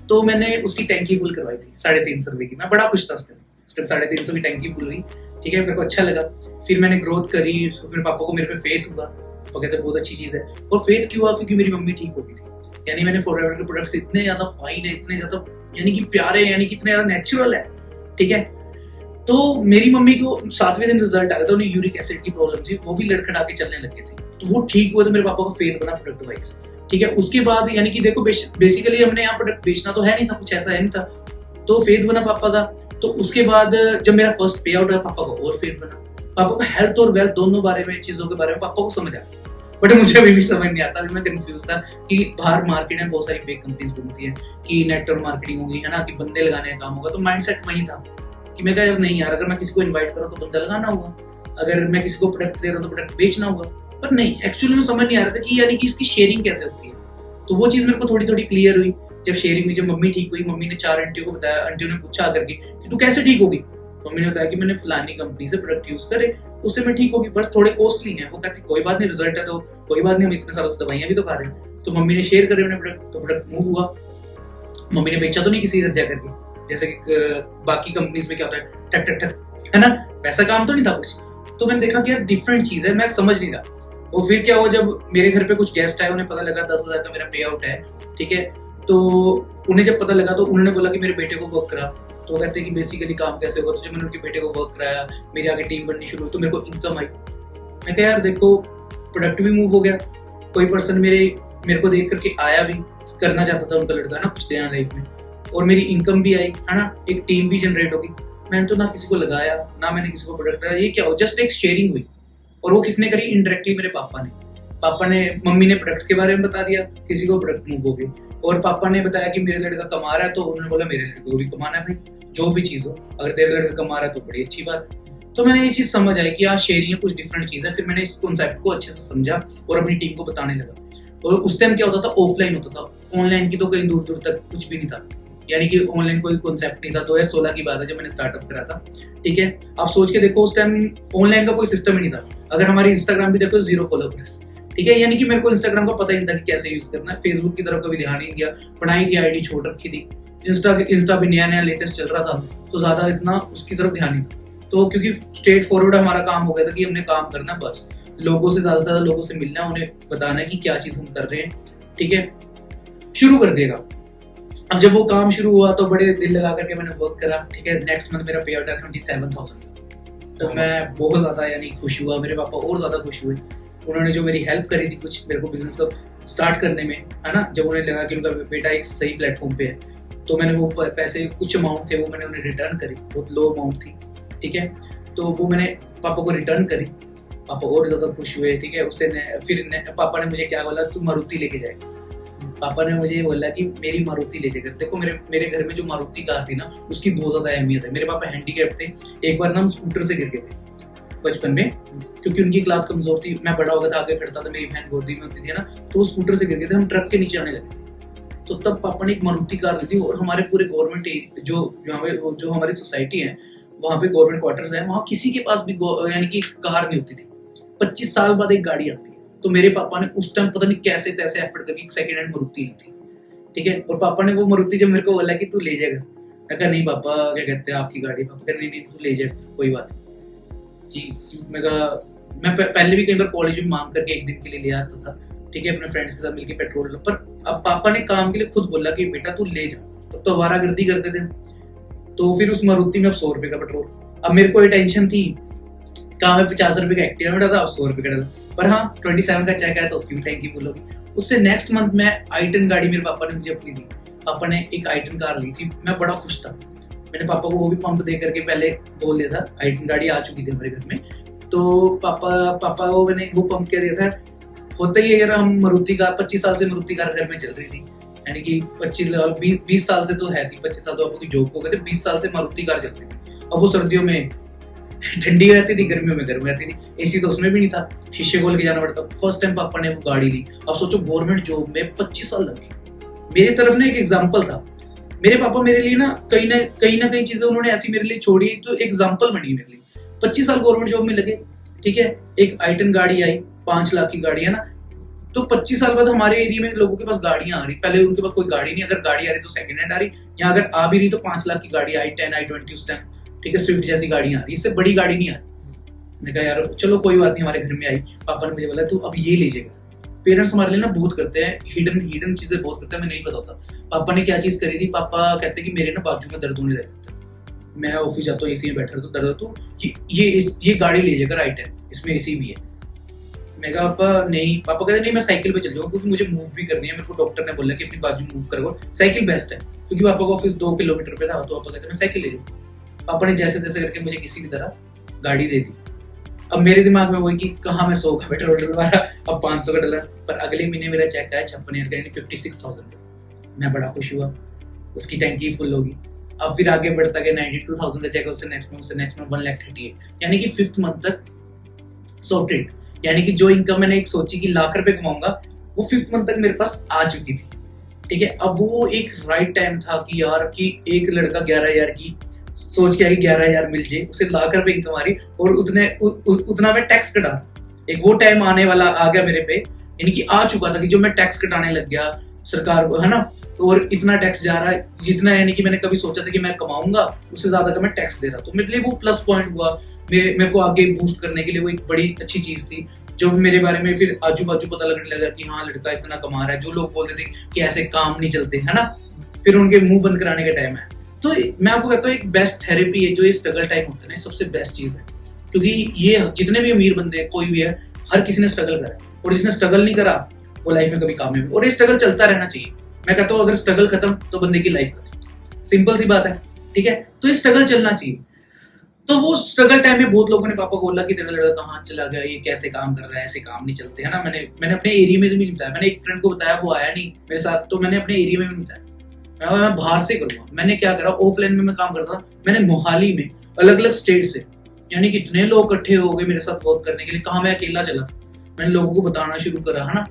तो मैंने उसकी टैंकी फुल करवाई थी 350 रुपए की। मैं बड़ा खुश था उस टाइम 350 की टैंकी फुल हुई, ठीक है, मेरे को अच्छा लगा। फिर मैंने ग्रोथ करी, फिर पापा को मेरे पे फेथ हुआ, पापा कहते बहुत अच्छी चीज है। और फेथ क्यों हुआ? क्योंकि मेरी मम्मी ठीक हो गई थी। यानी मैंने फॉरएवर के प्रोडक्ट्स इतने ज्यादा फाइन है, इतने ज्यादा यानी कि प्यारे, यानी कि इतने ज्यादा नेचुरल है, ठीक है। तो मेरी मम्मी को 7वें दिन रिजल्ट आया था, उन्हें यूरिक एसिड की प्रॉब्लम थी, वो भी लड़खड़ा के चलने लगे थे, तो वो ठीक हुआ। तो मेरे पापा को फेथ बना प्रोडक्ट वाइज, ठीक है। उसके बाद यानी कि देखो बेसिकली हमने यहाँ प्रोडक्ट बेचना तो है नहीं था, कुछ ऐसा है नहीं था, तो फेथ बना पापा का। तो उसके बाद जब मेरा फर्स्ट पे आउट आया, पापा का और फेथ बना। पापा का हेल्थ और वेल्थ दोनों बारे में, चीजों के बारे में पापा को समझ आया, बट मुझे अभी भी समझ नहीं आता। अभी मैं कंफ्यूज था कि बाहर मार्केट में बहुत सारी फेक कंपनीज बनती है, कि नेटवर्क मार्केटिंग होगी, है ना, कि बंदे लगाने का काम होगा। तो माइंडसेट वही था कि मैं कह यार नहीं यार, अगर मैं किसी को इन्वाइट कर रहा हूँ तो बंदा लगाना होगा, अगर मैं किसी को प्रोडक्ट दे रहा हूँ तो प्रोडक्ट बेचना होगा। पर नहीं, एक्चुअली में समझ नहीं आ रहा था कि यानी कि इसकी शेयरिंग कैसे होती है। तो वो चीज मेरे को थोड़ी थोड़ी क्लियर हुई जब शेयरिंग हुई। जब मम्मी ठीक हुई, मम्मी ने 4 आंटियों को बताया, आंटियों ने पूछा आकर के कि तू कैसे ठीक होगी। मम्मी ने बताया कि मैंने फलानी कंपनी से प्रोडक्ट यूज करे, उससे मैं ठीक होगी, बस थोड़े कॉस्टली हैं। वो कहती कोई बात नहीं, रिजल्ट है तो कोई बात नहीं, हम इतने सालों से दवाइयां भी तो खा रहे हैं। तो मम्मी ने शेयर करे उन्हें प्रोडक्ट, तो प्रोडक्ट मूव हुआ। मम्मी ने बेचा तो नहीं किसी घर जाकर के, जैसे कि बाकी कंपनीज में क्या होता है ठक ठक ठक, है ना, वैसा काम तो नहीं था कुछ। तो मैंने देखा कि यार डिफरेंट चीज है, मैं समझ नहीं रहा। और फिर क्या हुआ, जब मेरे घर पे कुछ गेस्ट आए, उन्हें पता लगा 10,000 का मेरा पे आउट है, ठीक है। तो उन्हें जब पता लगा तो उन्होंने बोला कि मेरे बेटे को वर्क करा। तो वो कहते हैं कि बेसिकली काम कैसे होगा। तो जब मैंने उनके बेटे को वर्क कराया, मेरी आगे टीम बननी शुरू हुई, तो मेरे को इनकम आई। मैं कहा यार देखो, प्रोडक्ट भी मूव हो गया, कोई पर्सन मेरे को देख करके आया भी, करना चाहता था उनका लड़का ना कुछ नया लाइफ में, और मेरी इनकम भी आई, है ना, एक टीम भी जनरेट होगी। मैंने तो ना किसी को लगाया, ना मैंने किसी को प्रोडक्ट लगाया, ये क्या हो, जस्ट एक शेयरिंग हुई। और वो किसने करी? इनडायरेक्टली मेरे पापा ने मम्मी ने प्रोडक्ट्स के बारे में बता दिया, किसी को प्रोडक्ट मूव हो गए। और पापा ने बताया कि मेरे लड़का कमा रहा है, तो उन्होंने बोला मेरे लड़के को भी कमाना है भाई, जो भी चीज हो, अगर तेरा लड़का कमा रहा है तो बड़ी अच्छी बात है। तो मैंने ये चीज समझ आई कि हाँ, शेयरिंग कुछ डिफरेंट चीज है। फिर मैंने इस कॉन्सेप्ट को अच्छे से समझा और अपनी टीम को बताने लगा। और उस टाइम क्या होता था, ऑफलाइन होता था, ऑनलाइन की तो कहीं दूर दूर तक कुछ भी नहीं था, यानी कि ऑनलाइन कोई कॉन्सेप्ट नहीं था। 2016 की बात है जब मैंने स्टार्टअप करा था, ठीक है। आप सोच के देखो, उस टाइम ऑनलाइन का कोई सिस्टम ही नहीं था। अगर हमारी इंस्टाग्राम भी देखो, 0 फॉलोवर्स, ठीक है। यानी कि मेरे को इंस्टाग्राम का पता ही नहीं था कि कैसे यूज करना है। फेसबुक की तरफ कभी ध्यान नहीं दिया, बनाई थी आईडी, छोड़ रखी थी। इंस्टा भी नया नया लेटेस्ट चल रहा था, तो ज्यादा इतना उसकी तरफ ध्यान नहीं था। तो क्योंकि स्ट्रेट फॉरवर्ड हमारा काम हो गया था कि हमने काम करना, बस लोगों से ज्यादा लोगों से मिलना, उन्हें बताना है कि क्या चीज हम कर रहे हैं, ठीक है, शुरू कर देगा। अब जब वो काम शुरू हुआ तो बड़े दिल लगा करके मैंने वर्क करा, ठीक है। नेक्स्ट मंथ मेरा पे आउट है 27,000। तो मैं बहुत ज्यादा यानी खुश हुआ, मेरे पापा और ज्यादा खुश हुए। उन्होंने जो मेरी हेल्प करी थी कुछ मेरे को बिजनेस को स्टार्ट करने में, है ना, जब उन्हें लगा कि उनका बेटा एक सही प्लेटफॉर्म पे है, तो मैंने वो पैसे, कुछ अमाउंट थे वो मैंने उन्हें रिटर्न करी, बहुत लो अमाउंट थी, ठीक है। तो वो मैंने पापा को रिटर्न करी, पापा और ज्यादा खुश हुए, ठीक है। फिर पापा ने मुझे क्या बोला, तू मारुति लेके जाएगा। पापा ने मुझे बोला कि मेरी मारुति ले जाकर। देखो मेरे घर में जो मारुति कार थी ना, उसकी बहुत ज्यादा अहमियत है। मेरे पापा हैंडीकैप थे, एक बार ना हम स्कूटर से गिर गए थे बचपन में, क्योंकि उनकी क्लास कमजोर थी। मैं बड़ा हो गया था, आगे खड़ता था, मेरी बहन गोदी में होती थी ना, तो वो स्कूटर से गिर गए थे, हम ट्रक के नीचे आने लगे थे। तो तब पापा ने एक मारुति कार ली थी। और हमारे पूरे गवर्नमेंट जो हमारी सोसाइटी है, वहाँ पे गवर्नमेंट क्वार्टर्स है, वहाँ किसी के पास भी यानी कि कार नहीं होती थी। 25 साल बाद एक गाड़ी आती है। तो मेरे पापा ने उस टाइम पता नहीं कैसे तैसे एफर्ट करके एक सेकंड हैंड मारुति ली थी, ठीक है। और पापा ने वो मारुति जब मेरे को बोला कि तू ले जाएगा, मैं कहा नहीं पापा, क्या कहते हैं आपकी गाड़ी। पापा कह नहीं तू ले जाएगा, कोई बात नहीं। जी मैं पहले भी कई बार कॉलेज में मांग करके एक दिन के लिए ले आता था, ठीक है, अपने फ्रेंड्स के साथ मिलके पेट्रोल। पर अब पापा ने काम के लिए खुद बोला कि बेटा तू ले जा, तब तो आवारागर्दी करते थे। तो फिर उस मारुति में अब 100 रुपए का पेट्रोल। अब मेरे को ये टेंशन थी, कहाँ में 50 रुपए का एक्टिवा में डाला और 100 रुपए का डाला। पर हाँ 27 का चेक आया तो उसकी भी थैंक यू बोलोगे। उससे नेक्स्ट मंथ मैं i10 गाड़ी मेरे पापा ने मुझे अपनी दी। पापा ने एक i10 कार ली थी, मैं बड़ा खुश था। मैंने पापा को वो भी पंप दे करके पहले बोल दिया था, i10 गाड़ी आ चुकी थी हमारे घर में। तो पापा को मैंने वो पंप क्या दिया था, होता ही अगर हम मारुति कार 25 साल से मारुति कार घर में चल रही थी, यानी कि 20 साल से तो है थी, 25 साल तो आपको जॉब को गए थे, 20 साल से मारुति कार चल रही थी। अब वो सर्दियों में ठंडी रहती थी, गर्मियों में गर्म रहती थी, एसी तो उसमें भी नहीं था, शीशे खोल के जाना पड़ता। फर्स्ट टाइम पापा ने वो गाड़ी ली। अब सोचो गवर्नमेंट जॉब में 25 साल लग गए। मेरी तरफ ना एक एग्जाम्पल था, मेरे पापा मेरे लिए ना कहीं ना कहीं चीजें उन्होंने ऐसी मेरे लिए छोड़ी, तो एग्जाम्पल बनी मेरे लिए। 25 साल गवर्नमेंट जॉब में लगे, ठीक है, एक i10 गाड़ी आई, 5 लाख की गाड़ी है ना। तो 25 साल बाद हमारे एरिया में लोगों के पास गाड़ियां आ रही, पहले उनके पास कोई गाड़ी नहीं, अगर गाड़ी आ रही तो सेकंड हैंड आ रही, या अगर आ भी रही तो 5 लाख की गाड़ी i10 i20 उस टाइम, ठीक है, स्विफ्ट जैसी गाड़ियां आ रही, इससे बड़ी गाड़ी नहीं आ रही। मैंने कहा यार चलो कोई बात नहीं, हमारे घर में आई। पापा ने मुझे बोला तू अब ये लीजिएगा। पेरेंट्स हमारे लिए ना बहुत करते हैं, हिडन चीजें बहुत करते हैं, हमें नहीं पता होता। पापा ने क्या चीज करी थी, पापा कहते कि मेरे ना बाजू में दर्द होने लगता है, मैं ऑफिस जाता हूँ एसी में बैठा रहता हूँ, दर्द तो ये गाड़ी लीजिएगा i10, इसमें एसी भी है। मैं कहा पापा नहीं, पापा कहते नहीं मैं साइकिल पे चल जाऊँ, क्योंकि मुझे मूव भी करनी है, मेरे को डॉक्टर ने बोला कि अपनी बाजू मूव करो, साइकिल बेस्ट है। क्योंकि पापा का ऑफिस 2 किलोमीटर पे था, तो पापा कहते मैं साइकिल ले जाऊँ। पापा ने जैसे तैसे करके मुझे किसी भी तरह गाड़ी दे दी। अब मेरे दिमाग में वही कि कहाँ मैं 100 का पेट्रोल डलवाया, अब 500 का डला। पर अगले महीने मेरा चेक आया 56,000 का, यानी 56,000 का। मैं बड़ा खुश हुआ, उसकी टैंकी फुल होगी। अब फिर आगे बढ़ता गया, 92,000 का चेक, उससे नेक्स्ट मंथ 1,38,000, यानी कि 5th मंथ तक सॉर्टेड। यानी कि जो इनकम मैंने एक सोची कि लाख रुपए कमाऊंगा, वो 5th मंथ तक मेरे पास आ चुकी थी, ठीक है। अब वो एक राइट टाइम था कि यार कि एक लड़का 11,000 की सोच के आगे 11,000 मिल जाए, उसे लाख रुपए इनकम आ रही, और उतना मैं टैक्स कटा। एक वो टाइम आने वाला आ गया मेरे पे, यानी कि आ चुका था कि जो मैं टैक्स कटाने लग गया सरकार को, है ना, और इतना टैक्स जा रहा है जितना, यानी कि मैंने कभी सोचा था कि मैं कमाऊंगा उससे ज्यादा का मैं टैक्स दे रहा। तो मेरे लिए वो प्लस पॉइंट हुआ, मेरे को आगे बूस्ट करने के लिए वो एक बड़ी अच्छी चीज थी। जो मेरे बारे में फिर आजू बाजू पता लगने लगा कि हाँ लड़का इतना कमा रहा है, जो लोग बोलते थे कि ऐसे काम नहीं चलते, है ना, फिर उनके मुंह बंद कराने का टाइम है। तो मैं आपको कहता हूँ एक बेस्ट थेरेपी है, जो ये स्ट्रगल टाइम होता है ना, सबसे बेस्ट चीज है। क्योंकि ये जितने भी अमीर बंदे कोई भी है, हर किसी ने स्ट्रगल करा है, और जिसने स्ट्रगल नहीं करा वो लाइफ में कभी कामयाब, और ये स्ट्रगल चलता रहना चाहिए। मैं कहता हूँ अगर स्ट्रगल खत्म तो बंदे की लाइफ खत्म, सिंपल सी बात है, ठीक है। तो ये स्ट्रगल चलना चाहिए। तो वो स्ट्रगल टाइम में बहुत लोगों ने पापा को बोला कि तेरा लड़का कहाँ चला गया, ये कैसे काम कर रहा है, ऐसे काम नहीं चलते, है ना। मैंने अपने एरिया में भी नहीं बताया, मैंने एक फ्रेंड को बताया, वो आया नहीं मेरे साथ, तो मैंने अपने एरिया में भी बताया, मैं बाहर से करूंगा। मैंने क्या करा, ऑफलाइन में मैं काम करता था, मैंने मोहाली में अलग अलग स्टेट से, यानी कितने लोग इकट्ठे हो गए मेरे साथ वर्क करने के लिए, कहाँ मैं अकेला चला था। मैंने लोगों को बताना शुरू करा, है ना,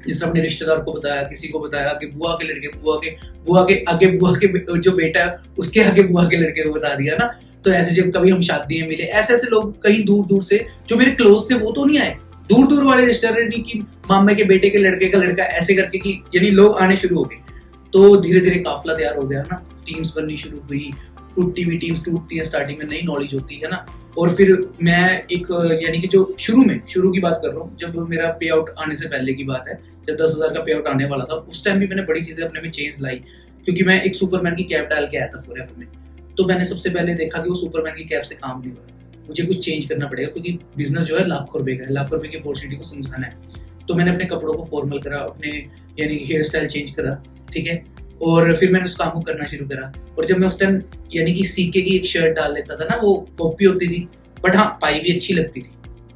जिस अपने रिश्तेदार को बताया, किसी को बताया कि बुआ के लड़के, बुआ के आगे बुआ के जो बेटा है उसके आगे बुआ के लड़के को बता दिया ना। तो ऐसे जब कभी हम शादी में मिले, ऐसे लोग कहीं दूर दूर से जो मेरे क्लोज थे वो तो नहीं आए, दूर दूर वाले रिश्तेदार, नहीं कि मामे के बेटे के लड़के का लड़का, ऐसे करके कि यानी लोग आने शुरू हो गए। तो धीरे धीरे काफिला तैयार हो गया ना, टीम्स बननी शुरू हुई, टूटती हुई टीम्स टूटती है, स्टार्टिंग में नई नॉलेज होती है ना। और फिर मैं एक यानी कि जो शुरू की बात कर रहा हूँ, जब मेरा पे आउट आने से पहले की बात है, जब 10,000 का पे आउट आने वाला था, उस टाइम भी मैंने बड़ी चीजें अपने में चेंज लाई। क्योंकि मैं एक सुपरमैन की कैप डाल के आया था फॉरएवर में, तो मैंने सबसे पहले देखा कि वो सुपरमैन की कैप से काम नहीं हो रहा, मुझे कुछ चेंज करना पड़ेगा, क्योंकि बिजनेस जो है लाखों रुपए का है, लाखों रुपए की अपॉर्चुनिटी को समझाना है। तो मैंने अपने कपड़ों को फॉर्मल करा, अपने यानी हेयर स्टाइल चेंज करा, ठीक है, और फिर मैंने उस काम को करना शुरू करा। और जब मैं उस टाइम यानी कि सीके की एक शर्ट डाल लेता था ना, वो कॉपी होती थी, बट हाँ पाई भी अच्छी लगती थी।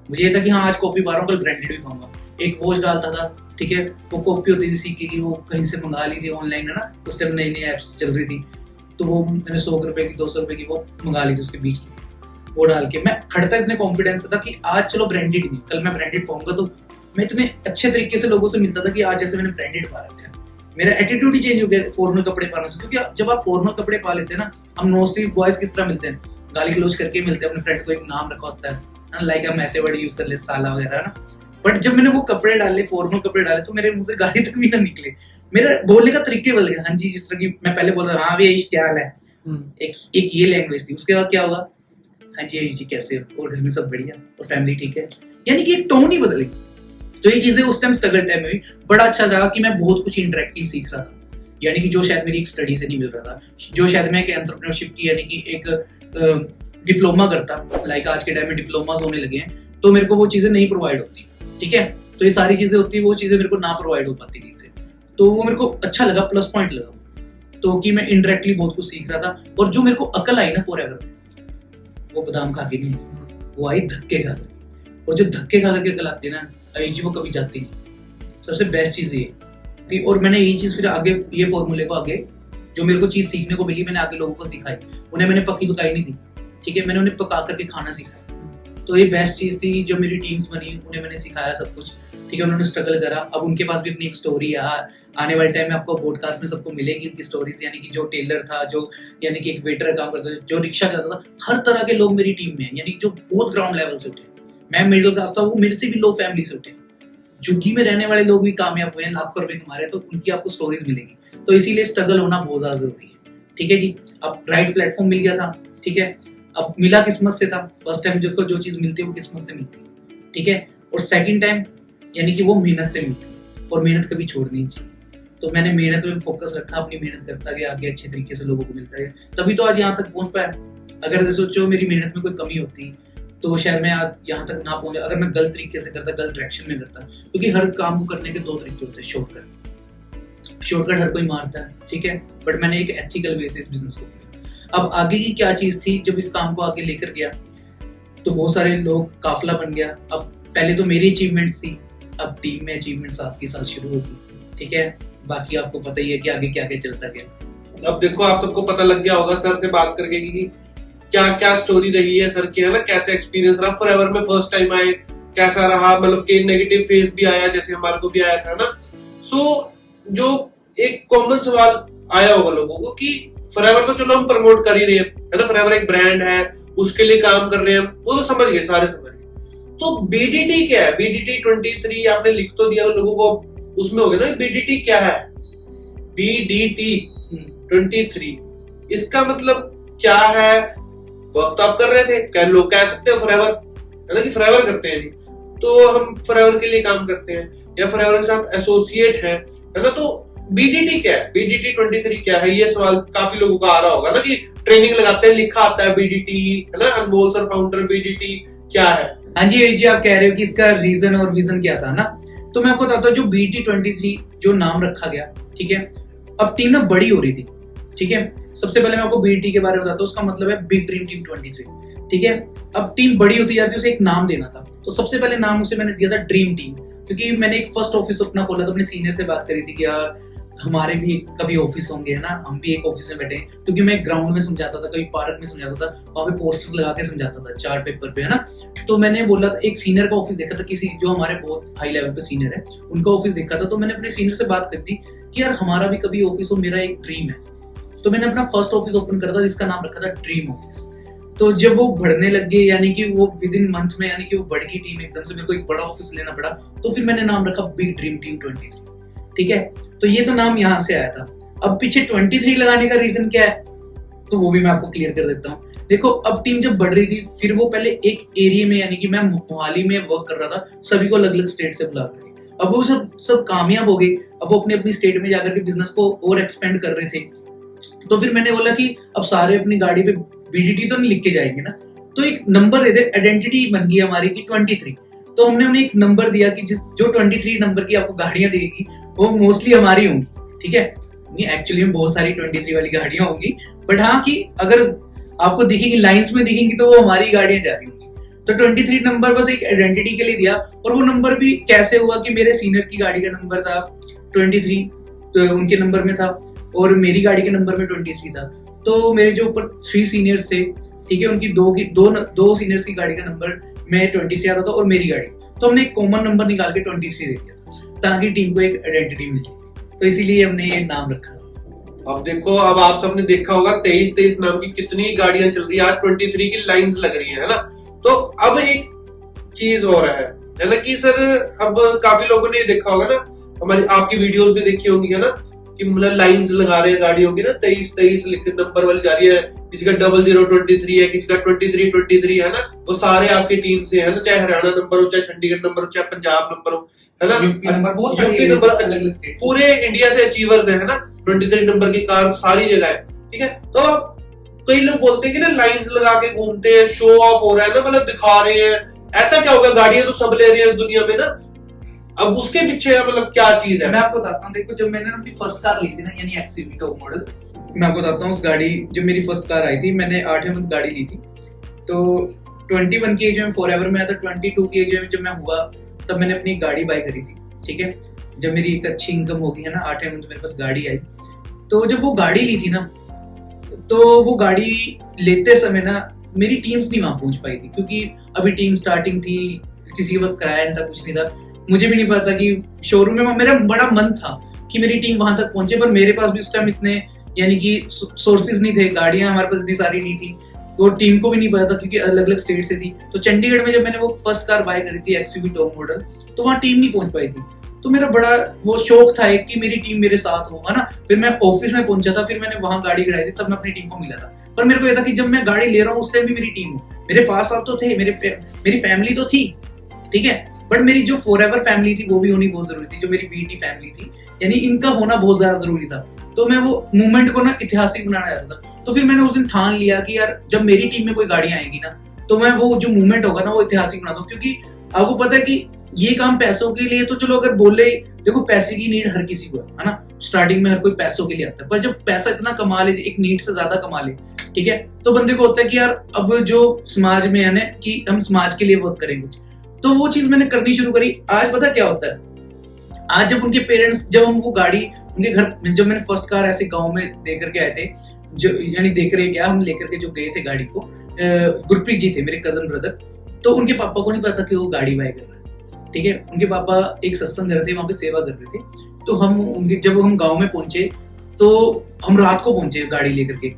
मुझे ये था कि हाँ आज कॉपी पा रहा हूँ, कल ब्रांडेड भी पाऊंगा। एक वॉच डालता था, ठीक है, वो कॉपी होती थी सीके की, वो कहीं से मंगा ली थी ऑनलाइन, है ना, उस टाइम नई नई एप्स चल रही थी, तो वो मैंने 100 रुपए की 200 रुपए की वो मंगा ली थी, उसके बीच की थी। वो डाल के मैं खड़ता इतने कॉन्फिडेंस था कि आज चलो ब्रांडेड नहीं, कल मैं ब्रांडेड पाऊंगा। तो मैं इतने अच्छे तरीके से लोगों से मिलता था कि आज जैसे मैंने ब्रांडेड पा रखा है। मेरा एटीट्यूड ही चेंज हो गया फॉर्मल कपड़े पाने से। क्योंकि जब आप फॉर्मल कपड़े पा लेते हैं ना, हम मोस्टली बॉयज किस तरह मिलते हैं, गाली गलौज करके मिलते हैं, अपने फ्रेंड को एक नाम रखा होता है, लाइक हम ऐसे वर्ड यूज कर ले, साला वगैरह ना। बट जब मैंने वो कपड़े डाले, फॉर्मल कपड़े डाले, तो मेरे मुंह से गाली तक भी ना निकले, मेरा बोलने का तरीके बदल गया। हाँ जी, जिस तरह की मैं पहले बोलता हाँ भैया क्या हाल है, एक ये लैंग्वेज थी। उसके बाद क्या होगा, हाँ जी आयुष जी कैसे हो, और घर में सब बढ़िया और फैमिली ठीक है। यानी कि एक टोन ही बदली। तो ये चीजें उस टाइम स्ट्रगल टाइम में हुई। बड़ा अच्छा लगा कि मैं बहुत कुछ इंटरेक्टिव सीख रहा था, यानी कि जो शायद मेरी एक स्टडी से नहीं मिल रहा था, जो शायद मैं एक एंटरप्रेन्योरशिप की यानी कि एक डिप्लोमा करता, लाइक आज के टाइम में डिप्लोमास होने लगे हैं, तो मेरे को वो चीजें नहीं प्रोवाइड होती। ठीक है, तो ये सारी चीजें होती, वो चीजें मेरे को ना प्रोवाइड हो पाती थी से, तो वो मेरे को अच्छा लगा, प्लस पॉइंट लगा। तो कि मैं इनडायरेक्टली बहुत कुछ सीख रहा था, और जो मेरे को अकल आई ना फॉरएवर, वो बादाम खा के नहीं, वो आई धक्के खा कर। और जो धक्के खा करके अकल आती है ना आयुष जी, वो कभी जाती नहीं। सबसे बेस्ट चीज ये। और मैंने यही चीज फिर आगे, ये फॉर्मूले को आगे, जो मेरे को चीज सीखने को मिली, मैंने आगे लोगों को सिखाई। उन्हें मैंने पकी पकाई नहीं दी, ठीक है, मैंने उन्हें पका करके खाना सिखाया। तो ये बेस्ट चीज थी। जो मेरी टीम्स बनी, उन्हें मैंने सिखाया सब कुछ, ठीक है, उन्होंने स्ट्रगल करा। अब उनके पास भी अपनी एक स्टोरी है। आने वाले टाइम में आपको पॉडकास्ट में सबको मिलेगी उनकी स्टोरीज, यानी कि जो टेलर था, जो यानी कि एक वेटर का काम करता था, जो रिक्शा चलाता था, हर तरह के लोग मेरी टीम में हैं, यानी जो बहुत ग्राउंड लेवल से उठे। मैं मिडिल क्लास था, वो मेरे से भी लो फैमिली से उठे। झुग्गी में रहने वाले लोग भी कामयाब हुए हैं, लाखों रुपए कमा रहे हैं, तो उनकी आपको स्टोरीज मिलेगी। तो इसीलिए स्ट्रगल होना बहुत ज्यादा जरूरी है। ठीक है जी, अब राइट प्लेटफॉर्म मिल गया था, ठीक है, अब मिला किस्मत से था। फर्स्ट टाइम देखो जो चीज मिलती है वो किस्मत से मिलती है, ठीक है, और सेकंड टाइम यानी कि वो मेहनत से मिलती है, और मेहनत कभी छोड़नी नहीं चाहिए। तो मैंने मेहनत में फोकस रखा, अपनी मेहनत करता गया, आगे अच्छे तरीके से लोगों को मिलता गया, तभी तो आज यहाँ तक पहुंच पाया। अगर सोचो मेरी मेहनत में कोई कमी होती तो शायद मैं आज यहाँ तक ना पहुंचा, अगर मैं गलत तरीके से करता, गलत डायरेक्शन में करता। क्योंकि हर काम को करने के दो तरीके होते हैं, शॉर्टकट हर कोई मारता है, ठीक है, बट मैंने एक एथिकल वे से इस बिजनेस को किया। अब आगे की क्या चीज थी, जब इस काम को आगे लेकर गया तो बहुत सारे लोग, काफिला बन गया। अब पहले तो मेरी अचीवमेंट्स थी, अब टीम में अचीवमेंट साथ के साथ शुरू होगी, ठीक है। बाकी आपको पता ही है कि आगे क्या क्या चलता गया।
अब देखो आप सबको पता लग गया होगा सर से बात करके कि क्या क्या स्टोरी रही है सर की, है ना, कैसे एक्सपीरियंस रहा, फॉरएवर में फर्स्ट टाइम आए कैसा रहा, मतलब कि नेगेटिव फेज भी आया जैसे हमारे को भी आया था ना। सो जो एक कॉमन सवाल आया होगा लोगों को कि फॉरएवर तो चलो हम प्रमोट कर ही रहे हैं, है ना, फॉरएवर एक ब्रांड है, उसके लिए काम कर रहे हैं, वो तो समझ गए, सारे समझ गए। तो बीडीटी क्या है? बीडीटी 23 आपने लिख तो दिया, लोगों को उसमें हो गया ना बीडीटी क्या है। बीडीटी 23 इसका मतलब क्या है? वर्क तो आप कर रहे थे, कह लोग कह सकते हो फॉरएवर, है ना, कि फॉरएवर करते हैं जी, तो हम फॉरएवर के लिए काम करते हैं या फॉरएवर के साथ एसोसिएट है ना। तो बीडीटी क्या है? बीडीटी 23 क्या है? ये सवाल काफी लोगों का आ रहा होगा ना, कि ट्रेनिंग लगाते हैं, लिखा आता है बीडीटी, है ना, अनमोल सर फाउंडर, बीडीटी क्या है?
हाँ जी आप कह रहे हो कि इसका रीजन और विजन क्या था ना, तो मैं आपको बताता हूँ। जो बीडीटी 23 जो नाम रखा गया, ठीक है, अब टीम ना बड़ी हो रही थी, ठीक है। सबसे पहले मैं आपको बीडीटी के बारे में बताता हूँ, उसका मतलब है बिग ड्रीम टीम 23, ठीक है। अब टीम बड़ी होती जाती है, उसे एक नाम देना था, तो सबसे पहले नाम उसे मैंने दिया था ड्रीम टीम, क्योंकि मैंने एक फर्स्ट ऑफिस अपना खोला था, अपने सीनियर से बात करी थी कि यार हमारे भी कभी ऑफिस होंगे, है ना, हम भी एक ऑफिस में बैठे, क्योंकि मैं ग्राउंड में समझाता था, कभी पार्क में समझाता था, वहां पे पोस्टर लगा के समझाता था चार्ट पेपर पे, है ना। तो मैंने बोला था, एक सीनियर का ऑफिस देखा था, किसी जो हमारे बहुत हाई लेवल पे सीनियर है, उनका ऑफिस देखा था। तो मैंने अपने सीनियर से बात करी थी कि यार हमारा भी कभी ऑफिस हो, मेरा एक ड्रीम है। तो मैंने अपना फर्स्ट ऑफिस ओपन करा था, जिसका नाम रखा था ड्रीम ऑफिस। तो जब वो बढ़ने लग गए, यानी कि वो विद इन मंथ में, यानी कि वो बढ़ गई टीम एकदम से, मेरे को एक बड़ा ऑफिस लेना पड़ा, तो फिर मैंने नाम रखा बिग ड्रीम टीम 23, ठीक है। तो ये तो नाम यहाँ से आया था। अब पीछे 23 लगाने का रीजन क्या है, तो वो भी मैं आपको क्लियर कर देता हूँ। देखो, अब टीम जब बढ़ रही थी, फिर वो पहले एक एरिया में, यानी कि मैं मोहाली में वर्क कर रहा था, सभी को अलग अलग स्टेट से बुला कर, अब वो सब कामयाब हो गए। अब वो अपनी स्टेट में जाकर के बिजनेस को और एक्सपेंड कर रहे थे। तो फिर मैंने बोला कि अब सारे अपनी गाड़ी पे बीडीटी तो नहीं लिख के जाएंगे ना, तो एक नंबर दे दे, आइडेंटिटी बन गई हमारी की 23। तो हमने उन्हें एक नंबर दिया कि जो 23 नंबर की आपको गाड़ियां देगी वो मोस्टली हमारी होंगी, ठीक है। नहीं, एक्चुअली में बहुत सारी 23 वाली गाड़ियां होंगी, बट हाँ कि अगर आपको दिखेगी, लाइंस में दिखेंगी, तो वो हमारी गाड़ियां जा रही होंगी। तो 23 नंबर बस एक आइडेंटिटी के लिए दिया। और वो नंबर भी कैसे हुआ कि मेरे सीनियर की गाड़ी का नंबर था 23, तो उनके नंबर में था, और मेरी गाड़ी के नंबर में 23 था। तो मेरे जो ऊपर 3 सीनियर्स थे, ठीक है, उनकी दो सीनियर्स की गाड़ी का नंबर में 23 आता था, और मेरी गाड़ी, तो हमने एक कॉमन नंबर निकाल के 23 दे दिया ताकि टीम को एक आइडेंटिटी मिले। तो इसीलिए हमने ये नाम रखा।
अब देखो, अब आप सबने देखा होगा 23 नाम की कितनी गाड़ियां चल रही है, आज 23 की लाइंस लग रही है ना। तो अब एक चीज हो रहा है ना, कि सर अब काफी लोगों ने देखा होगा ना, हमारी आपकी वीडियोस भी देखी होंगी, है ना, कि मतलब लाइंस लगा रहे हैं गाड़ियों की ना, 23 लिख नंबर वाली जा रही है, किसी का 0023 है, किसी का 2323 है ना, वो सारे आपकी टीम से है ना, चाहे हरियाणा नंबर हो, चाहे चंडीगढ़ नंबर हो, चाहे पंजाब नंबर हो, है ना,
यूपी नंबर, बहुत सारे
यूपी नंबर,
अलग-अलग स्टेट
पूरे इंडिया से अचीवर्स है ना, 23 नंबर की कार सारी जगह है, ठीक है। तो कई लोग बोलते हैं कि ना लाइंस लगा के घूमते हैं, शो ऑफ हो रहा है ना, मतलब दिखा रहे हैं, ऐसा क्या होगा, गाड़ियां तो सब ले रही है दुनिया में ना, अब उसके पीछे मतलब क्या चीज है?
मैं आपको बताता हूँ, देखो जब मैंने अपनी फर्स्ट कार ली थी ना, यानी एक्सयूवी टॉप मॉडल, मैं आपको बताता हूँ उस गाड़ी, जब मेरी फर्स्ट कार आई थी, मैंने 8वें मंथ गाड़ी ली थी, तो 21 की एज में फॉरएवर में आया था, 22 की एज में जब मैं हुआ तब मैंने अपनी गाड़ी बाय करी थी, ठीक है। जब मेरी एक अच्छी इनकम हो गई है ना, 8वें मंथ मेरे पास गाड़ी आई, तो जब वो गाड़ी ली थी ना, तो वो गाड़ी लेते समय ना मेरी टीम्स नहीं वहां पहुंच पाई थी, क्योंकि अभी टीम स्टार्टिंग थी, किसी वक्त किराया नहीं था, कुछ नहीं था, मुझे भी नहीं पता कि शोरूम में, मेरा बड़ा मन था कि मेरी टीम वहां तक पहुंचे, पर मेरे पास भी उस टाइम इतने यानी कि सोर्सेज नहीं थे, गाड़ियां हमारे पास इतनी सारी नहीं थी, तो टीम को भी नहीं पता था क्योंकि अलग अलग स्टेट से थी। तो चंडीगढ़ में जब मैंने वो फर्स्ट कार बाय करी थी एक्सयूवी टॉप मॉडल, तो वहां टीम नहीं पहुंच पाई थी, तो मेरा बड़ा वो शौक था एक कि मेरी टीम मेरे साथ होगा ना। फिर मैं ऑफिस में पहुंचा था, फिर मैंने वहां गाड़ी खड़ाई थी, तब मैं अपनी टीम को मिला था, पर मेरे को ये था कि जब मैं गाड़ी ले रहा हूँ उस टाइम भी मेरी टीम हो, मेरे पास साथ तो थे, मेरी फैमिली तो थी, ठीक है, बट मेरी जो फॉरएवर फैमिली थी वो भी होनी बहुत जरूरी थी, जो मेरी बीटी फैमिली थी, यानी इनका होना बहुत ज्यादा जरूरी था। तो मैं वो मूवमेंट को ना ऐतिहासिक बनाना चाहता था। तो फिर मैंने उस दिन ठान लिया कि यार जब मेरी टीम में कोई गाड़ियां आएगी ना, तो मैं वो जो मूवमेंट होगा ना वो ऐतिहासिक बनाता हूँ, क्योंकि आपको पता है कि ये काम पैसों के लिए, तो चलो अगर बोले, देखो पैसे की नीड हर किसी को है ना, स्टार्टिंग में हर कोई पैसों के लिए आता है, पर जब पैसा इतना कमा ले, एक नीड से ज्यादा कमा ले, ठीक है, तो बंदे को होता है कि यार अब जो समाज में है ना कि हम समाज के लिए वर्क करेंगे, तो वो चीज मैंने करनी शुरू करी। आज पता क्या होता है, आज जब उनके पेरेंट्स, जब हम वो गाड़ी उनके घर, जब मैंने फर्स्ट कार ऐसे गांव में दे करके आए थे, जो यानी देख रहे क्या, हम लेकर के जो गए थे गाड़ी को, गुरप्रीत जी थे मेरे कजन ब्रदर, तो उनके पापा को नहीं पता कि वो गाड़ी बाय कर रहे हैं, ठीक है। उनके पापा एक सत्संग कर रहे थे, वहां पे सेवा कर रहे थे, तो हम उनके, जब हम गांव में पहुंचे तो हम रात को पहुंचे गाड़ी लेकर के,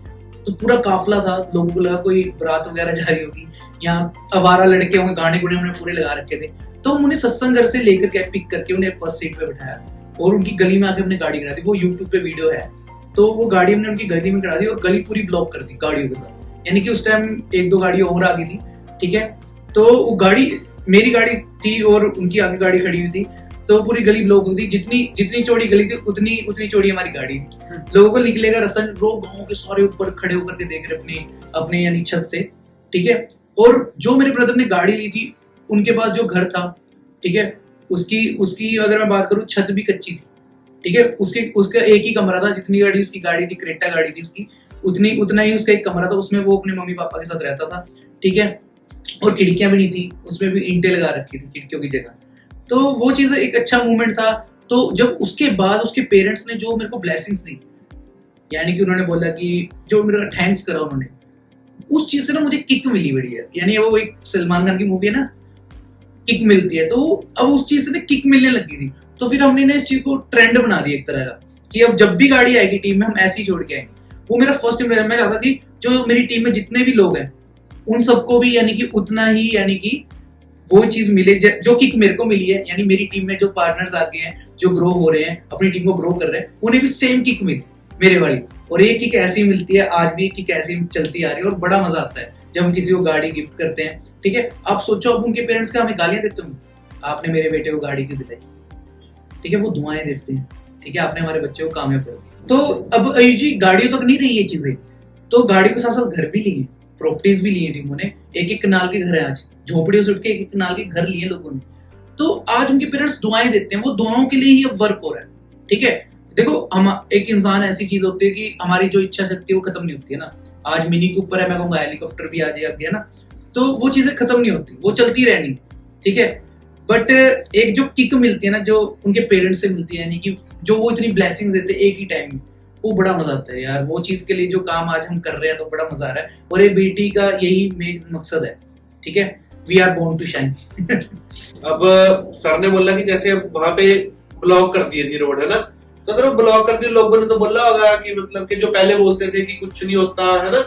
तो पूरा काफिला था, लोगों को लगा कोई बारात वगैरह जा रही होगी, यहाँ आवारा लड़के होंगे, गाने गुने उन्हें पूरे लगा रखे थे, तो हम उन्हें सत्संग घर से लेकर के पिक करके उन्हें फर्स्ट सीट पे बिठाया और उनकी गली में आके हमने गाड़ी करा दी। वो यूट्यूब पे वीडियो है, तो वो गाड़ी हमने उनकी गली में करा दी और गली पूरी ब्लॉक कर दी गाड़ियों के साथ, यानी कि उस टाइम 1-2 गाड़ी और आ गई थी, ठीक है। तो वो गाड़ी, मेरी गाड़ी थी और उनकी आगे गाड़ी खड़ी हुई थी, तो पूरी गली ब्लॉक हो गई, जितनी चौड़ी गली थी उतनी चौड़ी हमारी गाड़ी थी। लोगों को निकलेगा रास्ता, लोग गाँव के सारे ऊपर खड़े होकर के देख रहे अपने यानी छत से, ठीक है। और जो मेरे ब्रदर ने गाड़ी ली थी, उनके पास जो घर था, ठीक है, उसकी अगर मैं बात करूं, छत भी कच्ची थी, ठीक है, उसका एक ही कमरा था, जितनी गाड़ी उसकी गाड़ी थी, क्रेटा गाड़ी थी उसकी, उतना ही उसका एक कमरा था, उसमें वो अपने मम्मी पापा के साथ रहता था, ठीक है। और खिड़कियां भी नहीं थी, उसमें भी ईंटें लगा रखी थी खिड़कियों की जगह, तो वो चीज एक अच्छा मूवमेंट था। तो जब उसके बाद उसके पेरेंट्स ने जो मेरे को ब्लेसिंग्स दी, यानी कि उन्होंने बोला कि जो मेरा थैंक्स करा उन्होंने, उस चीज से ना मुझे किक मिली बड़ी है, यानी वो एक सलमान खान की मूवी है ना, किक मिलती है, तो अब उस चीज से ना किक मिलने लगी थी। तो फिर हमने ना इस चीज को ट्रेंड बना दिया एक तरह का, कि अब जब भी गाड़ी आएगी टीम में हम ऐसे ही छोड़ के आएंगे। वो मेरा फर्स्ट इम्प्रेशन, मैं चाहता कि जो मेरी टीम में जितने भी लोग हैं उन सबको भी यानी कि उतना ही, यानी कि वो चीज मिले जो किक मेरे को मिली है, यानी मेरी टीम में जो पार्टनर्स आ गए हैं, जो ग्रो हो रहे हैं, अपनी टीम को ग्रो कर रहे हैं, उन्हें भी सेम किक मिली मेरे वाली। और एक किक ऐसी मिलती है, आज भी एक किक ऐसी चलती आ रही है, और बड़ा मजा आता है जब हम किसी को गाड़ी गिफ्ट करते हैं, ठीक है। आप सोचो, अब उनके पेरेंट्स का हमें गालियां देते होंगे, आपने मेरे बेटे को गाड़ी क्यों दिलाई, ठीक है, वो दुआएं देते हैं, ठीक है, आपने हमारे बच्चे को कामयाब कर। तो अब जी गाड़ियों तक नहीं रही ये चीजें, तो गाड़ियों के साथ साथ घर भी लिए, प्रॉपर्टीज भी लिए टीमों ने, एक कनाल के घर है, आज झोपड़ियों से उठ के एक कनाल के घर लिए लोगों ने। तो आज उनके पेरेंट्स दुआएं देते हैं, वो दुआओं के लिए ही अब वर्क हो रहा है, ठीक है। देखो, हम एक इंसान ऐसी चीज होती है कि हमारी जो इच्छा शक्ति है वो खत्म नहीं होती है ना। आज मिनी के ऊपर है, मैं कहूँगा हेलीकॉप्टर भी आ जाएगा ना, तो वो चीजें खत्म नहीं होती, वो चलती रहनी, ठीक है। बट एक जो किक मिलती है ना, जो उनके पेरेंट्स से मिलती है, यानी कि जो वो इतनी ब्लेसिंग्स देते हैं एक ही टाइम में, वो बड़ा मजा आता है यार। वो चीज के लिए जो काम आज हम कर रहे हैं तो बड़ा मजा आ रहा है, और ये बेटी का यही मेन मकसद है, ठीक है, we are born to shine.
अब सर ने बोला कि जैसे अब वहां पे ब्लॉक कर दिए थी रोड, है ना, तो सर ब्लॉक कर दिए, लोगों ने तो बोला होगा कि मतलब कि जो पहले बोलते थे कि कुछ नहीं होता है ना,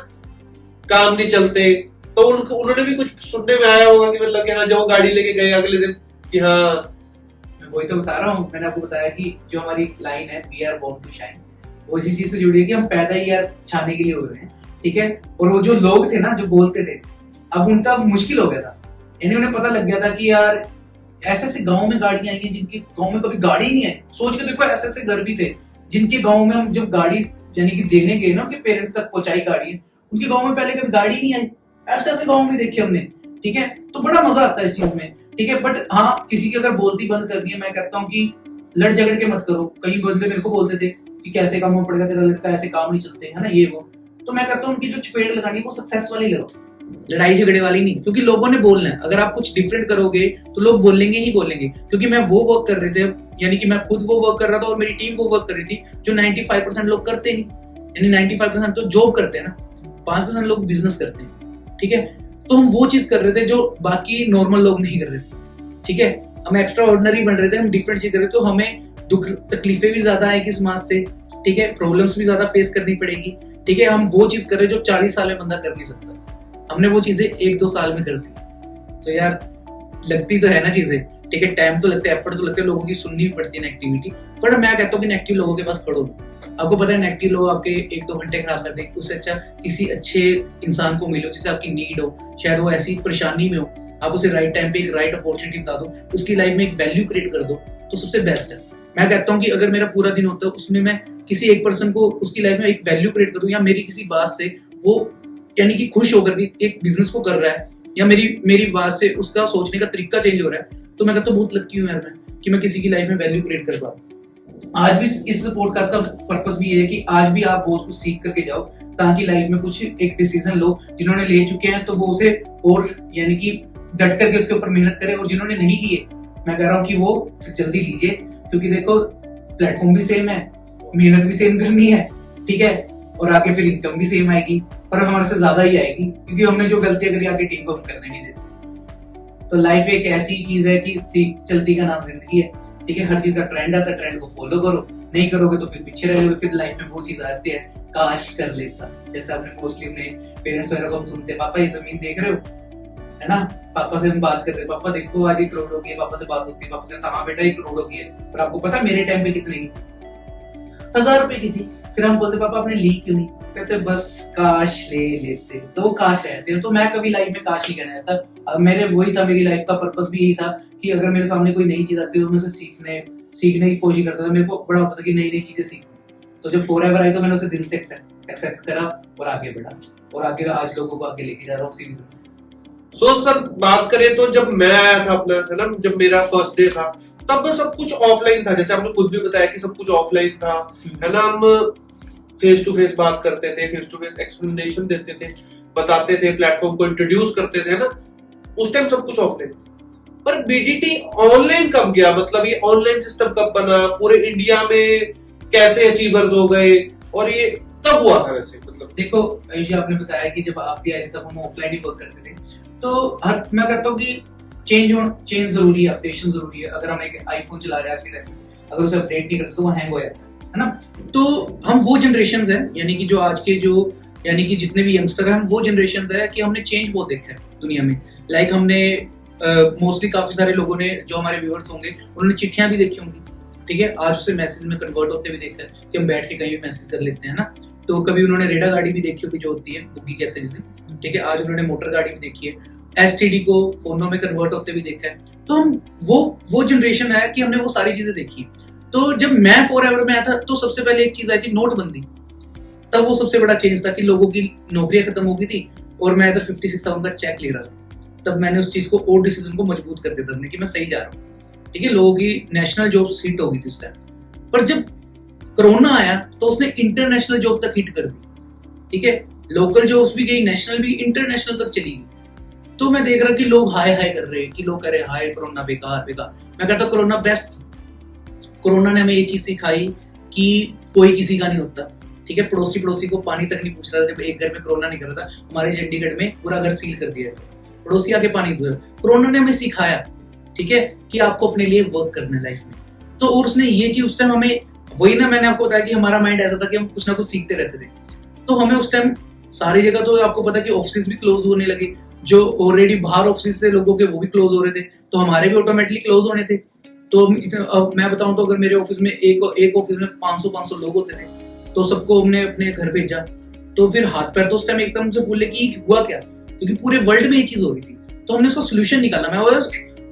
काम नहीं चलते, तो उन्होंने भी कुछ सुनने में आया होगा कि मतलब कि हाँ, जब वो गाड़ी लेके गए अगले दिन कि हाँ
वही तो बता रहा हूँ, मैंने आपको बताया कि जो हमारी लाइन है we are born to shine, वो इसी चीज से जुड़ी है कि हम पैदा ही यार छाने के लिए हो रहे हैं, ठीक है। और वो जो लोग थे ना जो बोलते थे, अब उनका मुश्किल हो गया था, यानी उन्हें पता लग गया था कि यार ऐसे ऐसे गांव में गाड़ियां आई हैं जिनके गांव में कभी गाड़ी नहीं है। सोच के देखो, ऐसे ऐसे घर भी थे जिनके गांव में हम जब गाड़ी यानी कि देने गए ना, उनके पेरेंट्स तक पहुंचाई गाड़ी, उनके गांव में पहले कभी गाड़ी नहीं आई। ऐसे ऐसे गांव भी देखे हमने, ठीक है। तो बड़ा मजा आता है इस चीज में, ठीक है। बट हाँ, किसी की अगर बोलती बंद करनी है, मैं कहता हूँ कि लड़ झगड़ के मत करो। कई बंदे मेरे को बोलते थे कि कैसे काम पड़ेगा तेरा लड़का, ऐसे काम नहीं चलते है ना, ये वो। तो मैं कहता हूँ उनकी जो चपेट लगानी है वो सक्सेस वाली लगाओ, लड़ाई झगड़े वाली नहीं, क्योंकि लोगों ने बोलना है। अगर आप कुछ डिफरेंट करोगे तो लोग बोलेंगे ही बोलेंगे। क्योंकि मैं वो वर्क कर रहे थे, यानी कि मैं खुद वो वर्क कर रहा था और मेरी टीम वो वर्क कर रही थी जो 95% लोग करते नहीं, यानी 95% तो जॉब करते हैं ना, 5% लोग बिजनेस करते हैं, ठीक है। तो हम वो चीज कर रहे थे जो बाकी नॉर्मल लोग नहीं कर रहे थे, ठीक है। हम एक्स्ट्रा ऑर्डिनरी बन रहे थे, हम डिफरेंट चीज कर रहे थे। तो हमें दुख तकलीफें भी ज्यादा आएगी समाज से, ठीक है, प्रॉब्लम्स भी ज्यादा फेस करनी पड़ेगी, ठीक है। हम वो चीज कर रहे हैं जो 40 साल में बंदा कर नहीं सकता, हमने वो चीजें 1-2 साल में कर दी। तो यार लगती तो है ना चीजें, ठीक है, टाइम तो लगता है, एफर्ट तो लगता है, लोगों की सुननी भी पड़ती है नेगेटिविटी। पर मैं कहता हूँ कि नेगेटिव लोगों के पास खड़ो। आपको पता है नेगेटिव लोग आपके 1-2 घंटे खराब कर देंगे, उससे अच्छा किसी अच्छे इंसान को मिलो जिसे आपकी नीड हो, शायद वो ऐसी परेशानी में हो, आप उसे राइट टाइम पे एक राइट अपॉर्चुनिटी बता दो, उसकी लाइफ में एक वैल्यू क्रिएट कर दो, तो सबसे बेस्ट है। मैं कहता हूँ कि अगर मेरा पूरा दिन होता है उसमें मैं किसी एक पर्सन को उसकी लाइफ में एक वैल्यू क्रिएट कर दूं, या मेरी किसी बात से वो यानी कि खुश होकर भी एक बिजनेस को कर रहा है, या मेरी बात से उसका सोचने का तरीका चेंज हो रहा है, तो मैं कहता हूँ बहुत लकी हूँ यार मैं कि मैं किसी की लाइफ में वैल्यू क्रिएट कर पाऊँ। आज भी इस पॉडकास्ट का पर्पस भी ये है कि आज भी आप बहुत कुछ सीख करके जाओ, ताकि लाइफ में कुछ एक डिसीजन लो, जिन्होंने ले चुके हैं तो वो उसे और यानी कि डट करके उसके ऊपर मेहनत करें, और जिन्होंने नहीं लिए मैं कह रहा हूँ कि वो फिर जल्दी लीजिए, क्योंकि देखो प्लेटफॉर्म भी सेम है, मेहनत भी सेम करनी है, ठीक है, और आगे फिर इनकम भी सेम आएगी, पर हमारे से ज्यादा ही आएगी, क्योंकि हमने जो गलतियां करी आगे टीम को हम करने नहीं देते। तो लाइफ एक ऐसी चीज है कि सीख चलती का नाम जिंदगी है, ठीक है। हर चीज का ट्रेंड आता है, ट्रेंड को फॉलो करो, नहीं करोगे तो फिर पीछे रह जाओगे। फिर लाइफ में वो चीज आती है, काश कर लेता। जैसे आपने मोस्टली अपने पेरेंट्स वगैरह को हम सुनते हैं, पापा ये जमीन देख रहे हो, है ना, पापा से हम बात करते हैं, पापा देखो आज 1 करोड़ हो गई है, पापा से बात होती है, पापा कहते हैं हाँ बेटा 1 करोड़ हो गई है। पर आपको पता मेरे टाइम पे कितने की, 1000 रुपए की थी। फिर हम बोलते पापा आपने ली क्यों नहीं, कहते बस काश ले लेते, तो वो काश रहते हैं। तो मैं कभी लाइफ में काश नहीं करना चाहता। अब मेरे वही था, मेरी लाइफ का पर्पस भी यही था कि अगर मेरे सामने कोई नई चीज आती है तो मैं उसे सीखने की कोशिश करता था। मेरे को बड़ा होता था कि नई नई चीजें सीखूं। तो जब फॉरएवर आई तो मैंने उसे दिल से एक्सेप्ट करा और आगे बढ़ा, और आगे आज लोगों को आगे लेके जा रहा हूँ उसी विजन से।
सर बात करें तो जब मैं आया था अपना, है ना, जब मेरा फर्स्ट डे था तब सब कुछ ऑफलाइन था, जैसे आपने खुद भी बताया कि सब कुछ ऑफलाइन था, है ना। हम फेस टू फेस बात करते थे, फेस टू फेस एक्सप्लेनेशन देते थे, बताते थे, प्लेटफॉर्म को इंट्रोड्यूस करते थे ना, उस टाइम सब कुछ ऑफलाइन। पर बीडीटी ऑनलाइन कब गया, मतलब ये ऑनलाइन सिस्टम कब बना, पूरे इंडिया में कैसे अचीवर्स हो गए, और ये कब हुआ था वैसे? मतलब
देखो आयुष, आपने बताया कि जब आप भी आए थे तब हम ऑफलाइन ही वर्क करते थे, तो मैं कहता हूँ कि चेंज जरूरी है, अपडेशन जरूरी है। अगर हम एक आईफोन चला रहे हैं आज के टाइम में, अगर उसे अपडेट नहीं करते तो वो हैंग हो जाता है ना। तो हम वो जनरेशंस हैं, यानी कि जो आज के जो यानी कि जितने भी यंगस्टर हैं, हम वो जनरेशंस है कि हमने चेंज बहुत देखा है दुनिया में। लाइक हमने मोस्टली काफी सारे लोगों ने, जो हमारे व्यूअर्स होंगे, उन्होंने चिट्ठियां भी देखी होंगी, ठीक है, आज उसे मैसेज में कन्वर्ट होते हुए देखा है कि हम बैठ के कहीं भी मैसेज कर लेते हैं ना। तो कभी उन्होंने रेडा गाड़ी भी देखी होगी, जो होती है बुग्गी कहते हैं जिसे, ठीक है, आज उन्होंने मोटर गाड़ी भी देखी है, एसटीडी को फोनों में कन्वर्ट होते भी देखा है। तो हम वो जनरेशन है कि हमने वो सारी चीजें देखी। तो जब मैं फॉरएवर में आया था तो सबसे पहले एक चीज आई थी, नोटबंदी। तब वो सबसे बड़ा चेंज था कि लोगों की नौकरियां खत्म हो गई थी और मैं इधर 56,000 का चेक ले रहा था। तब मैंने उस चीज को और डिसीजन को मजबूत कर दिया था कि मैं सही जा रहा हूँ, ठीक है। लोगों की नेशनल जॉब्स हिट हो गई थी उस टाइम, पर जब कोरोना आया तो उसने इंटरनेशनल जॉब तक हिट कर दी, ठीक है। लोकल जॉब्स भी गई, नेशनल भी, इंटरनेशनल तक चली गई। तो मैं देख रहा कि लोग हाय हाय कर रहे हैं, कि लोग कह रहे हाय कोरोना बेकार बेकार। मैं कहता हूँ कोरोना बेस्ट। कोरोना ने हमें ये चीज सिखाई कि कोई किसी का नहीं होता, ठीक है। पड़ोसी को पानी तक नहीं पूछ रहा था। जब एक घर में कोरोना नहीं कर रहा था, हमारे चंडीगढ़ में पूरा घर सील कर दिया था, पड़ोसी आके पानी पूछ रहा। कोरोना ने हमें सिखाया, ठीक है, कि आपको अपने लिए वर्क करना है लाइफ में। तो और उसने ये चीज उस टाइम हमें, वही ना मैंने आपको बताया कि हमारा माइंड ऐसा था कि हम कुछ ना कुछ सीखते रहते थे। तो हमें उस टाइम सारी जगह, तो आपको पता कि ऑफिस भी क्लोज होने लगे, जो ऑलरेडी बाहर ऑफिस थे लोगों के वो भी क्लोज हो रहे थे, तो हमारे भी ऑटोमेटिकली क्लोज होने थे। तो अब मैं बताऊं तो अगर मेरे ऑफिस में एक ऑफिस में 500 लोग होते थे, तो सबको हमने अपने घर भेजा, तो फिर हाथ पैर तो उस टाइम एकदम से फूले कि हुआ क्या, क्योंकि पूरे वर्ल्ड में ये चीज हो रही थी। तो हमने उसका सोल्यूशन निकाला। मैं बोला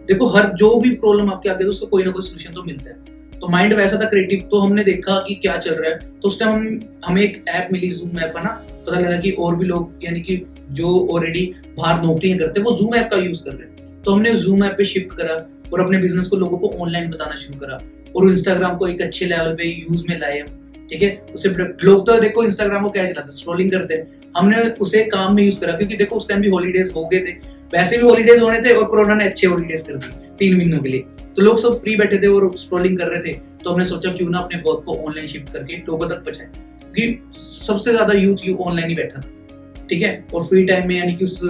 देखो हर जो भी प्रॉब्लम आपके आगे, तो उसका कोई ना कोई सोल्यूशन तो मिलता है। तो माइंड वैसा था क्रिएटिव, तो हमने देखा कि क्या चल रहा है। तो उस टाइम हमें एक ऐप मिली, जूम ऐप है ना, पता लगा कि और भी लोग यानी कि जो ऑलरेडी बाहर नौकरियां करते हैं वो जूम ऐप का यूज कर रहे हैं। तो हमने जूम ऐप पे शिफ्ट करा और अपने बिजनेस को लोगों को ऑनलाइन बताना शुरू करा, और इंस्टाग्राम को एक अच्छे लेवल पे यूज में लाए हम। ठीक है, उससे लोग तो देखो इंस्टाग्राम को क्या चलाते, स्क्रॉलिंग करते हैं, हमने उसे काम में यूज करा, क्योंकि देखो उस टाइम भी हॉलीडेज हो गए थे, वैसे भी हॉलीडेज होने थे और कोरोना ने अच्छे हॉलीडेज कर दी 3 महीनों के लिए। तो लोग सब फ्री बैठे थे और स्क्रॉलिंग कर रहे थे। तो हमने सोचा क्यों ना अपने वर्क को ऑनलाइन शिफ्ट करके लोगों तक पहुंचाए, क्योंकि सबसे ज्यादा यूथ ऑनलाइन ही बैठा था। ठीक है, और फ्री टाइम में यानी कि उस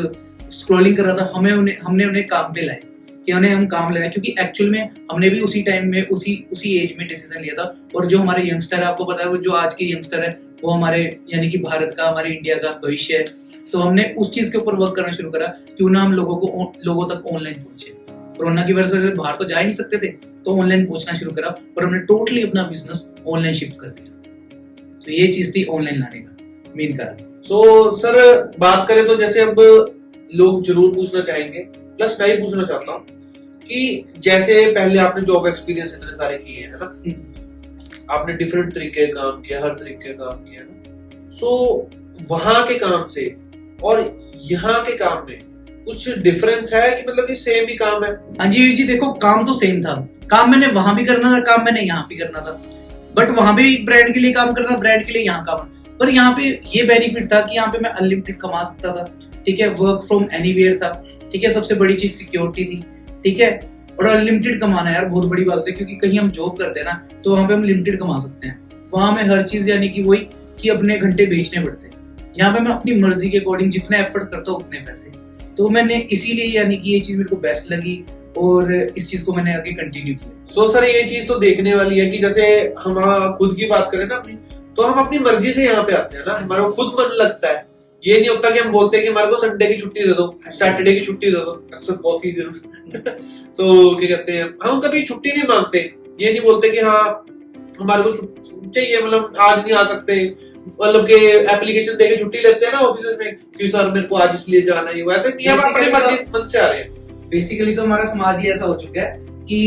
स्क्रॉलिंग कर रहा था, हमने उन्हें काम पे लाए, कि उन्हें हम काम लगाए, क्योंकि एक्चुअल में हमने भी उसी टाइम में उसी एज में डिसीजन लिया था। और जो हमारे यंगस्टर है, आपको पता है वो जो आज के यंगस्टर है, वो हमारे यानी कि भारत का, हमारे इंडिया का भविष्य है। तो हमने उस चीज के ऊपर वर्क करना शुरू करा, क्यों ना हम लोगों तक ऑनलाइन पहुंचे। कोरोना की वजह से बाहर तो जा ही नहीं सकते थे, तो ऑनलाइन पहुंचना शुरू करा और हमने टोटली अपना बिजनेस ऑनलाइन शिफ्ट कर दिया। तो ये चीज थी ऑनलाइन लाने का मेन कारण।
सो सर बात करें तो जैसे अब लोग जरूर पूछना चाहेंगे, प्लस मैं ही पूछना चाहता हूँ कि जैसे पहले आपने जॉब एक्सपीरियंस इतने सारे किए हैं ना, आपने डिफरेंट तरीके का काम किया, हर तरीके का काम किया ना, सो वहां के काम से और यहाँ के काम में कुछ डिफरेंस है कि मतलब कि सेम ही काम है?
हाँ जी देखो काम तो सेम था, काम मैंने वहां भी करना था, काम मैंने यहाँ भी करना था, बट वहां भी ब्रांड के लिए काम करना, ब्रांड के लिए यहाँ काम। पर यहाँ पे ये बेनिफिट था कि यहाँ पे मैं अनलिमिटेड कमा सकता था। ठीक है, वर्क फ्रॉम एनीवेयर था। ठीक है, सबसे बड़ी चीज सिक्योरिटी थी। ठीक है, और अनलिमिटेड कमाना यार बहुत बड़ी बात है, क्योंकि कहीं हम जॉब करते हैं ना, तो वहां पे हम लिमिटेड कमा सकते हैं। वहां में हर चीज यानी कि वही कि अपने घंटे बेचने पड़ते हैं। यहाँ पे मैं अपनी मर्जी के अकॉर्डिंग जितने एफर्ट करता हूँ उतने पैसे। तो मैंने इसीलिए यानी कि ये चीज मेरे को बेस्ट लगी और इस चीज को मैंने आगे कंटिन्यू किया।
सो सर ये चीज तो देखने वाली है कि जैसे हम खुद की बात करें ना अपनी, तो हम अपनी मर्जी से यहाँ पे आते हैं ना, हमारा खुद मन लगता है। ये नहीं होता कि हम बोलते हैं कि हमारे को संडे की छुट्टी दे दो, सैटरडे की छुट्टी दे दो, अक्सर कॉफी जरूर तो क्या कहते हैं, हम कभी छुट्टी नहीं मांगते। ये नहीं बोलते कि हाँ हमारे को चाहिए, मतलब आज नहीं आ सकते, मतलब के एप्लीकेशन देके छुट्टी लेते हैं ना ऑफिस में कि सर मेरे को आज इसलिए जाना है, वैसे नहीं, हम अपनी मर्जी मन से आ रहे हैं।
बेसिकली तो हमारा समाज ही ऐसा हो चुका है कि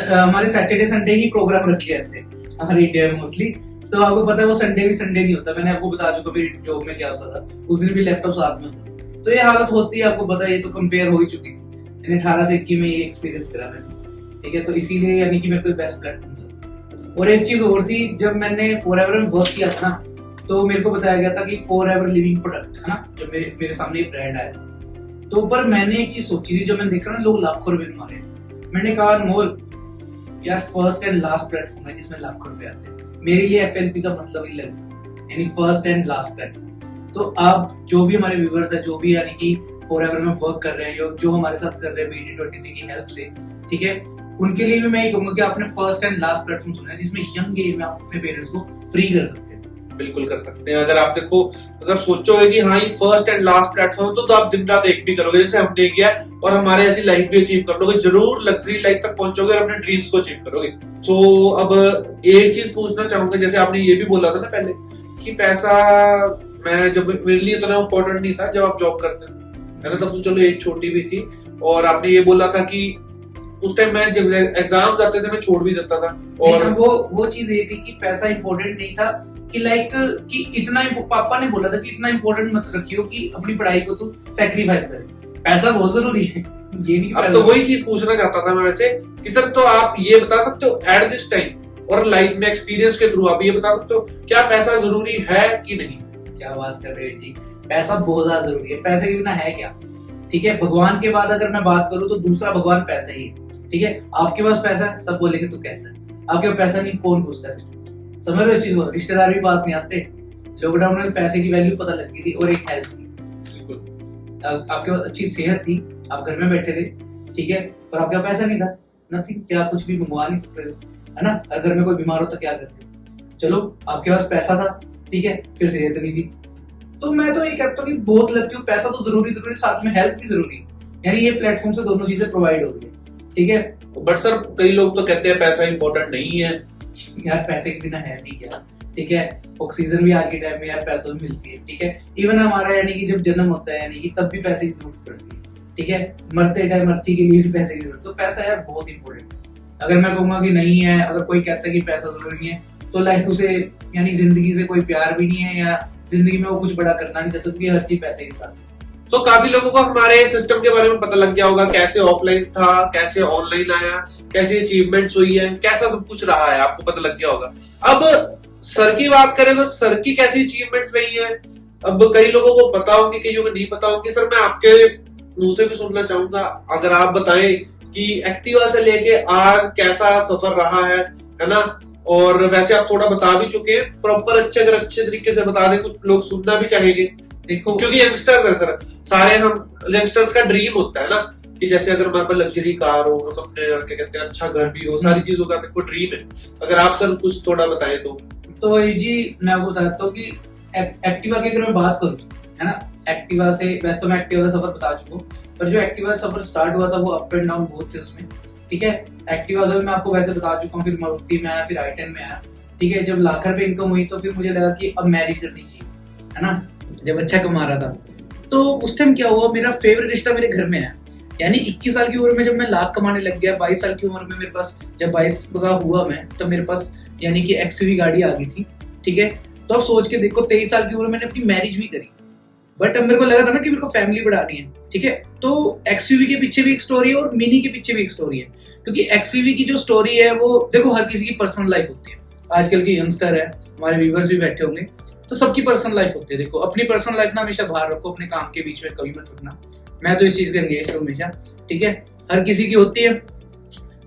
हमारे सैटरडे संडे ही प्रोग्राम रखे जाते हैं हमारे इंडिया में मोस्टली। तो आपको पता है वो संडे भी संडे नहीं होता। मैंने आपको बता चुका मेरी जॉब में क्या होता था, उस दिन भी लैपटॉप साथ में होता। तो ये हालत होती है, आपको पता है, ये तो कंपेयर हो ही चुकी थी। मैंने 18 से 21 में ये एक्सपीरियंस करा मैंने। ठीक है, तो इसीलिए यानी कि मेरे को बेस्ट प्लेटफॉर्म था। और एक चीज और थी, जब मैंने फॉरएवर में वर्क किया था ना, तो मेरे को बताया गया था कि फॉरएवर लिविंग प्रोडक्ट है ना, जब मेरे सामने एक ब्रांड आया, तो पर मैंने एक चीज सोची थी, जो मैंने देखा ना लोग लाखों रुपए कमा रहे हैं, मैंने कहा अनमोल यार फर्स्ट एंड लास्ट प्लेटफॉर्म है जिसमें लाखों रुपए आते हैं। मेरे लिए एफएलपी का मतलब ही लगा, यानी फर्स्ट एंड लास्ट प्लेटफॉर्म। तो आप जो भी हमारे व्यूअर्स है, जो भी यानी कि फॉरएवर में वर्क कर रहे हैं, जो हमारे साथ कर रहे हैं BD23 की हेल्प से, ठीक है, उनके लिए भी मैं ये कहूंगा कि आपने फर्स्ट एंड लास्ट प्लेटफॉर्म चुना है, जिसमें यंग एज में आप अपने पेरेंट्स को फ्री कर सकते हैं।
बिल्कुल कर सकते हैं। अगर आप देखो, अगर सोचोगे कि हाँ ये फर्स्ट एंड लास्ट प्लेटफॉर्म, तो आप दिन रात एक भी करोगे जैसे हमने किया, और हमारे ऐसी लाइफ भी अचीव कर लोगे, जरूर लग्जरी लाइफ तक पहुंचोगे और अपने ड्रीम्स को अचीव करोगे। तो अब एक चीज पूछना चाहूंगा, जैसे आपने ये भी बोला था ना पहले कि पैसा मैं जब मेरे लिए इतना इम्पोर्टेंट नहीं था जब आप जॉब करते है ना, तब तो चलो एज छोटी भी थी, और आपने ये बोला था कि उस टाइम मैं जब एग्जाम जाते थे मैं छोड़ भी देता था। और
वो चीज ये थी कि पैसा इंपॉर्टेंट नहीं था, कि लाइक कि इतना, पापा ने बोला था कि इतना इंपॉर्टेंट मत रखियो कि अपनी पढ़ाई को तू सैक्रिफाइस करे, पैसा बहुत जरूरी है। ये नहीं,
अब तो वही चीज पूछना चाहता था मैं वैसे कि सर तो आप ये बता सकते हो एट दिस टाइम और लाइफ में एक्सपीरियंस के थ्रू आप ये बता सकते हो क्या पैसा जरूरी है कि नहीं?
क्या बात कर रहे हैं जी, पैसा बहुत ज्यादा जरूरी है। पैसे के बिना है क्या? ठीक है, भगवान के बाद अगर मैं बात करूं तो दूसरा भगवान पैसा ही है। ठीक है, आपके पास पैसा है, सब बोलेंगे तू कैसा है, आपके पास पैसा नहीं, कौन पूछता है? समझ रहे हो इस चीज को? रिश्तेदार भी पास नहीं आते। लॉकडाउन में पैसे की वैल्यू पता लग गई थी, और एक हेल्थ की। आपके पास अच्छी सेहत थी, आप घर में बैठे थे, ठीक है, पर आपके पास पैसा नहीं था, नथिंग, क्या कुछ भी मंगवा नहीं सकते थे, है ना। अगर में कोई बीमार हो तो क्या करते? चलो आपके पास पैसा था, ठीक है, फिर सेहत नहीं थी। तो मैं तो ये कहता हूँ कि बहुत लगती हूँ, पैसा तो जरूरी, साथ में हेल्थ भी जरूरी, यानी ये प्लेटफॉर्म से दोनों चीजें प्रोवाइड हो रही है। ठीक है,
बट सर कई लोग तो कहते हैं पैसा इंपॉर्टेंट नहीं है।
यार पैसे के बिना है भी क्या, ठीक है। ऑक्सीजन भी आज के टाइम में यार पैसों में मिलती है, ठीक है। इवन हमारा यानी कि जब जन्म होता है यानी कि तब भी पैसे की जरूरत पड़ती है, ठीक है। मरते टाइम मरती के लिए भी पैसे की जरूरत, तो पैसा यार बहुत इंपॉर्टेंट है। अगर मैं कहूंगा कि नहीं है, अगर कोई कहता है कि पैसा जरूरी नहीं है, तो लाइक उसे यानी जिंदगी से कोई प्यार भी नहीं है या जिंदगी में वो कुछ बड़ा करना नहीं चाहता, क्योंकि हर चीज पैसे के साथ।
तो काफी लोगों को हमारे सिस्टम के बारे में पता लग गया होगा, कैसे ऑफलाइन था, कैसे ऑनलाइन आया, कैसी अचीवमेंट्स हुई है, कैसा सब कुछ रहा है, आपको पता लग गया होगा। अब सर की बात करें तो सर की कैसी अचीवमेंट्स रही है। अब कई लोगों को पता होंगे, कईयों को नहीं पता होंगे। सर मैं आपके मुंह से भी सुनना चाहूंगा, अगर आप बताएं कि एक्टिवा से लेके आज कैसा सफर रहा है ना। और वैसे आप थोड़ा बता भी चुके हैं, प्रॉपर अच्छे तरीके से बता दें, कुछ लोग सुनना भी चाहेंगे। देखो क्योंकि यंगस्टर है सर, सारे हम यंगस्टर्स का ड्रीम होता है ना कि जैसे अगर हमारे पास लग्जरी कार हो, हम अपने क्या कहते हैं अच्छा घर भी हो, सारी चीजों का देखो ड्रीम है। अगर आप सर कुछ थोड़ा बताएं तो
जी मैं आपको बताता हूँ कि एक्टिवा की अगर मैं बात करूँ, है ना, एक्टिवा से वैसे तो मैं एक्टिवा का सफर बता चुका हूँ, पर जो एक्टिवा का सफर स्टार्ट हुआ था वो अप एंड डाउन बहुत थे उसमें, ठीक है। एक्टिवा का मैं आपको वैसे बता चुका हूँ, फिर मारुति में आया, फिर i10 में आया, ठीक है। जब लाख रुपए इनकम हुई तो फिर मुझे लगा कि अब मैरिज करनी चाहिए, है ना। जब अच्छा कमा रहा था तो उस टाइम क्या हुआ, मेरा फेवरेट रिश्ता मेरे घर में आया। यानी 21 साल की उम्र में जब मैं लाख कमाने लग गया, 22 साल की उम्र में मेरे पास, जब 22 का हुआ मैं, तो मेरे पास यानी कि एक्सयूवी गाड़ी आ गई थी, ठीक है। तो अब सोच के देखो 23 साल की उम्र मैंने अपनी मैरिज भी करी, बट अब मेरे को लगा था ना कि मेरे को फैमिली बढ़ानी है, ठीक है। तो एक्सयूवी के पीछे भी एक स्टोरी है और मिनी के पीछे भी एक स्टोरी है, क्योंकि एक्सयूवी की जो स्टोरी है वो देखो हर किसी की पर्सनल लाइफ होती है। आजकल के यंगस्टर है, हमारे व्यूवर्स भी बैठे होंगे, तो सबकी पर्सनल लाइफ होती है। देखो अपनी पर्सनल लाइफ ना हमेशा बाहर रखो, अपने काम के बीच में कभी मत रखना। मैं तो इस चीज के एंगेज हूँ हमेशा, ठीक है। हर किसी की होती है,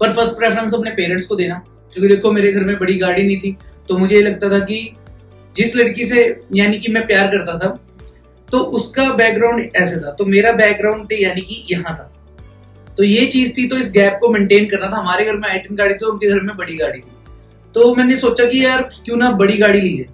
पर फर्स्ट प्रेफरेंस अपने पेरेंट्स को देना। क्योंकि देखो मेरे घर में बड़ी गाड़ी नहीं थी, तो मुझे ये लगता था कि जिस लड़की से यानी कि मैं प्यार करता था तो उसका बैकग्राउंड ऐसे था, तो मेरा बैकग्राउंड यानी कि यहाँ था, तो ये चीज थी। तो इस गैप को मेंटेन करना था। हमारे घर में i10 गाड़ी थी, उनके घर में बड़ी गाड़ी थी, तो मैंने सोचा कि यार क्यों ना बड़ी गाड़ी लीजिए।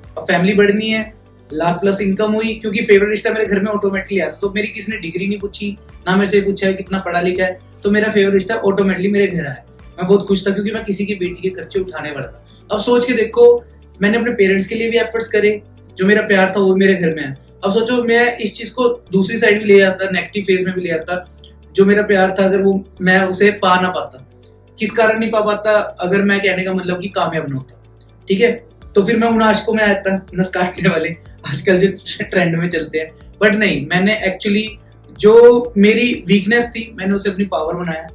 अब फैमिली बढ़नी है, लाख प्लस इनकम हुई, क्योंकि फेवरेट रिश्ता मेरे घर में ऑटोमेटिकली आता। तो मेरी किसी ने डिग्री नहीं पूछी, ना मेरे से पूछा है कितना पढ़ा लिखा है, तो मेरा फेवरेट रिश्ता ऑटोमेटिकली मेरे घर आया। मैं बहुत खुश था क्योंकि मैं किसी की बेटी के खर्चे उठाने वाला था। अब सोच के देखो, मैंने अपने पेरेंट्स के लिए भी एफर्ट्स करे, जो मेरा प्यार था वो मेरे घर में है। अब सोचो मैं इस चीज को दूसरी साइड भी ले जाता, नेगेटिव फेज में भी ले जाता, जो मेरा प्यार था अगर वो मैं उसे पा ना पाता। किस कारण नहीं पा पाता, अगर मैं कहने का मतलब कि कामयाब ना होता, ठीक है। तो फिर मैं उन आशिकों में आता, नस काटने वाले आजकल जो ट्रेंड में चलते हैं। बट नहीं, मैंने एक्चुअली जो मेरी वीकनेस थी मैंने उसे अपनी पावर बनाया,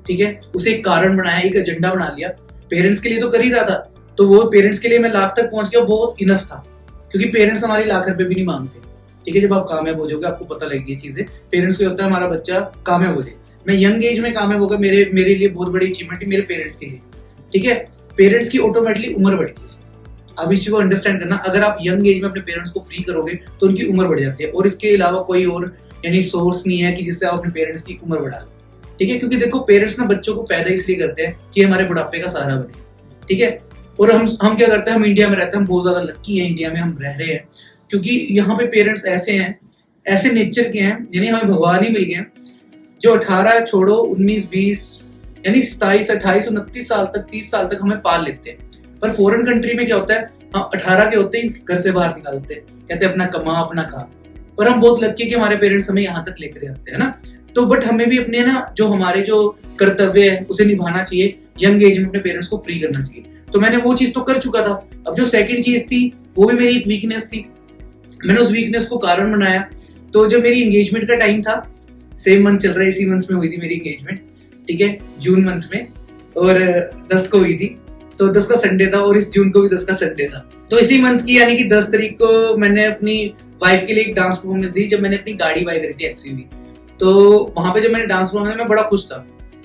ठीक है। उसे एक कारण बनाया, एक एजेंडा बना लिया। पेरेंट्स के लिए तो कर ही रहा था, तो वो पेरेंट्स के लिए मैं लाख तक पहुंच गया, बहुत इनफ था। क्योंकि पेरेंट्स हमारी लाख रुपए भी नहीं मांगते, ठीक है। जब आप कामयाब हो जाओगे आपको पता लगेगी चीजें। पेरेंट्स को होता है हमारा बच्चा कामयाब हो जाए। मैं यंग एज में कामयाब होगा, मेरे लिए बहुत बड़ी अचीवमेंट है, मेरे पेरेंट्स के लिए, ठीक है। पेरेंट्स की ऑटोमेटिकली उम्र बढ़ती है। अब इस चीज को अंडरस्टैंड करना, अगर आप यंग एज में अपने पेरेंट्स को फ्री करोगे तो उनकी उम्र बढ़ जाती है, और इसके अलावा कोई और यानी सोर्स नहीं है कि जिससे आप अपने पेरेंट्स की उम्र बढ़ा लो, ठीक है। क्योंकि देखो पेरेंट्स ना बच्चों को पैदा इसलिए करते हैं कि हमारे बुढ़ापे का सहारा बने, ठीक है। और हम क्या करते हैं, हम इंडिया में रहते हैं, हम बहुत ज्यादा लक्की हैं, इंडिया में हम रह रहे हैं, क्योंकि यहाँ पे पेरेंट्स ऐसे हैं, ऐसे नेचर के हैं, यानी हमें भगवान ही मिल गए हैं, जो 18 छोड़ो 19 20 यानी 27 28 29 साल तक 30 साल तक हमें पाल लेते हैं। पर फॉरेन कंट्री में क्या होता है, हाँ 18 के होते ही घर से बाहर निकालते हैं, कहते हैं अपना कमा अपना खा। पर हम बहुत लकी कि हमारे पेरेंट्स हमें यहाँ तक लेकर आते हैं ना। तो बट हमें भी अपने ना जो हमारे जो कर्तव्य है उसे निभाना चाहिए, यंग एज में अपने पेरेंट्स को फ्री करना चाहिए। तो मैंने वो चीज तो कर चुका था। अब जो सेकंड चीज थी वो भी मेरी एक वीकनेस थी, मैंने उस वीकनेस को कारण बनाया। तो जब मेरी एंगेजमेंट का टाइम था, सेम मंथ चल रहा है, इसी मंथ में हुई थी मेरी एंगेजमेंट, ठीक है, जून मंथ में, और 10 को हुई थी। तो 10 का संडे था और इस जून को भी 10 का संडे था। तो इसी मंथ की यानी कि 10 तारीख को मैंने अपनी वाइफ के लिए एक डांस परफॉर्मेंस दी, जब मैंने अपनी गाड़ी बाय करी थी एक्सयूवी। तो वहां पे जब मैंने डांस परफॉर्मेंस, मैं बड़ा खुश था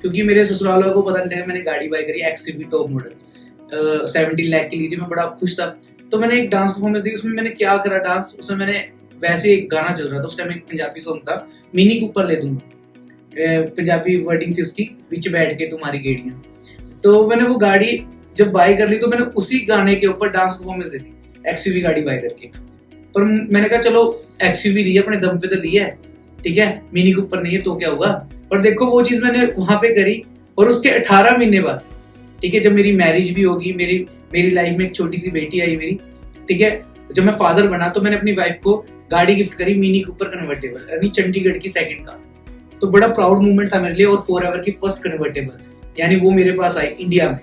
क्योंकि मेरे ससुराल वालों को पता नहीं था मैंने गाड़ी बाय करी एक्सयूवी टॉप मॉडल 17 लाख की ली थी। मैं बड़ा खुश था। तो मैंने एक डांस परफॉर्मेंस दी, उसमें मैंने क्या करा डांस, उसमें मैंने वैसे एक गाना चल रहा था उस टाइम, एक पंजाबी सॉन्ग था, मिनी कूपर ले दूंगा, पंजाबी वर्डिंग थी उसकी, बीच बैठ के तुम्हारी गेड़ियां। तो मैंने वो गाड़ी जब बाय कर ली तो मैंने उसी गाने के ऊपर डांस परफॉर्मेंस दे दी एक्सयूवी गाड़ी बाय करके। पर मैंने कहा चलो एक्सयूवी ली है, अपने दम पे तो लिया है, ठीक है, मिनी कूपर नहीं है तो क्या हुआ। पर देखो वो चीज मैंने वहां पे करी और उसके 18 महीने बाद, ठीक है, जब मेरी मैरिज भी होगी, मेरी लाइफ में एक छोटी सी बेटी आई मेरी, ठीक है, जब मैं फादर बना तो मैंने अपनी वाइफ को गाड़ी गिफ्ट करी, मिनी कूपर कन्वर्टेबल, यानी चंडीगढ़ की सेकंड कार। तो बड़ा प्राउड मूवमेंट था मेरे लिए, और फॉरएवर की फर्स्ट कन्वर्टेबल, यानी वो मेरे पास आई इंडिया में।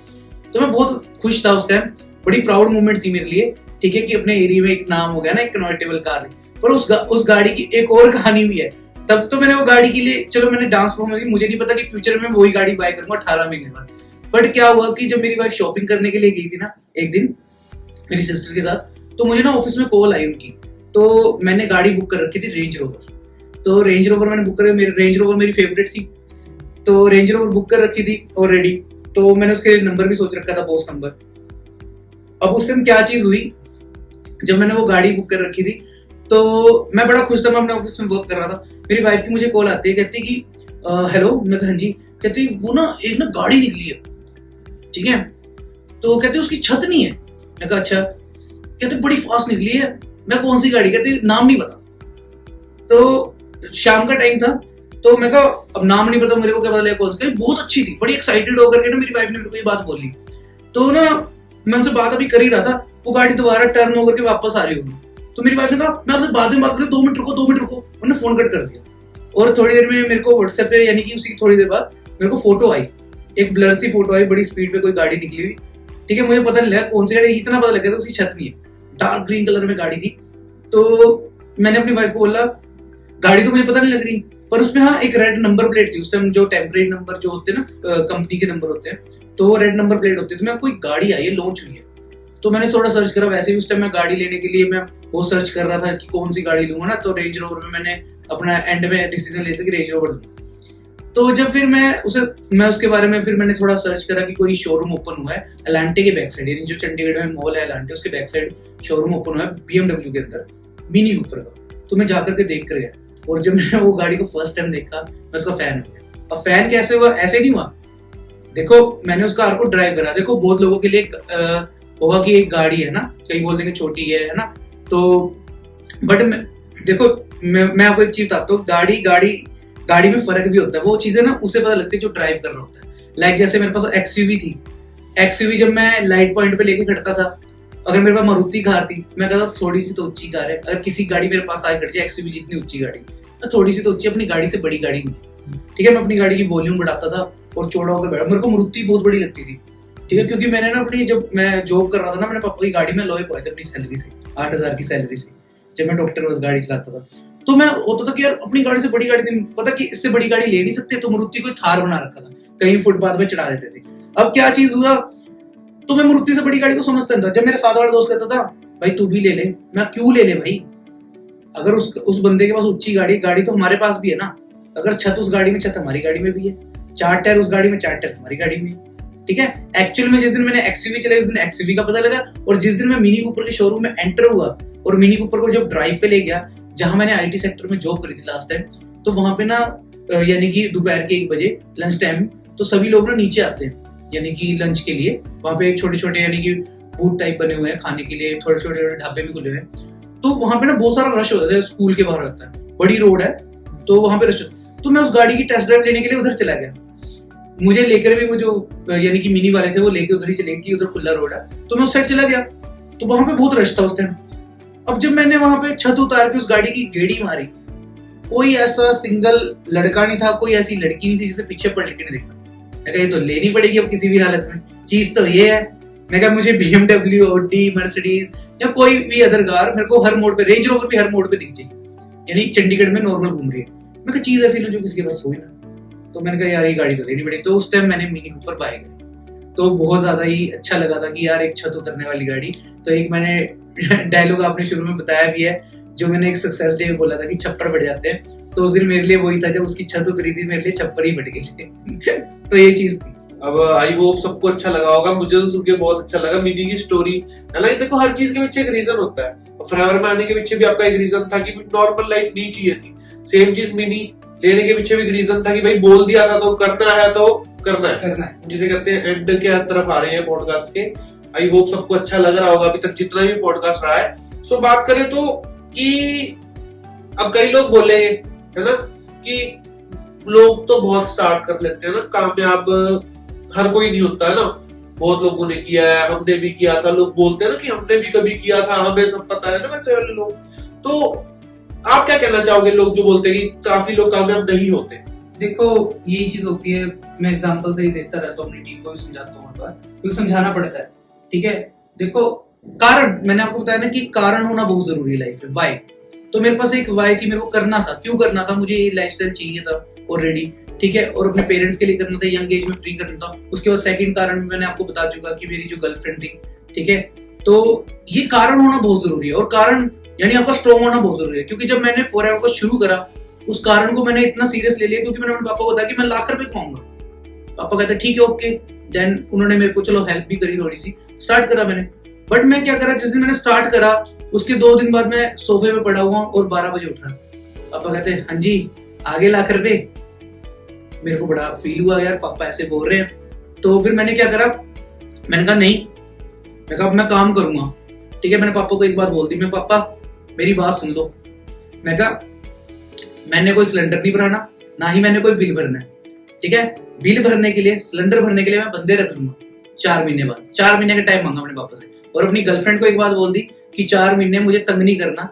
तो मैं बहुत खुश था उस टाइम, बड़ी प्राउड मूवमेंट थी मेरे लिए, ठीक है, कि अपने एरिया में एक नाम हो गया ना एक कन्वर्टेबल कार। पर उस गाड़ी की एक और कहानी भी है। तब तो मैंने वो गाड़ी के लिए, चलो मैंने डांस परफॉर्मेंस की, मुझे नहीं पता कि फ्यूचर में वही गाड़ी बाय करूंगा 18 महीने बाद। बट क्या हुआ कि जब मेरी वाइफ शॉपिंग करने के लिए गई थी ना एक दिन मेरी सिस्टर के साथ, तो मुझे ना ऑफिस में कॉल आई उनकी। तो मैंने गाड़ी बुक कर रखी थी रेंज रोवर। तो रेंज रोवर मैंने बुक कर, रेंज रोवर मेरी फेवरेट थी, तो रेंज रोवर बुक कर रखी थी ऑलरेडी। तो मैंने उसके नंबर भी सोच रखा था, बॉस नंबर। अब उस टाइम क्या चीज हुई, जब मैंने वो गाड़ी बुक कर रखी थी तो मैं बड़ा खुश था, मैं अपने ऑफिस में वर्क कर रहा था। मेरी वाइफ की मुझे कॉल आती है, कहती कि हेलो। मैं कहा हाँ जी। कहती वो ना एक ना गाड़ी निकली है, ठीक है, तो कहते उसकी छत नहीं है। मैं कहा अच्छा। कहते बड़ी फास्ट निकली है। मैं कौन सी गाड़ी? कहते नाम नहीं पता। तो शाम का टाइम था, तो मैं कहा अब नाम नहीं पता, मेरे को क्या पता लगा कौन सी। बहुत अच्छी थी, बड़ी एक्साइटेड होकर के ना मेरी वाइफ ने मेरे को ये बात बोली। तो ना मैं उनसे बात अभी कर ही रहा था, वो गाड़ी दोबारा टर्न होकर के वापस आ रही होगी। तो मेरी वाइफ ने कहा मैं आपसे बाद में बात करती हूँ, 2 मिनट रुको 2 मिनट रुको। उन्होंने फोन कट कर दिया, और थोड़ी देर में मेरे को व्हाट्सएप पे, यानी कि उसी थोड़ी देर बाद मेरे को फोटो आई, एक ब्लर सी फोटो आई, बड़ी स्पीड पे कोई गाड़ी निकली हुई, ठीक है। मुझे पता नहीं लगा कौन सी गाड़ी, इतना पता लग गया था उसकी छत नहीं है, डार्क ग्रीन कलर में गाड़ी थी। तो मैंने अपनी वाइफ को बोला गाड़ी तो मुझे पता नहीं लग रही, पर उसमें हाँ एक रेड नंबर प्लेट थी। उस टाइम जो टेम्परेरी नंबर जो होते हैं ना कंपनी के नंबर होते हैं, तो वो रेड नंबर प्लेट होती है। तो मैं कोई गाड़ी आई है, लॉन्च हुई है। तो मैंने थोड़ा सर्च करा, वैसे भी उस टाइम मैं गाड़ी लेने के लिए मैं वो सर्च कर रहा था कि कौन सी गाड़ी लूंगा ना। तो रेंज रोवर में मैंने अपना एंड में डिसीजन लिया था कि रेंज रोवर लूंगा। तो जब फिर मैं उसके बारे में फिर मैंने थोड़ा सर्च करा कि कोई शोरूम ओपन हुआ है एलांटे के बैक साइड, यानी जो चंडीगढ़ में मॉल है एलांटे, उसके बैक साइड शोरूम ओपन हुआ है BMW के अंदर, मिनी कूपर का। तो मैं जाकर के देख कर गया, और जब मैंने वो गाड़ी को फर्स्ट टाइम देखा, मैं उसका फैन हो गया। अब फैन कैसे हुआ? ऐसे नहीं हुआ। देखो मैंने उस कार को ड्राइव करा, देखो बहुत लोगों के लिए होगा कि एक गाड़ी है ना, कई बोलते हैं छोटी है ना, तो बट देखो मैं आपको एक चीज बताता हूँ, गाड़ी में फर्क भी होता है। वो चीजें ना उसे पता लगती है जो ड्राइव कर रहा होता है। लाइक जैसे मेरे पास XUV थी, XUV जब मैं लाइट पॉइंट पे लेके खड़ता था, अगर मेरे पास मारुति कार थी, मैं कहता थोड़ी सी तो ऊंची कार है, अगर किसी गाड़ी मेरे पास आए खड़ जाए XUV जितनी ऊंची गाड़ी, तो थोड़ी सी तो ऊंची, अपनी गाड़ी से बड़ी गाड़ी नहीं, ठीक है। मैं अपनी गाड़ी की वॉल्यूम बढ़ाता था और चौड़ा होकर बैठा। मेरे को मारुति बहुत बड़ी लगती थी, ठीक है, क्योंकि मैंने ना अपनी, जब मैं जॉब कर रहा था ना, मैंने पापा की गाड़ी में लॉय पाए थे अपनी सैलरी से, 8,000 की सैलरी से, जब मैं डॉक्टर बस गाड़ी चलाता था। तो मैं होता था कि यार अपनी गाड़ी से बड़ी गाड़ी नहीं, पता कि इससे बड़ी गाड़ी ले नहीं सकते, तो मारुति को थार बना रखा था, कहीं फुटपाथ पे चढ़ा देते थे। अब क्या चीज हुआ, तो मैं मारुति से बड़ी गाड़ी को समझता था। जब मेरे साथ वाला दोस्त कहता था भाई तू भी ले ले, मैं क्यों ले भाई, अगर उस बंदे के पास ऊंची गाड़ी तो हमारे पास भी है ना। अगर छत उस गाड़ी में, छत हमारी गाड़ी में भी है, 4 टायर उस गाड़ी में, 4 टायर हमारी गाड़ी में, ठीक है। एक्चुअल में जिस दिन मैंने XUV चलाई उस दिन XUV का पता लगा, और जिस दिन मैं मिनी कूपर के शोरूम में एंटर हुआ और मिनी कूपर को जब ड्राइव पे ले गया, जहां मैंने IT सेक्टर में जॉब करी थी लास्ट टाइम, तो वहां पे ना यानी कि दोपहर के 1 बजे लंच टाइम, तो सभी लोग ना नीचे आते हैं यानी कि लंच के लिए। वहां पे छोटे छोटे यानी कि बूथ टाइप बने हुए हैं खाने के लिए, थोड़े छोटे ढाबे भी खुले हुए हैं। तो वहां पे ना बहुत सारा रश होता है, स्कूल के बाहर होता है, बड़ी रोड है, तो वहां पे रश। तो मैं उस गाड़ी की टेस्ट ड्राइव लेने के लिए उधर चला गया। मुझे लेकर भी वो जो यानी कि मिनी वाले थे वो लेके उधर ही चले गए, उधर खुला रोड है, तो मैं उस साइड चला गया। तो वहां पे बहुत रश था उस टाइम। अब जब मैंने वहां पे छत उतार के उस गाड़ी की गेड़ी मारी, कोई ऐसा सिंगल लड़का नहीं था, कोई ऐसी लड़की नहीं थी जिसे पीछे पलट के नहीं देखा। मैं कहा ये तो लेनी पड़ेगी अब किसी भी हालत में, चीज तो ये है। मैं कहा मुझे BMW, Audi, Mercedes या कोई भी अदर कार मेरे को हर मोड़ पे, रेंज रोवर भी हर मोड़ पे दिख जाएगी, यानी चंडीगढ़ में नॉर्मल घूम रही है। मैं कहा चीज ऐसी ना जो किसी के पास हो ही ना। तो मैंने कहा यार ये गाड़ी तो लेनी पड़ेगी। तो उस टाइम मैंने मिनी कूपर बाय करी, तो बहुत ज्यादा ही अच्छा लगा था कि यार एक छत उतरने वाली गाड़ी। तो एक मैंने डायलॉग आपने शुरू में बताया भी है, जो मैंने एक सक्सेस डे में बोला था कि छप्पर बढ़ जाते हैं, तो उस दिन मेरे लिए वही था, जब उसकी छत उतरी थी मेरे लिए छप्पर ही बढ़ गए थे। तो ये चीज थी।
अब आई होप सबको अच्छा लगा होगा, मुझे तो सुन के बहुत अच्छा लगा मिनी की स्टोरी। हालांकि देखो हर चीज के पीछे एक रीजन होता है, फॉरएवर में आने के पीछे भी आपका एक रीजन था कि नॉर्मल लाइफ नहीं चाहिए थी। सेम चीज मिनी लेने के पीछे भी एक रीजन था कि भाई बोल दिया था तो करना है, तो करना है। जिसे कहते हैं एंड के तरफ आ रहे हैं पॉडकास्ट के। आई होप सबको अच्छा लग रहा होगा अभी तक जितना भी पॉडकास्ट रहा है। सो बात करें तो कि अब कई लोग बोले है ना कि लोग तो बहुत स्टार्ट कर लेते हैं ना, कामयाब हर कोई नहीं होता है ना, बहुत लोगों ने किया है, हमने भी किया था, लोग बोलते हैं ना कि हमने भी कभी किया था, हमें सब पता है ना, वैसे वाले लोग। तो आप क्या कहना चाहोगे लोग जो बोलते हैं कि काफी लोग कामयाब नहीं होते?
देखो यही चीज होती है, मैं एग्जांपल से ही देता रहता हूँ, अपनी टीम को भी समझाता हूँ हर बार, क्योंकि समझाना पड़ता है। ठीक है, देखो कारण, मैंने आपको बताया ना कि कारण होना बहुत जरूरी है लाइफ में, वाई। तो मेरे पास एक वाई थी, मेरे को करना था, क्यों करना था, मुझे ये लाइफस्टाइल चाहिए था ऑलरेडी। ठीक है, और अपने पेरेंट्स के लिए करना था, यंग एज में फ्री करना था। उसके बाद सेकंड कारण मैंने आपको बता चुका कि मेरी जो गर्लफ्रेंड थी। ठीक है, तो ये कारण होना बहुत जरूरी है, और कारण यानी आपका स्ट्रॉन्ग होना बहुत जरूरी है। क्योंकि जब मैंने फॉरएवर को शुरू करा, उस कारण को मैंने इतना सीरियस ले लिया, क्योंकि मैंने अपने पापा को बताया कि मैं लाख रुपए कमाऊंगा। पापा कहते ठीक है ओके, देन उन्होंने मेरे को चलो हेल्प भी करी, थोड़ी सी स्टार्ट करा मैंने। बट मैं क्या करा, जिस दिन मैंने स्टार्ट करा उसके 2 दिन बाद मैं सोफे पे पड़ा हुआ और 12 बजे उठ रहा। पापा कहते हाँ जी आगे लाख रुपए। मेरे को बड़ा फील हुआ यार, पापा ऐसे बोल रहे हैं। तो फिर मैंने क्या करा, मैंने कहा नहीं, मैं कहा मैं काम करूंगा। ठीक है, मैंने पापा को एक बात बोल दी, मैं पापा मेरी बात सुन लो। मैं कहा मैंने कोई सिलेंडर नहीं भराना, ना ही मैंने कोई बिल भरना है। ठीक है, बिल भरने के लिए, सिलेंडर भरने के लिए मैं बंदे रख लूंगा 4 महीने बाद। 4 महीने का टाइम मांगा मैंने पापा से, और अपनी गर्लफ्रेंड को एक बात बोल दी कि 4 महीने मुझे तंग नहीं करना,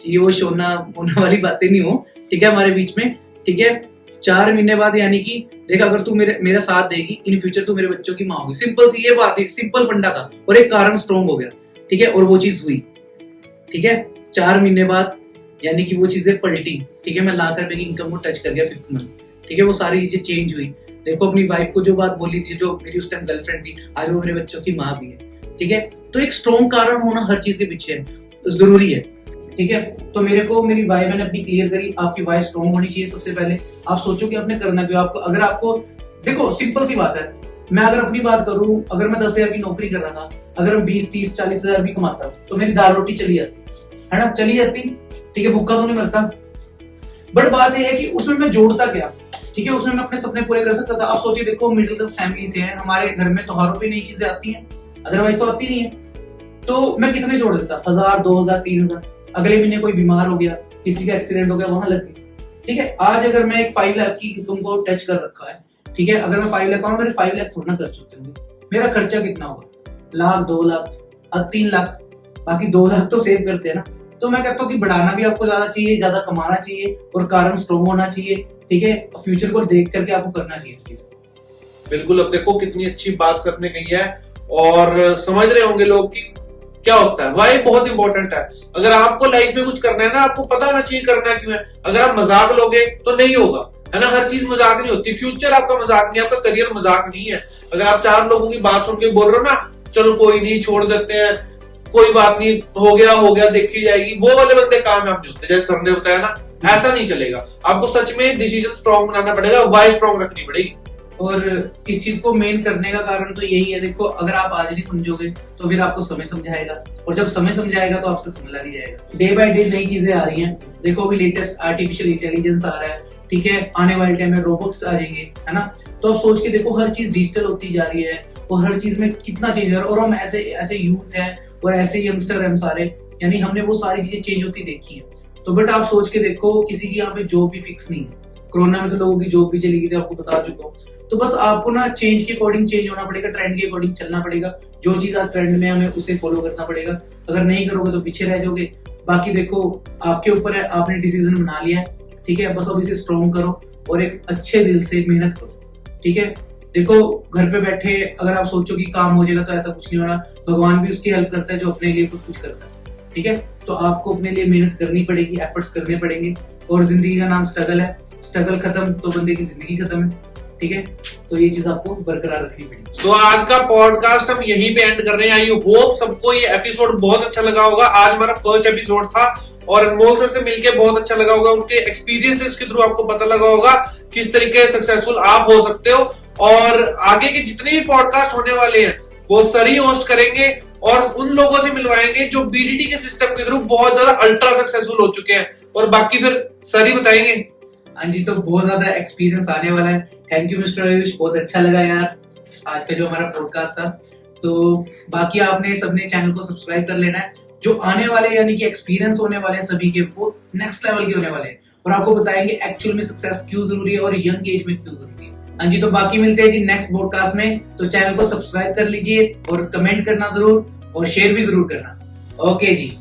ये वो सोना होना वाली बातें नहीं हो। ठीक है, हमारे बीच में। ठीक है, 4 महीने बाद यानी कि देख, अगर तू मेरा साथ देगी, इन फ्यूचर तू मेरे बच्चों की माँ होगी। सिंपल सी ये बात थी, सिंपल फंडा था, और एक कारण स्ट्रॉन्ग हो गया। ठीक है, और वो चीज हुई। ठीक है, 4 महीने बाद यानी कि वो चीजें पलटी। ठीक है, मैं लाख रुपए की इनकम को टच कर गया 5th मंथ। ठीक है, वो सारी चीजें चेंज हुई। देखो अपनी वाइफ को जो बात बोली थी, जो मेरी उस टाइम गर्लफ्रेंड थी, आज वो मेरे बच्चों की माँ भी है। ठीक है, तो एक स्ट्रॉन्ग कारण होना हर चीज के पीछे जरूरी है। ठीक है, तो मेरे को मेरी वाई मैंने अपनी क्लियर करी। आपकी वाई स्ट्रॉन्ग होनी चाहिए सबसे पहले। आप सोचो कि आपने करना क्यों, आपको अगर आपको देखो सिंपल सी बात है, मैं अगर अपनी बात करूं, अगर मैं 10,000 की नौकरी कर रहा था, अगर मैं 20, 30, 40 हजार भी कमाता तो मेरी दाल रोटी चली जाती है ना, चली जाती। ठीक है, भूखा तो नहीं मरता। बट बात यह है कि उसमें मैं जोड़ता क्या। ठीक है, उसमें मैं अपने सपने पूरे कर सकता था। आप सोचिए, देखो मिडिल क्लास फैमिली से है, हमारे घर में त्योहारों पे नई चीजें आती हैं, अदरवाइज तो आती नहीं है। तो मैं कितने जोड़ देता, 1000, 2000, 3000। अगले महीने कोई बीमार हो गया, किसी का एक्सीडेंट हो गया, वहां लग गई। ठीक है, आज अगर मैं एक 5 लाख की तुमको टच कर रखा है, ठीक है, अगर मैं 5 लाख का, मेरे 5 लाख थोड़ा ना खर्च होते होंगे। मेरा खर्चा कितना होगा, लाख, 2 लाख, अब 3 लाख, बाकी 2 लाख तो सेव करते हैं ना। तो मैं कहता हूँ कि बढ़ाना भी आपको ज्यादा चाहिए, ज्यादा कमाना चाहिए, और कारण स्ट्रॉन्ग होना चाहिए। ठीक है, फ्यूचर को देख करके आपको करना चाहिए चीज।
बिल्कुल, अब देखो कितनी अच्छी बात सर ने कही है, और समझ रहे होंगे लोग कि क्या होता है। वाई बहुत इंपॉर्टेंट है। अगर आपको लाइफ में कुछ करना है ना, आपको पता होना चाहिए करना क्यों है। अगर आप मजाक लोगे तो नहीं होगा, है ना। हर चीज मजाक नहीं होती, फ्यूचर आपका मजाक नहीं, आपका करियर मजाक नहीं है। अगर आप 4 लोगों की बात सुन के बोल रहे हो ना, चलो कोई नहीं छोड़ देते हैं, कोई बात नहीं, हो गया देखी जाएगी, वो वाले बंदे कामयाब नहीं होते। जैसे सर ने बताया ना, ऐसा नहीं चलेगा। आपको सच में डिसीजन स्ट्रॉन्ग बनाना पड़ेगा, वाई स्ट्रॉन्ग रखनी पड़ेगी।
और इस चीज को मेन करने का कारण तो यही है, देखो अगर आप आज नहीं समझोगे तो फिर आपको समय समझाएगा, और जब समय समझाएगा तो आपसे समझा नहीं जाएगा। डे बाय डे नई चीजें आ रही हैं। देखो अभी लेटेस्ट आर्टिफिशियल इंटेलिजेंस आ रहा है। ठीक है, आने वाले टाइम में रोबोट्स आ जाएंगे, है ना। तो आप सोच के देखो, हर चीज डिजिटल होती जा रही है, और हर चीज में कितना चेंज हो रहा है। और हम ऐसे ऐसे यूथ हैं और ऐसे यंगस्टर हैं सारे, यानी हमने वो सारी चीजें चेंज होती देखी है। तो बट आप सोच के देखो, किसी की यहाँ पे जॉब भी फिक्स नहीं है। कोरोना में तो लोगों की जॉब भी चली गई थी, आपको बता चुका हूँ। तो बस आपको ना चेंज के अकॉर्डिंग चेंज होना पड़ेगा, ट्रेंड के अकॉर्डिंग चलना पड़ेगा। जो चीज आज ट्रेंड में हमें उसे फॉलो करना पड़ेगा। अगर नहीं करोगे तो पीछे रह जाओगे। बाकी देखो आपके ऊपर है, आपने डिसीजन बना लिया है। ठीक है, बस अब इसे स्ट्रॉन्ग करो और एक अच्छे दिल से मेहनत करो। ठीक है, देखो घर पे बैठे अगर आप सोचो कि काम हो जाएगा, तो ऐसा कुछ नहीं होना। भगवान भी उसकी हेल्प करता है जो अपने लिए कुछ करता है। ठीक है, तो आपको अपने लिए मेहनत करनी पड़ेगी, एफर्ट्स करने पड़ेंगे। और जिंदगी का नाम स्ट्रगल है, स्ट्रगल खत्म तो बंदे की जिंदगी खत्म है। ठीक है, तो ये चीज आपको बरकरार रखनी पड़ेगी।
तो आज का पॉडकास्ट हम यहीं पे एंड कर रहे हैं। आई होप सबको ये एपिसोड बहुत अच्छा लगा होगा। आज हमारा फर्स्ट एपिसोड था, और अनमोल सर से मिलके बहुत अच्छा लगा होगा। उनके एक्सपीरियंसेस के थ्रू आपको पता लगा होगा किस तरीके से सक्सेसफुल आप हो सकते हो। और आगे के जितने भी पॉडकास्ट होने वाले हैं वो सर ही होस्ट करेंगे, और उन लोगों से मिलवाएंगे जो बीडीटी के सिस्टम के थ्रू बहुत ज्यादा अल्ट्रा सक्सेसफुल हो चुके हैं। और बाकी फिर सर ही बताएंगे।
हाँ जी, तो बहुत ज्यादा एक्सपीरियंस आने वाला है। थैंक यू मिस्टर आयुष, बहुत अच्छा लगा यार आज का जो हमारा पॉडकास्ट था। तो बाकी आपने सबने चैनल को सब्सक्राइब कर लेना है। जो आने वाले यानी कि एक्सपीरियंस होने वाले सभी के, वो नेक्स्ट लेवल के होने वाले हैं। और आपको बताएंगे एक्चुअल में सक्सेस क्यों जरूरी है और यंग एज में क्यों जरूरी है। हाँ जी, तो बाकी मिलते हैं जी नेक्स्ट पॉडकास्ट में। तो चैनल को सब्सक्राइब कर लीजिए और कमेंट करना जरूर और शेयर भी जरूर करना। ओके जी।